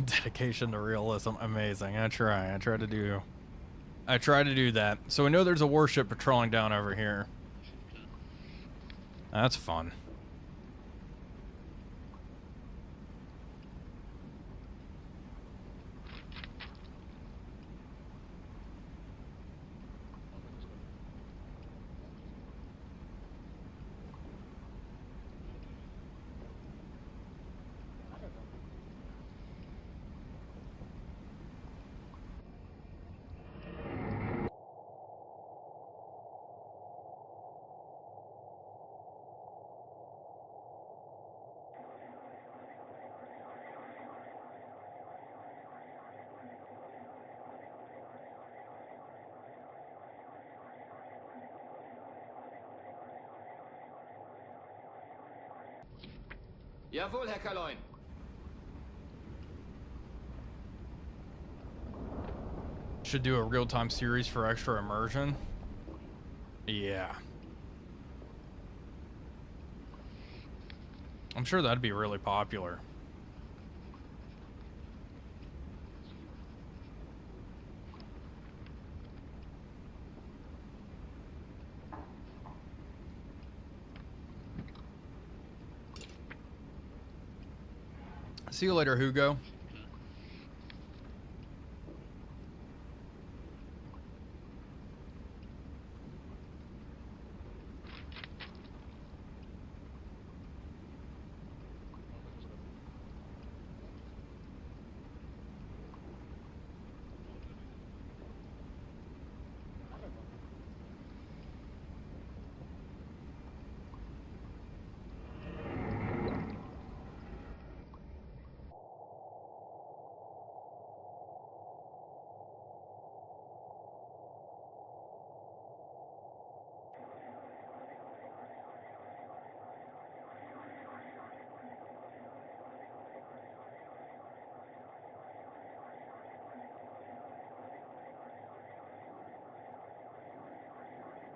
Dedication to realism, amazing. I try to do that. So we know there's a warship patrolling down over here. That's fun. Jawohl, Herr Kaloin. Should do a real-time series for extra immersion. Yeah. I'm sure that'd be really popular. See you later, Hugo.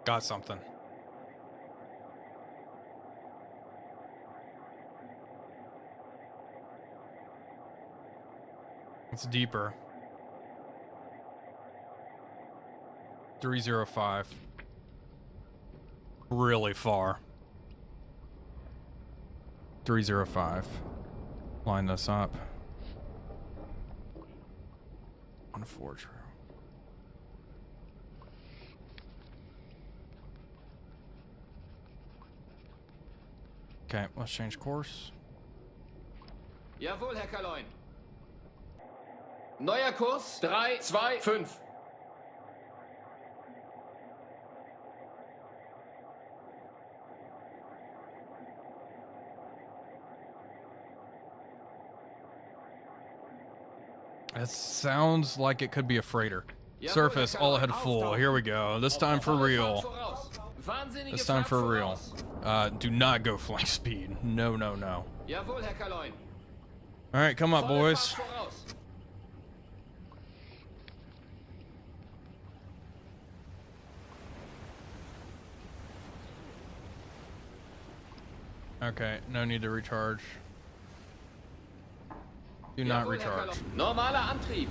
Got something. It's deeper. 305. Really far. 305. Line this up. 1-4 true. Okay, let's change course. Jawohl, Herr Kaloin. Neuer Kurs 325. It sounds like it could be a freighter. Jawohl, Surface, Herr all Kalon. ahead full. Here we go. This time for Volle real. Fahrt voraus. Wahnsinnige This time Fahrt for real. voraus. Do not go flank speed. No, no, no. Jawohl, Herr Kalon. All right, come up, Volle boys. Fahrt voraus. Okay, no need to recharge. Do not Jawohl, Herr recharge. Kalon. Normaler Antrieb.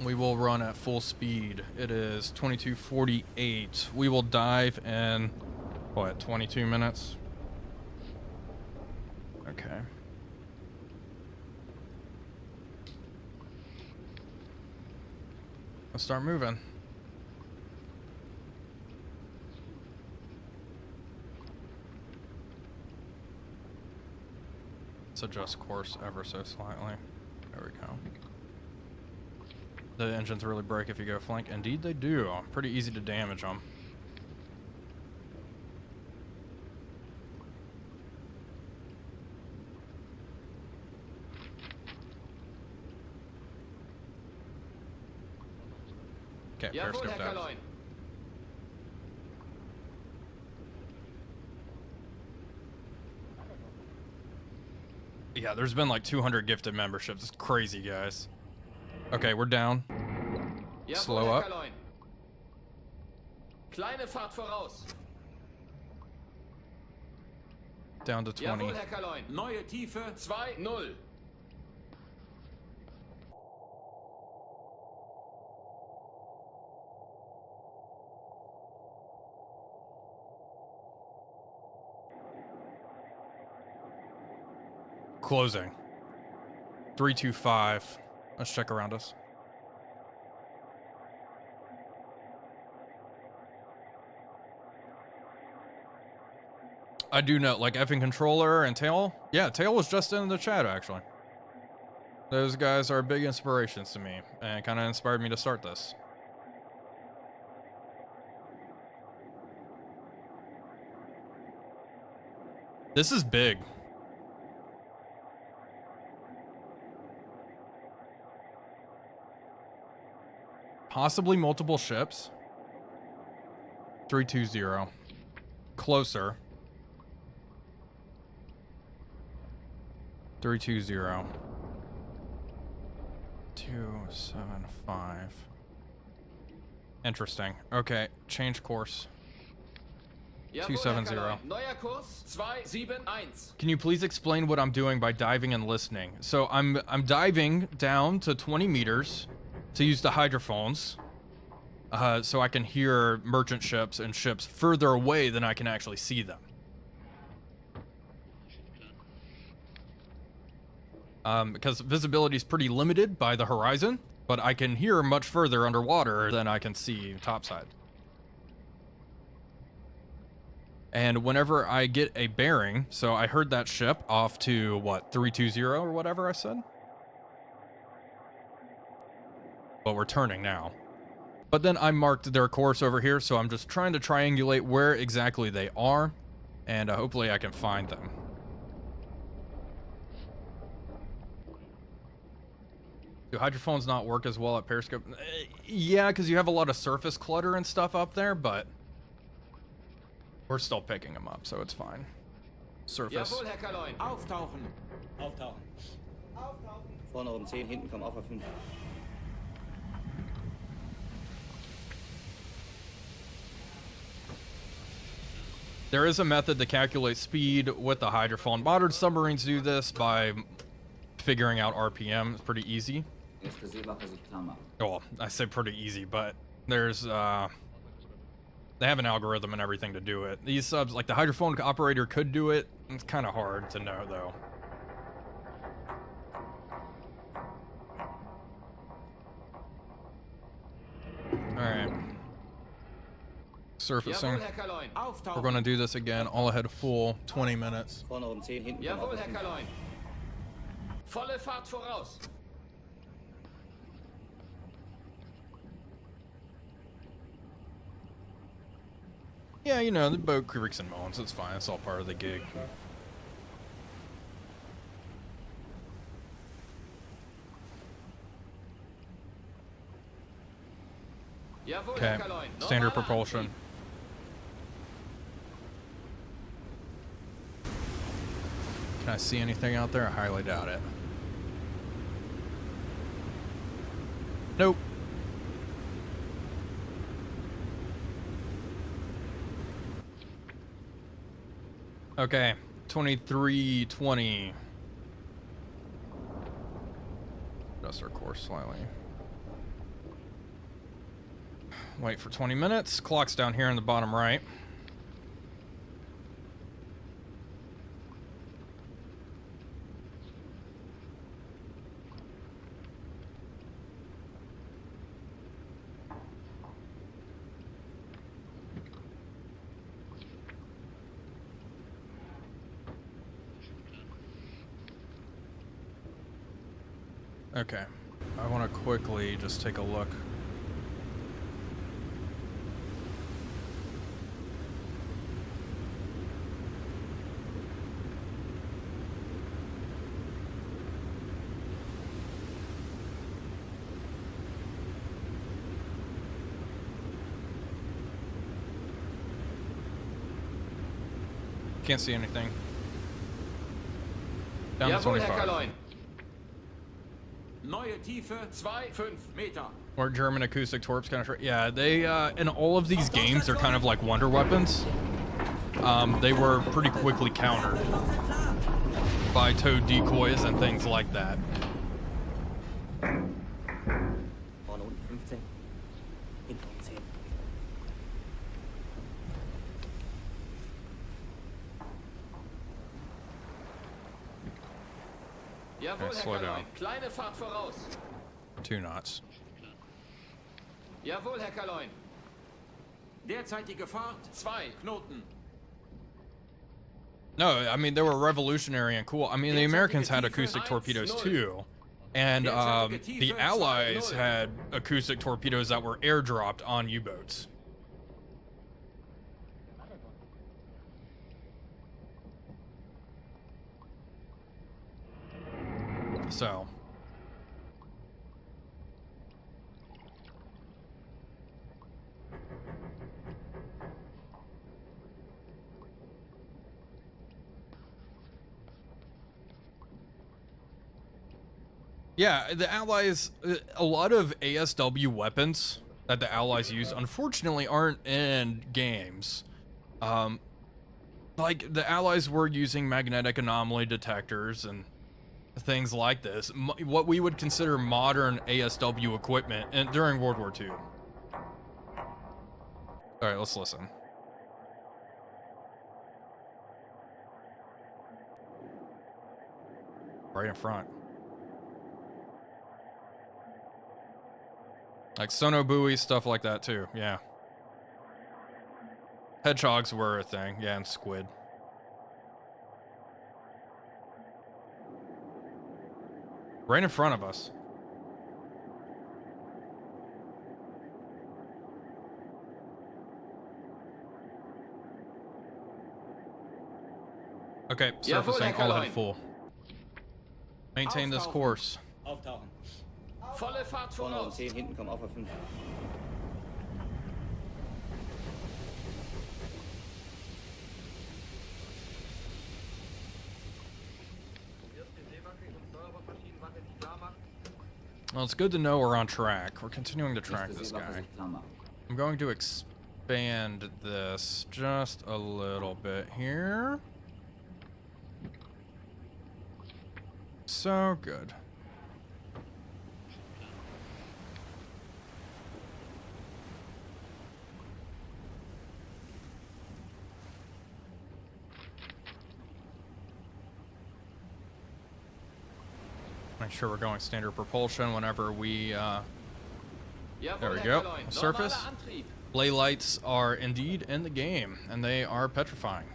We will run at full speed. It is 22:48. We will dive in, what, 22 minutes? Okay. Let's start moving. Let's adjust course ever so slightly. There we go. The engines really break if you go flank. Indeed they do. Pretty easy to damage them. Okay, Jawohl, periscope Herr depth. Kalon. Yeah, there's been like 200 gifted memberships. It's crazy, guys. Okay, we're down. Jawohl, Slow Herr up. Kalon. Kleine Fahrt voraus. Down to 20. Jawohl, Herr Kalon. Neue Tiefe. 2-0. Closing. 325. Let's check around us. I do know, like effing controller and Tail. Yeah, Tail was just in the chat actually. Those guys are big inspirations to me and kind of inspired me to start this. This is big. Possibly multiple ships. 320. Closer. 320. 275. Interesting. Okay, change course. Jawohl, 270. Herr Kalon. Neuer Kurs 271. Can you please explain what I'm doing by diving and listening? So I'm diving down to 20 meters to use the hydrophones, so I can hear merchant ships and ships further away than I can actually see them. Because visibility is pretty limited by the horizon, but I can hear much further underwater than I can see topside. And whenever I get a bearing, so I heard that ship off to, what, 320 or whatever I said? But we're turning now. But then I marked their course over here, so I'm just trying to triangulate where exactly they are, and hopefully I can find them. Do hydrophones not work as well at periscope? Yeah, because you have a lot of surface clutter and stuff up there, but we're still picking them up, so it's fine. Surface. Jawohl, Herr Kalon. Auftauchen. Auftauchen. Vorne oben 10, hinten kommen auch auf 5. There is a method to calculate speed with the hydrophone. Modern submarines do this by figuring out RPM. It's pretty easy. Erste Seewache sich klar machen. Well, I say pretty easy, but there's they have an algorithm and everything to do it. These subs, like the hydrophone operator could do it. It's kind of hard to know though. All right. Surfacing. Jawohl, Herr Kalon. We're Auftauchen. going to do this again, all ahead full, 20 minutes. Vorne oben 10, hinten kommen auch Jawohl, auf Herr 5. Kalon. Volle Fahrt voraus. Yeah, you know, the boat creaks and moans. It's fine. It's all part of the gig. Jawohl, Okay, Herr Kaloin. standard Normaler propulsion. Can I see anything out there? I highly doubt it. Nope. Okay, 23:20. Adjust our course slightly. Wait for 20 minutes. Clock's down here in the bottom right. Okay, I want to quickly just take a look. Can't see anything. Down to Jawohl, Herr 25. Kaloin. Neue Tiefe 2,5. Meter. Or German acoustic torps kind of. Yeah, they in all of these games they're kind of like wonder weapons. They were pretty quickly countered by toad decoys and things like that. Vorne unten 15. Hinten 10. Jawohl, Herr slow down. Kaloin. Kleine Fahrt voraus. 2 knots. Jawohl, Herr Kaloin. Derzeitige Fahrt 2. Knoten. No, I mean they were revolutionary and cool. I mean the Americans had acoustic torpedoes too, and the Allies had acoustic torpedoes that were airdropped on U-boats. So. Yeah, the Allies, a lot of ASW weapons that the Allies use, unfortunately, aren't in games. Like, the Allies were using magnetic anomaly detectors and things like this. What we would consider modern ASW equipment during World War II. Alright, let's listen. Right in front. Like sono buoys, stuff like that too, yeah. Hedgehogs were a thing, yeah, and squid. Right in front of us. Okay, surfacing, all head full. Maintain this course. Auftauchen. Volle Fahrt Vorne um voraus. 10, hinten komm auf 5. Well, it's good to know we're on track. We're continuing to track Nächste this Seewache guy. sich klar machen. I'm going to expand this just a little bit here. So good. Make sure we're going standard propulsion whenever we, there we go, surface. Ley lights are indeed in the game, and they are petrifying.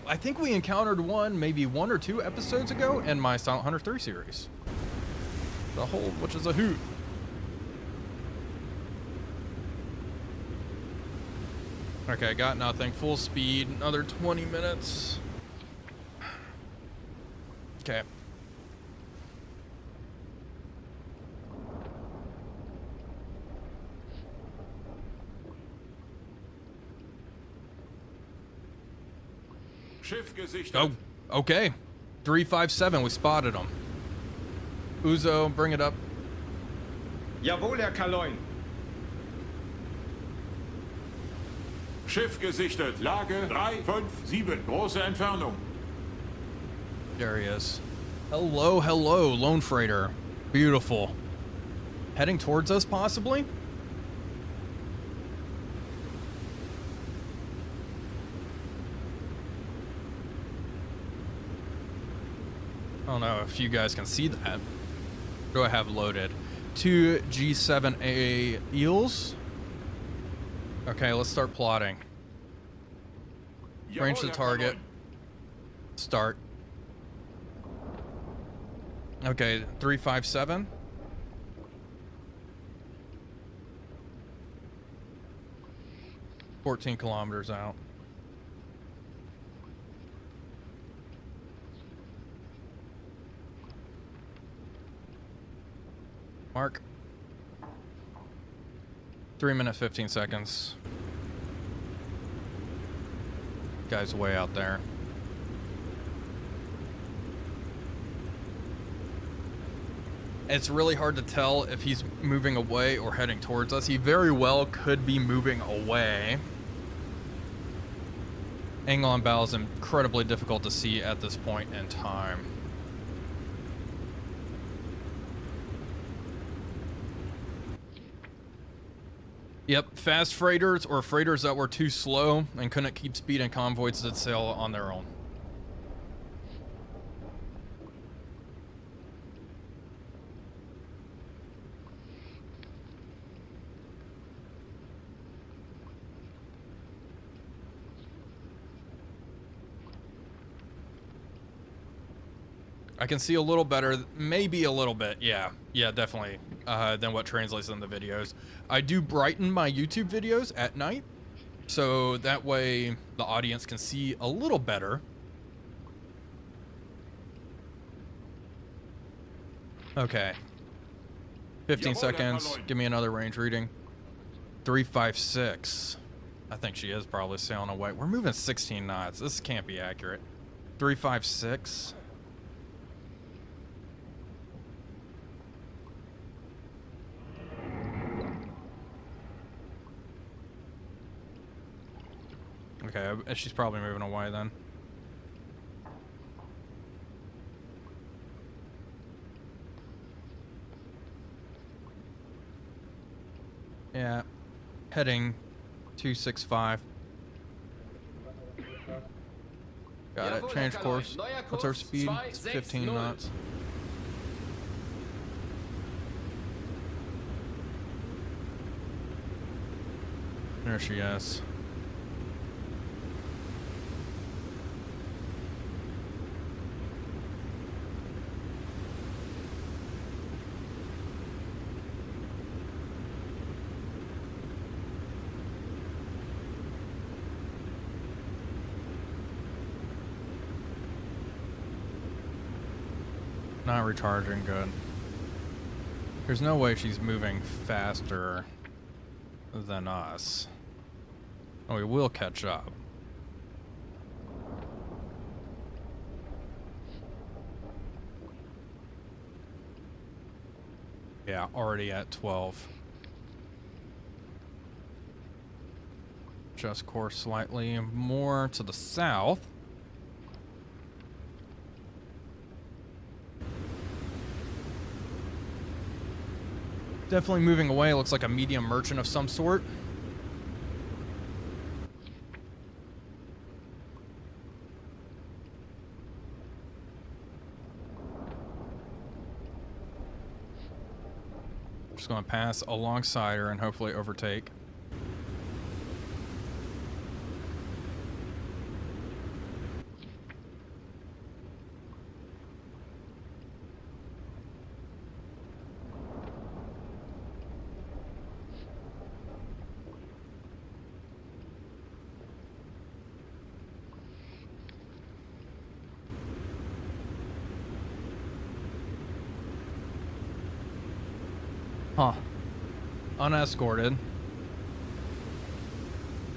I think we encountered one, maybe 1 or 2 episodes ago in my Silent Hunter 3 series. The Hold, which is a hoot. Okay, got nothing. Full speed, another 20 minutes. Okay. Schiff gesichtet. Oh, okay. 357, we spotted him. Uzo, bring it up. Jawohl, Herr Kaloin. Schiff gesichtet. Lage 357. Große Entfernung. There he is. Hello, hello, lone freighter. Beautiful. Heading towards us, possibly? I don't know if you guys can see that. What do I have loaded? 2 G7A eels. Okay, let's start plotting. Range the Jawohl, Herr target. Kaloin. Start. Okay, 357. $14 kilometers out. Mark. 3 minutes, 15 seconds. Guy's way out there. It's really hard to tell if he's moving away or heading towards us. He very well could be moving away. Angle on bow is incredibly difficult to see at this point in time. Yep, fast freighters or freighters that were too slow and couldn't keep speed in convoys did sail on their own. I can see a little better, maybe a little bit, yeah, definitely, than what translates in the videos. I do brighten my YouTube videos at night, so that way the audience can see a little better. Okay. 15 seconds, give me another range reading. 356. I think she is probably sailing away. We're moving 16 knots, this can't be accurate. 356. Okay, she's probably moving away then. Yeah, heading 265. Got it, change course. What's our speed? It's 15 knots. There she is. Not recharging, good. There's no way she's moving faster than us. Oh, we will catch up. Yeah, already at 12. Just course slightly more to the south. Definitely moving away. Looks like a medium merchant of some sort. Just going to pass alongside her and hopefully overtake. Huh. Unescorted.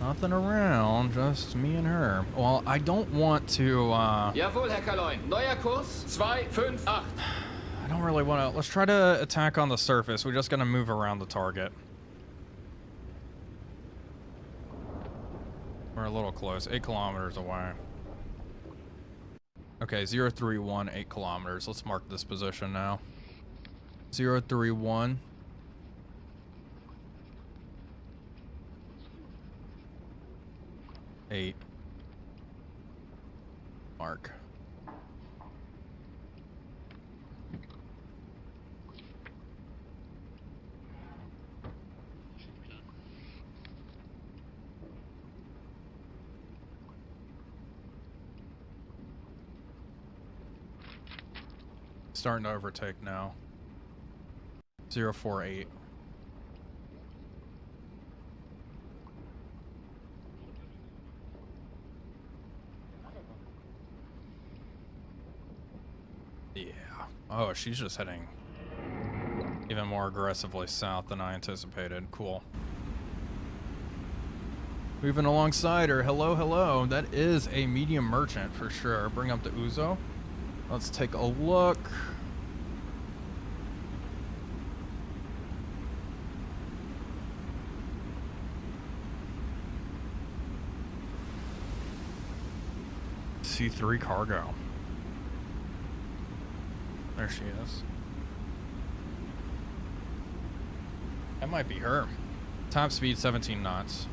Nothing around, just me and her. Well, I don't want to, Jawohl, Herr Kaloin. Neuer Kurs 258. I don't really want to. Let's try to attack on the surface. We're just going to move around the target. We're a little close. 8 kilometers away. Okay, 031, 8 kilometers. Let's mark this position now. 031. Eight. Mark. Starting to overtake now. 048. Yeah. Oh, she's just heading even more aggressively south than I anticipated. Cool. Moving alongside her. Hello, hello. That is a medium merchant for sure. Bring up the Uzo. Let's take a look. C3 cargo. There she is. That might be her. Top speed 17 knots.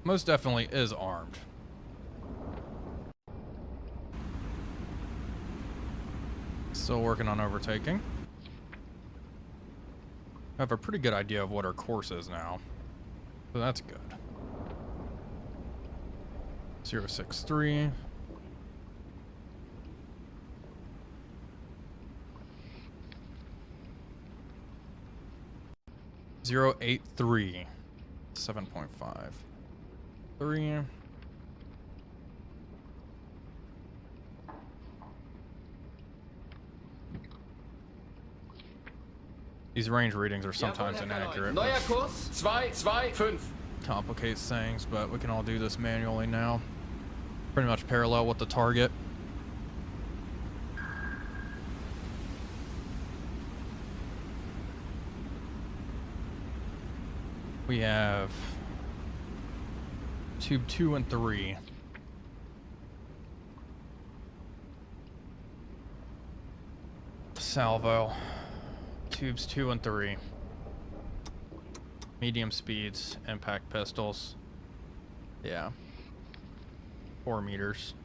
Most definitely is armed. Still working on overtaking. I have a pretty good idea of what our course is now. So that's good. 063. Zero 83. 7.5. 3. These range readings are sometimes inaccurate. Neuer Kurs 225. Complicates things, but we can all do this manually now. Pretty much parallel with the target. We have tube 2 and 3. Salvo. Tubes 2 and 3. Medium speeds, impact pistols. Yeah. 4 meters.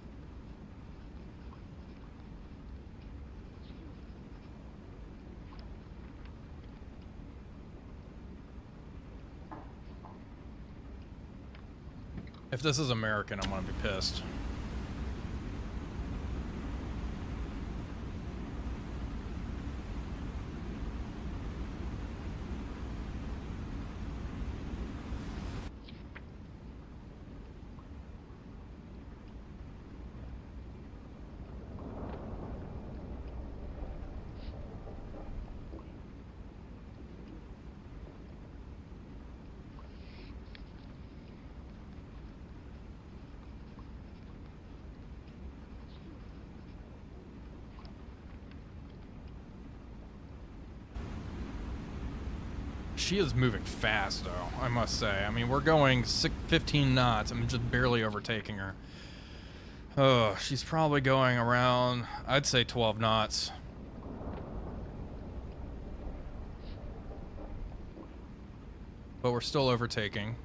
If this is American, I'm gonna be pissed. She is moving fast, though, I must say. I mean, we're going 15 knots. I'm just barely overtaking her. Oh, she's probably going around, I'd say 12 knots. But we're still overtaking.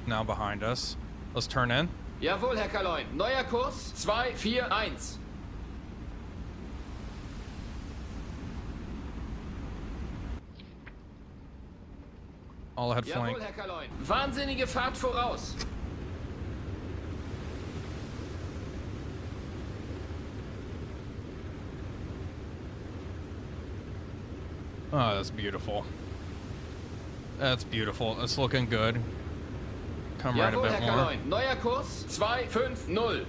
Now behind us. Let's turn in. Jawohl, Herr Kaloin. Neuer Kurs 241. All ahead flank. Jawohl, Herr Kaloin. Wahnsinnige Fahrt voraus. Oh, that's beautiful. That's beautiful. It's looking good. Come right a Jawohl, bit Herr more. Kaloin. Neuer Kurs 250.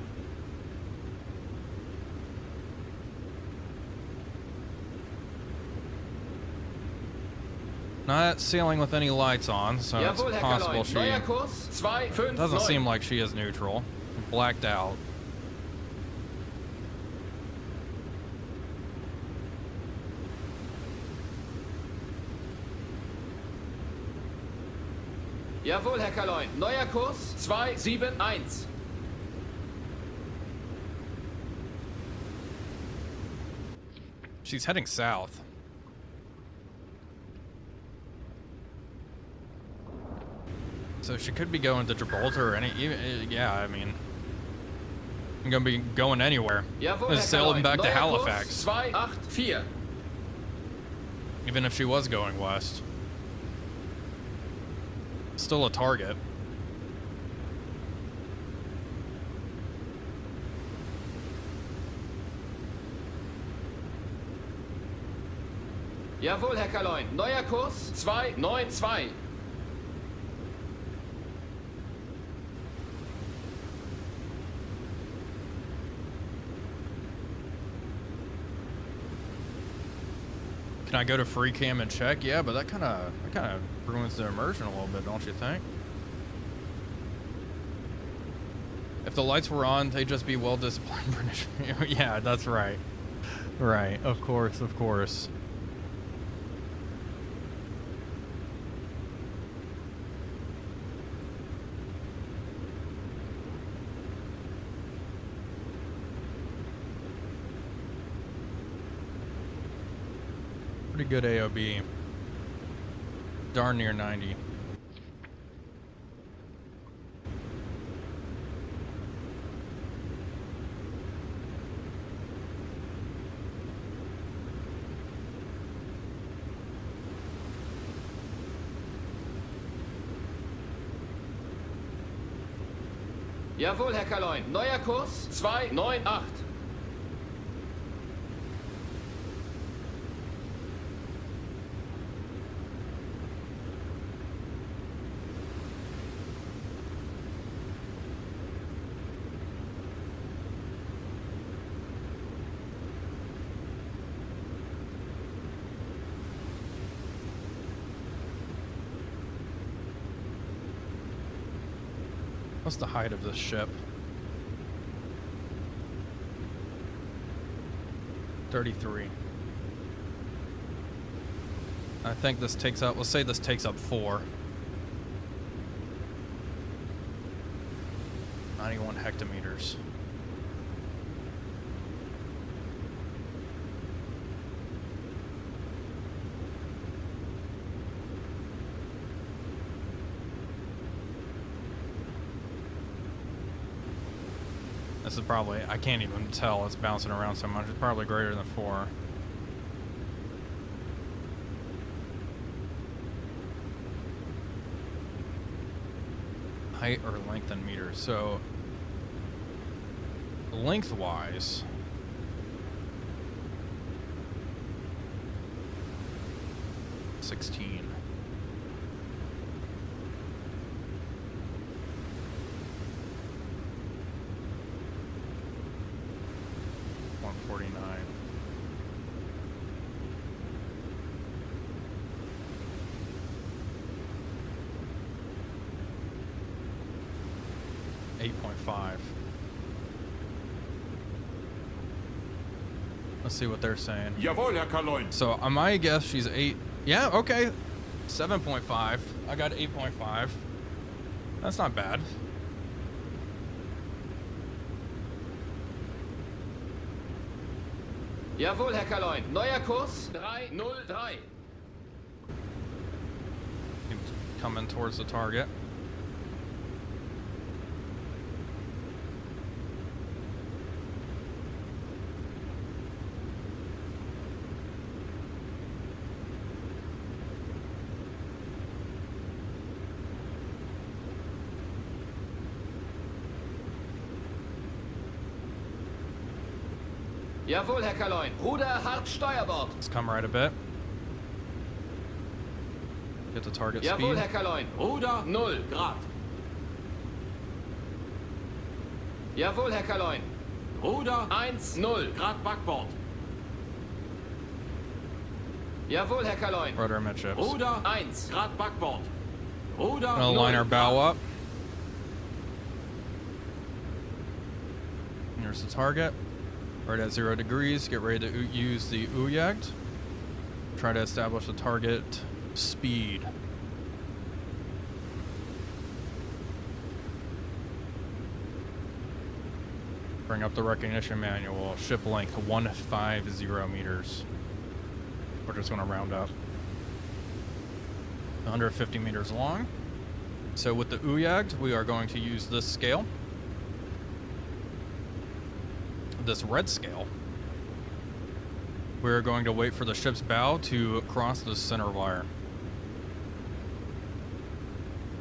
Not sailing with any lights on, so Jawohl, it's Herr possible Kaloin. she Neuer Kurs 259. doesn't seem like she is neutral. Blacked out. Jawohl, Herr Kaloin. Neuer Kurs 271. She's heading south. So she could be going to Gibraltar or yeah, I mean, I'm gonna be going anywhere. Jawohl, Just Herr sailing Kaloin. back to Neuer Halifax. Kurs 284. Even if she was going west. Still a target. Jawohl, Herr Kaloin. Neuer Kurs 292. Can I go to free cam and check? Yeah, but that kind of ruins the immersion a little bit, don't you think? If the lights were on, they'd just be well-disciplined British. Yeah, that's right. Right, of course, of course. Pretty good AOB. Darn near 90. Jawohl, Herr Kaloin. Neuer Kurs 298. What's the height of this ship? 33. I think this takes up, let's say this takes up 4. 91 hectometers. This is probably, I can't even tell, it's bouncing around so much. It's probably greater than 4. Height or length in meters. So, lengthwise, $16. Let's see what they're saying. Jawohl, Herr Kaloin. So on my guess, she's 8. Yeah, okay. 7.5. I got 8.5. That's not bad. Jawohl, Herr Kaloin. Neuer Kurs 303. Coming towards the target. Jawohl, Herr Kaloin. Ruder hart Steuerbord. Let's come right a bit. Get the target Jawohl, speed. Herr Kaloin. Ruder 0 Grad. Jawohl, Herr Kaloin. Ruder 1 0 Grad Backbord. Jawohl, Herr Kaloin. Rudder midships. Ruder 1. Grad Backbord. Ruder Gonna line 0 our bow Grad. up. Here's the target. Right at 0 degrees. Get ready to use the Ujagd. Try to establish the target speed. Bring up the recognition manual. Ship length 150 meters. We're just going to round up. 150 meters long. So with the Ujagd, we are going to use this scale. This red scale. We're going to wait for the ship's bow to cross the center wire.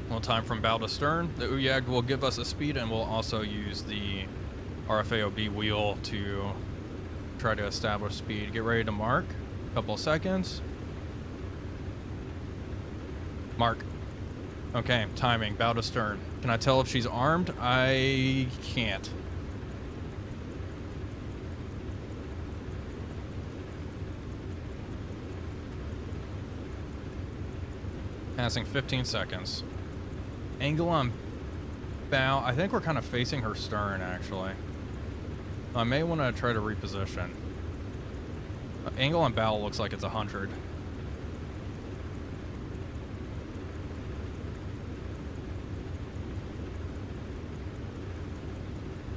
Well, time from bow to stern. The Ujagd will give us a speed, and we'll also use the RFAOB wheel to try to establish speed. Get ready to mark. Couple seconds. Mark. Okay, timing. Bow to stern. Can I tell if she's armed? I can't. Passing 15 seconds. Angle on bow. I think we're kind of facing her stern, actually. I may want to try to reposition. Angle on bow looks like it's 100.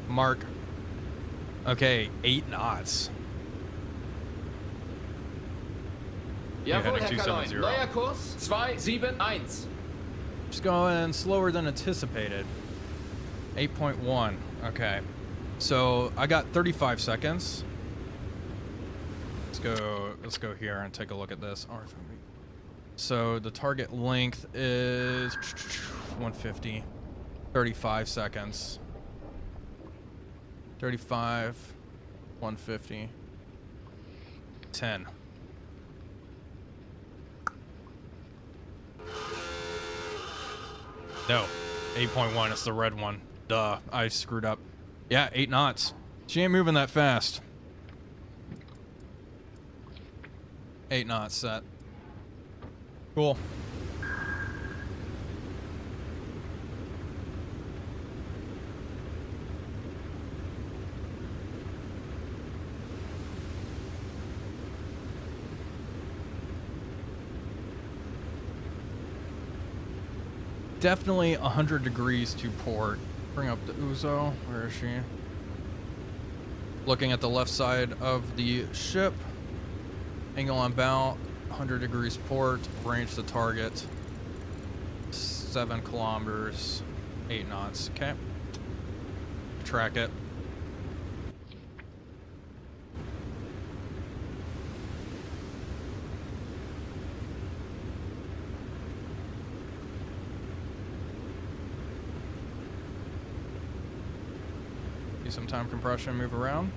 Mark. Okay, 8 knots. Jawohl, heading Herr Kaloin. 270. Neuer Kurs 271. Just going slower than anticipated. 8.1. Okay. So I got 35 seconds. Let's go here and take a look at this. So the target length is 150. 35 seconds. 35, 150, 10. No, 8.1, it's the red one. Duh, I screwed up. Yeah, 8 knots. She ain't moving that fast. 8 knots set. Cool. Definitely 100 degrees to port. Bring up the Uzo. Where is she? Looking at the left side of the ship. Angle on bow, 100 degrees port. Range to target, 7 kilometers, 8 knots. Okay. Track it. Do some time compression, move around.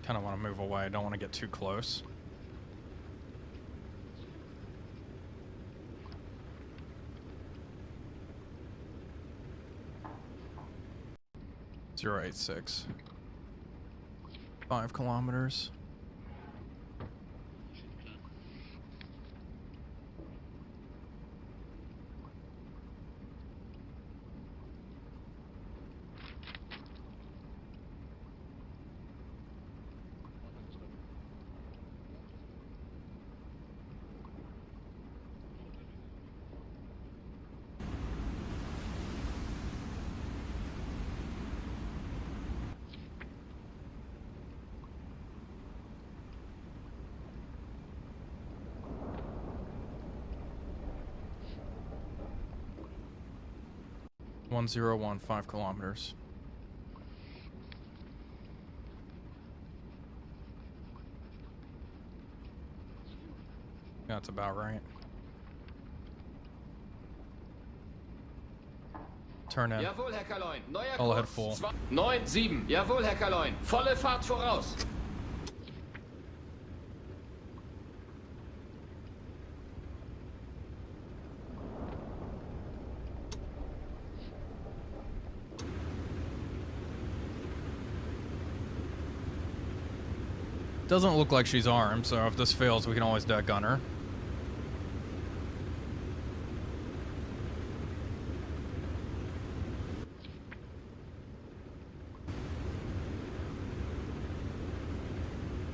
Kind of want to move away. I don't want to get too close. Zero 086. 5 kilometers. One 5 kilometers. That's about right. Turn in. Jawohl, Herr Kaloin. Neuer All ahead Kurs full. 9,7. Jawohl, Herr Kaloin. Volle Fahrt voraus. Doesn't look like she's armed, so if this fails, we can always dead gun her.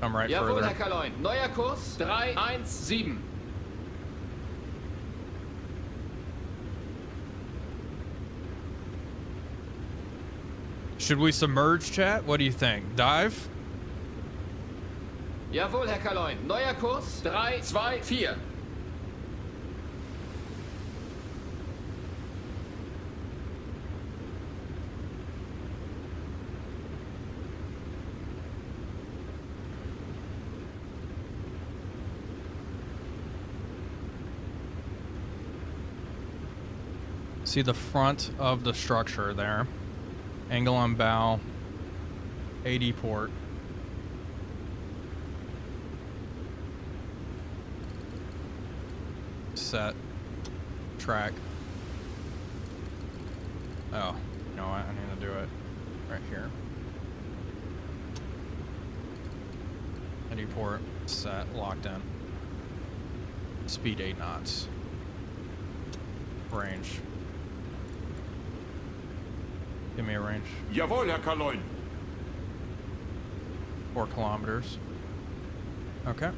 I'm right Jawohl, further. Herr Kaloin. Neuer Kurs 317. Should we submerge, chat? What do you think? Dive? Jawohl, Herr Kaloin. Neuer Kurs 324. See the front of the structure there. Angle on bow. 80 port. Set. Track. Oh, you know what? I need to do it right here. 80 port. Set. Locked in. Speed 8 knots. Range. Give me a range. Jawohl, Herr Kaloin. 4 kilometers. Okay.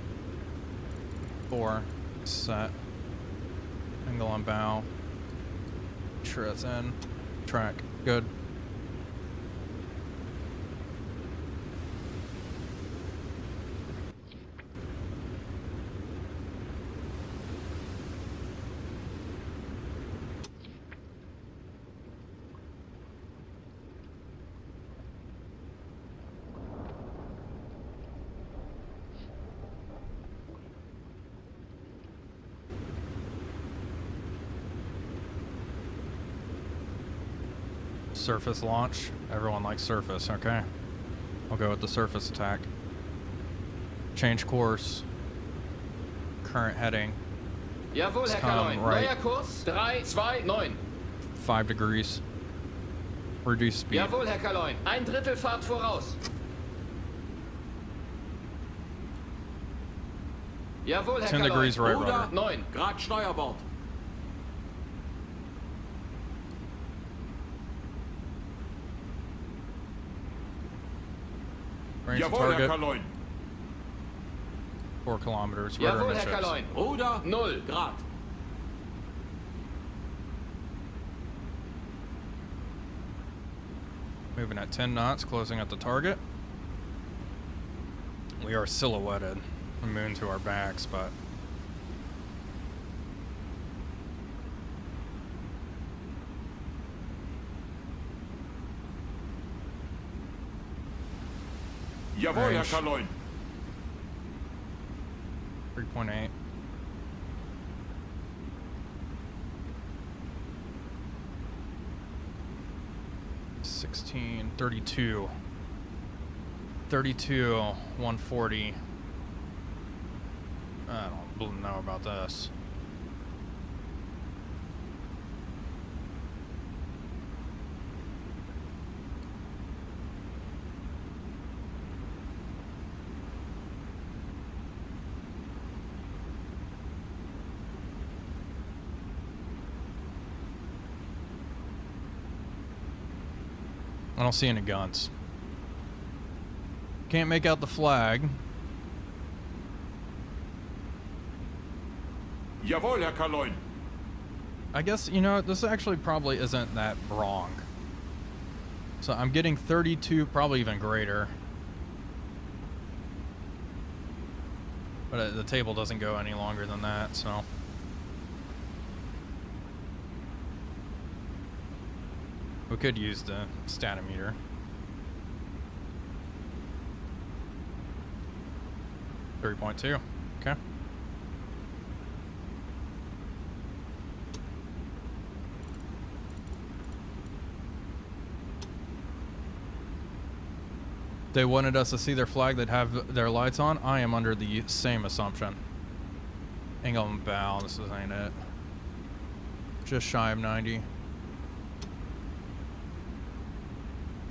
4. Set. Angle on bow. Sure that's in. Track. Good. Surface launch. Everyone likes surface, okay. I'll go with the surface attack. Change course. Current heading. Jawohl, Herr Come Kaloin. right. Neuer Kurs 329. 5 degrees. Reduce speed. Jawohl, Herr Kaloin. Ein Drittel Fahrt voraus. Jawohl, Herr 10 Kaloin. degrees right Ruder rudder. 9. Grad Steuerbord. Range to Jawohl, Herr target. Kaloin. 4 kilometers. Rudder Jawohl, Herr amidships. Kaloin. Ruder 0 Grad. Moving at 10 knots, closing at the target. We are silhouetted. The moon to our backs, but Jawohl, Herr Range. Kaloin. 3.8. $16, 32. 32, 140. I don't know about this. I don't see any guns. Can't make out the flag. Jawohl, Herr Kaloin. I guess, you know, this actually probably isn't that wrong. So I'm getting 32, probably even greater. But the table doesn't go any longer than that, so. We could use the statometer. .2. Okay. They wanted us to see their flag that have their lights on. I am under the same assumption. Angle and bow. This ain't it. Just shy of 90.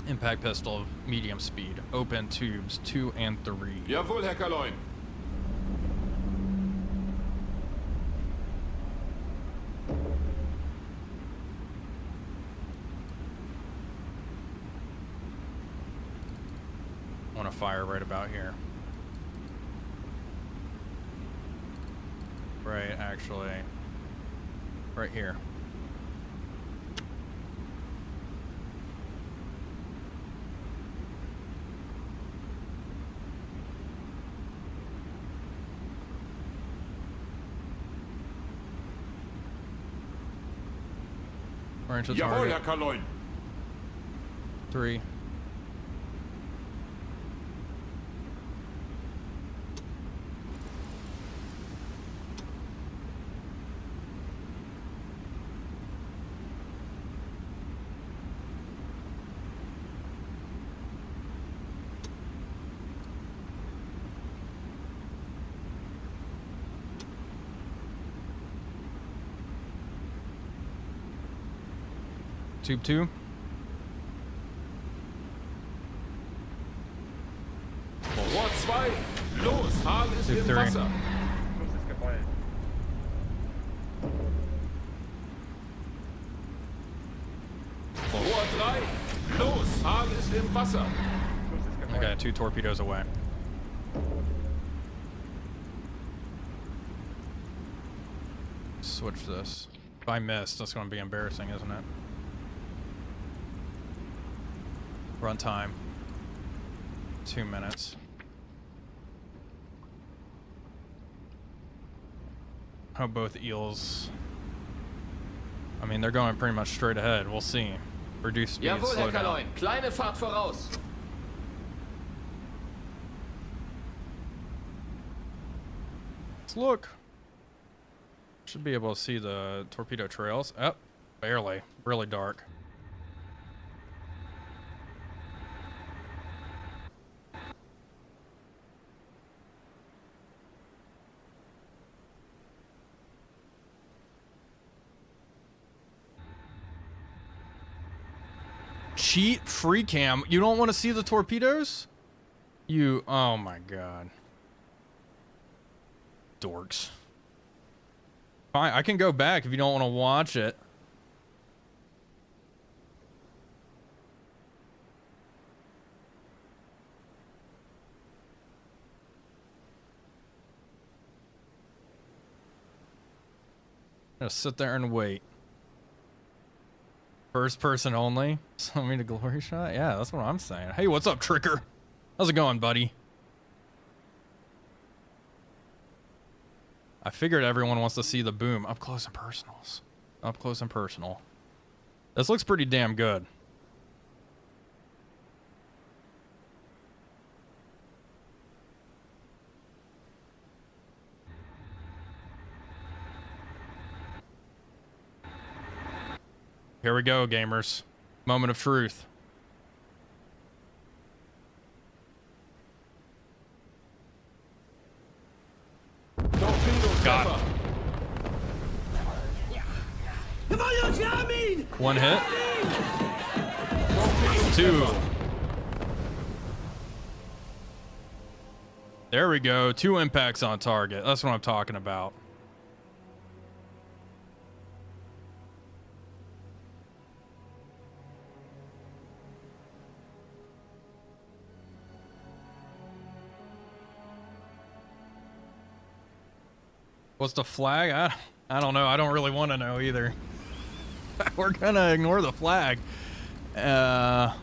Impact pistol, medium speed. Open tubes 2 and 3. Jawohl, Herr Kaloin. I want to fire right about here. Right, actually. Right here. We're into Jawohl, Herr target. Kaloin. 3. Tube 2. Rohr 2. Los, Hahn ist Tube im 3. Wasser. Rohr 3. Los, Hahn ist im Wasser. I got 2 torpedoes away. Switch this. If I miss, that's going to be embarrassing, isn't it? Run time. 2 minutes. Hope both eels. I mean, they're going pretty much straight ahead. We'll see. Reduce speed, Jawohl, slow Herr down. Kaloin. Kleine Fahrt voraus. Let's look. Should be able to see the torpedo trails. Oh, barely. Really dark. Cheat free cam. You don't want to see the torpedoes? You, oh my god. Dorks. Fine, I can go back if you don't want to watch it. Just sit there and wait. First person only? Show me the glory shot? Yeah, that's what I'm saying. Hey, what's up, Tricker? How's it going, buddy? I figured everyone wants to see the boom. Up close and personals. Up close and personal. This looks pretty damn good. Here we go, gamers. Moment of truth. Got it. One hit. 2. There we go. 2 impacts on target. That's what I'm talking about. What's the flag? I don't know. I don't really want to know either. We're gonna ignore the flag. For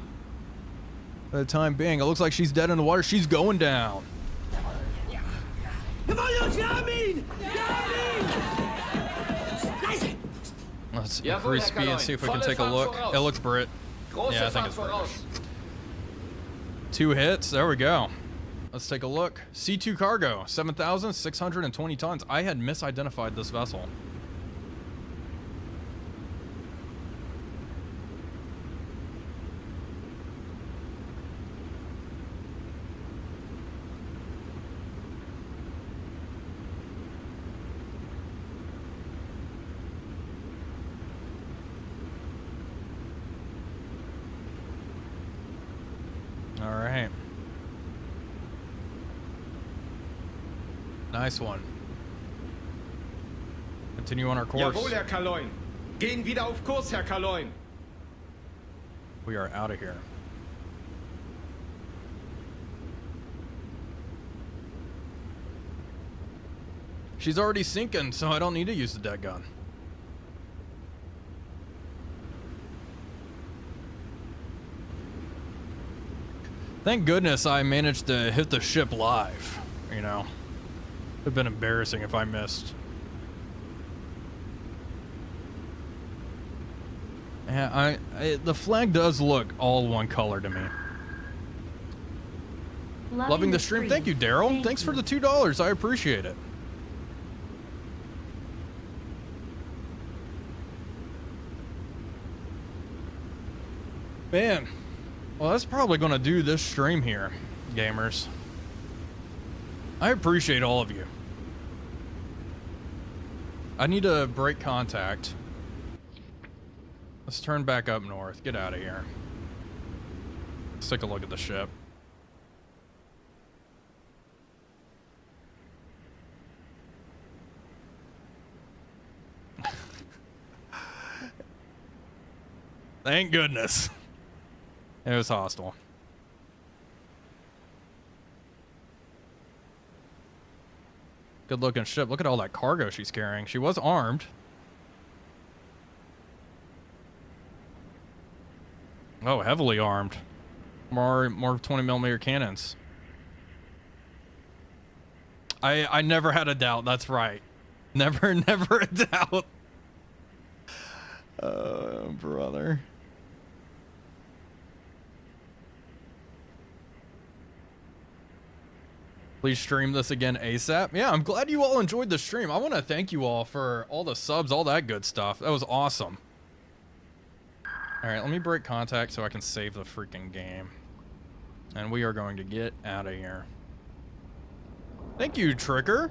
the time being, it looks like she's dead in the water. She's going down. Let's increase speed and see if we can take a look. It looks Brit. Yeah, I think it's British. 2 hits. There we go. Let's take a look. C2 cargo, 7,620 tons. I had misidentified this vessel. Nice one. Continue on our course. Jawohl, Herr Kaloin. Gehen wieder auf Kurs, Herr Kaloin. We are out of here. She's already sinking, so I don't need to use the dead gun. Thank goodness I managed to hit the ship live, you know. It'd have been embarrassing if I missed. Yeah, the flag does look all one color to me. Loving the stream. Thank you, Daryl. Thanks for the $2. I appreciate it. Man, well, that's probably going to do this stream here, gamers. I appreciate all of you. I need to break contact. Let's turn back up north. Get out of here. Let's take a look at the ship. Thank goodness. It was hostile. Good looking ship. Look at all that cargo she's carrying. She was armed. Oh, heavily armed. More 20mm cannons. I never had a doubt. That's right. Never a doubt. Brother. Please stream this again ASAP. Yeah, I'm glad you all enjoyed the stream. I want to thank you all for all the subs, all that good stuff. That was awesome. All right, let me break contact so I can save the freaking game. And we are going to get out of here. Thank you, Tricker.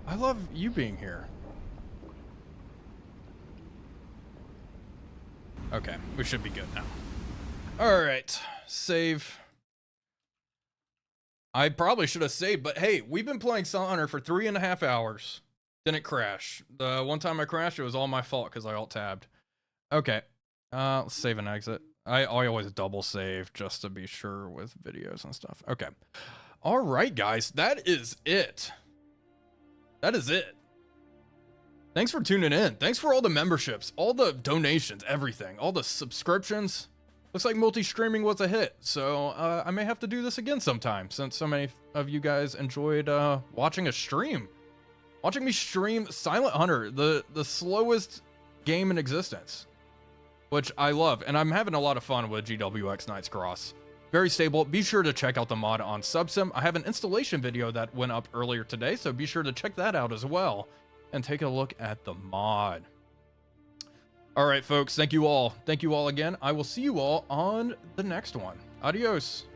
I love you being here. Okay, we should be good now. All right, save. I probably should have saved, but hey, we've been playing Silent Hunter for 3.5 hours. Didn't crash. The one time I crashed, it was all my fault because I alt-tabbed. Okay, let's save and exit. I always double save just to be sure with videos and stuff. Okay. All right, guys, that is it. That is it. Thanks for tuning in. Thanks for all the memberships, all the donations, everything, all the subscriptions. Looks like multi-streaming was a hit, so I may have to do this again sometime since so many of you guys enjoyed watching a stream. Watching me stream Silent Hunter, the slowest game in existence, which I love, and I'm having a lot of fun with GWX Knights Cross. Very stable. Be sure to check out the mod on Subsim. I have an installation video that went up earlier today, so be sure to check that out as well and take a look at the mod. All right, folks, thank you all. Thank you all again. I will see you all on the next one. Adios.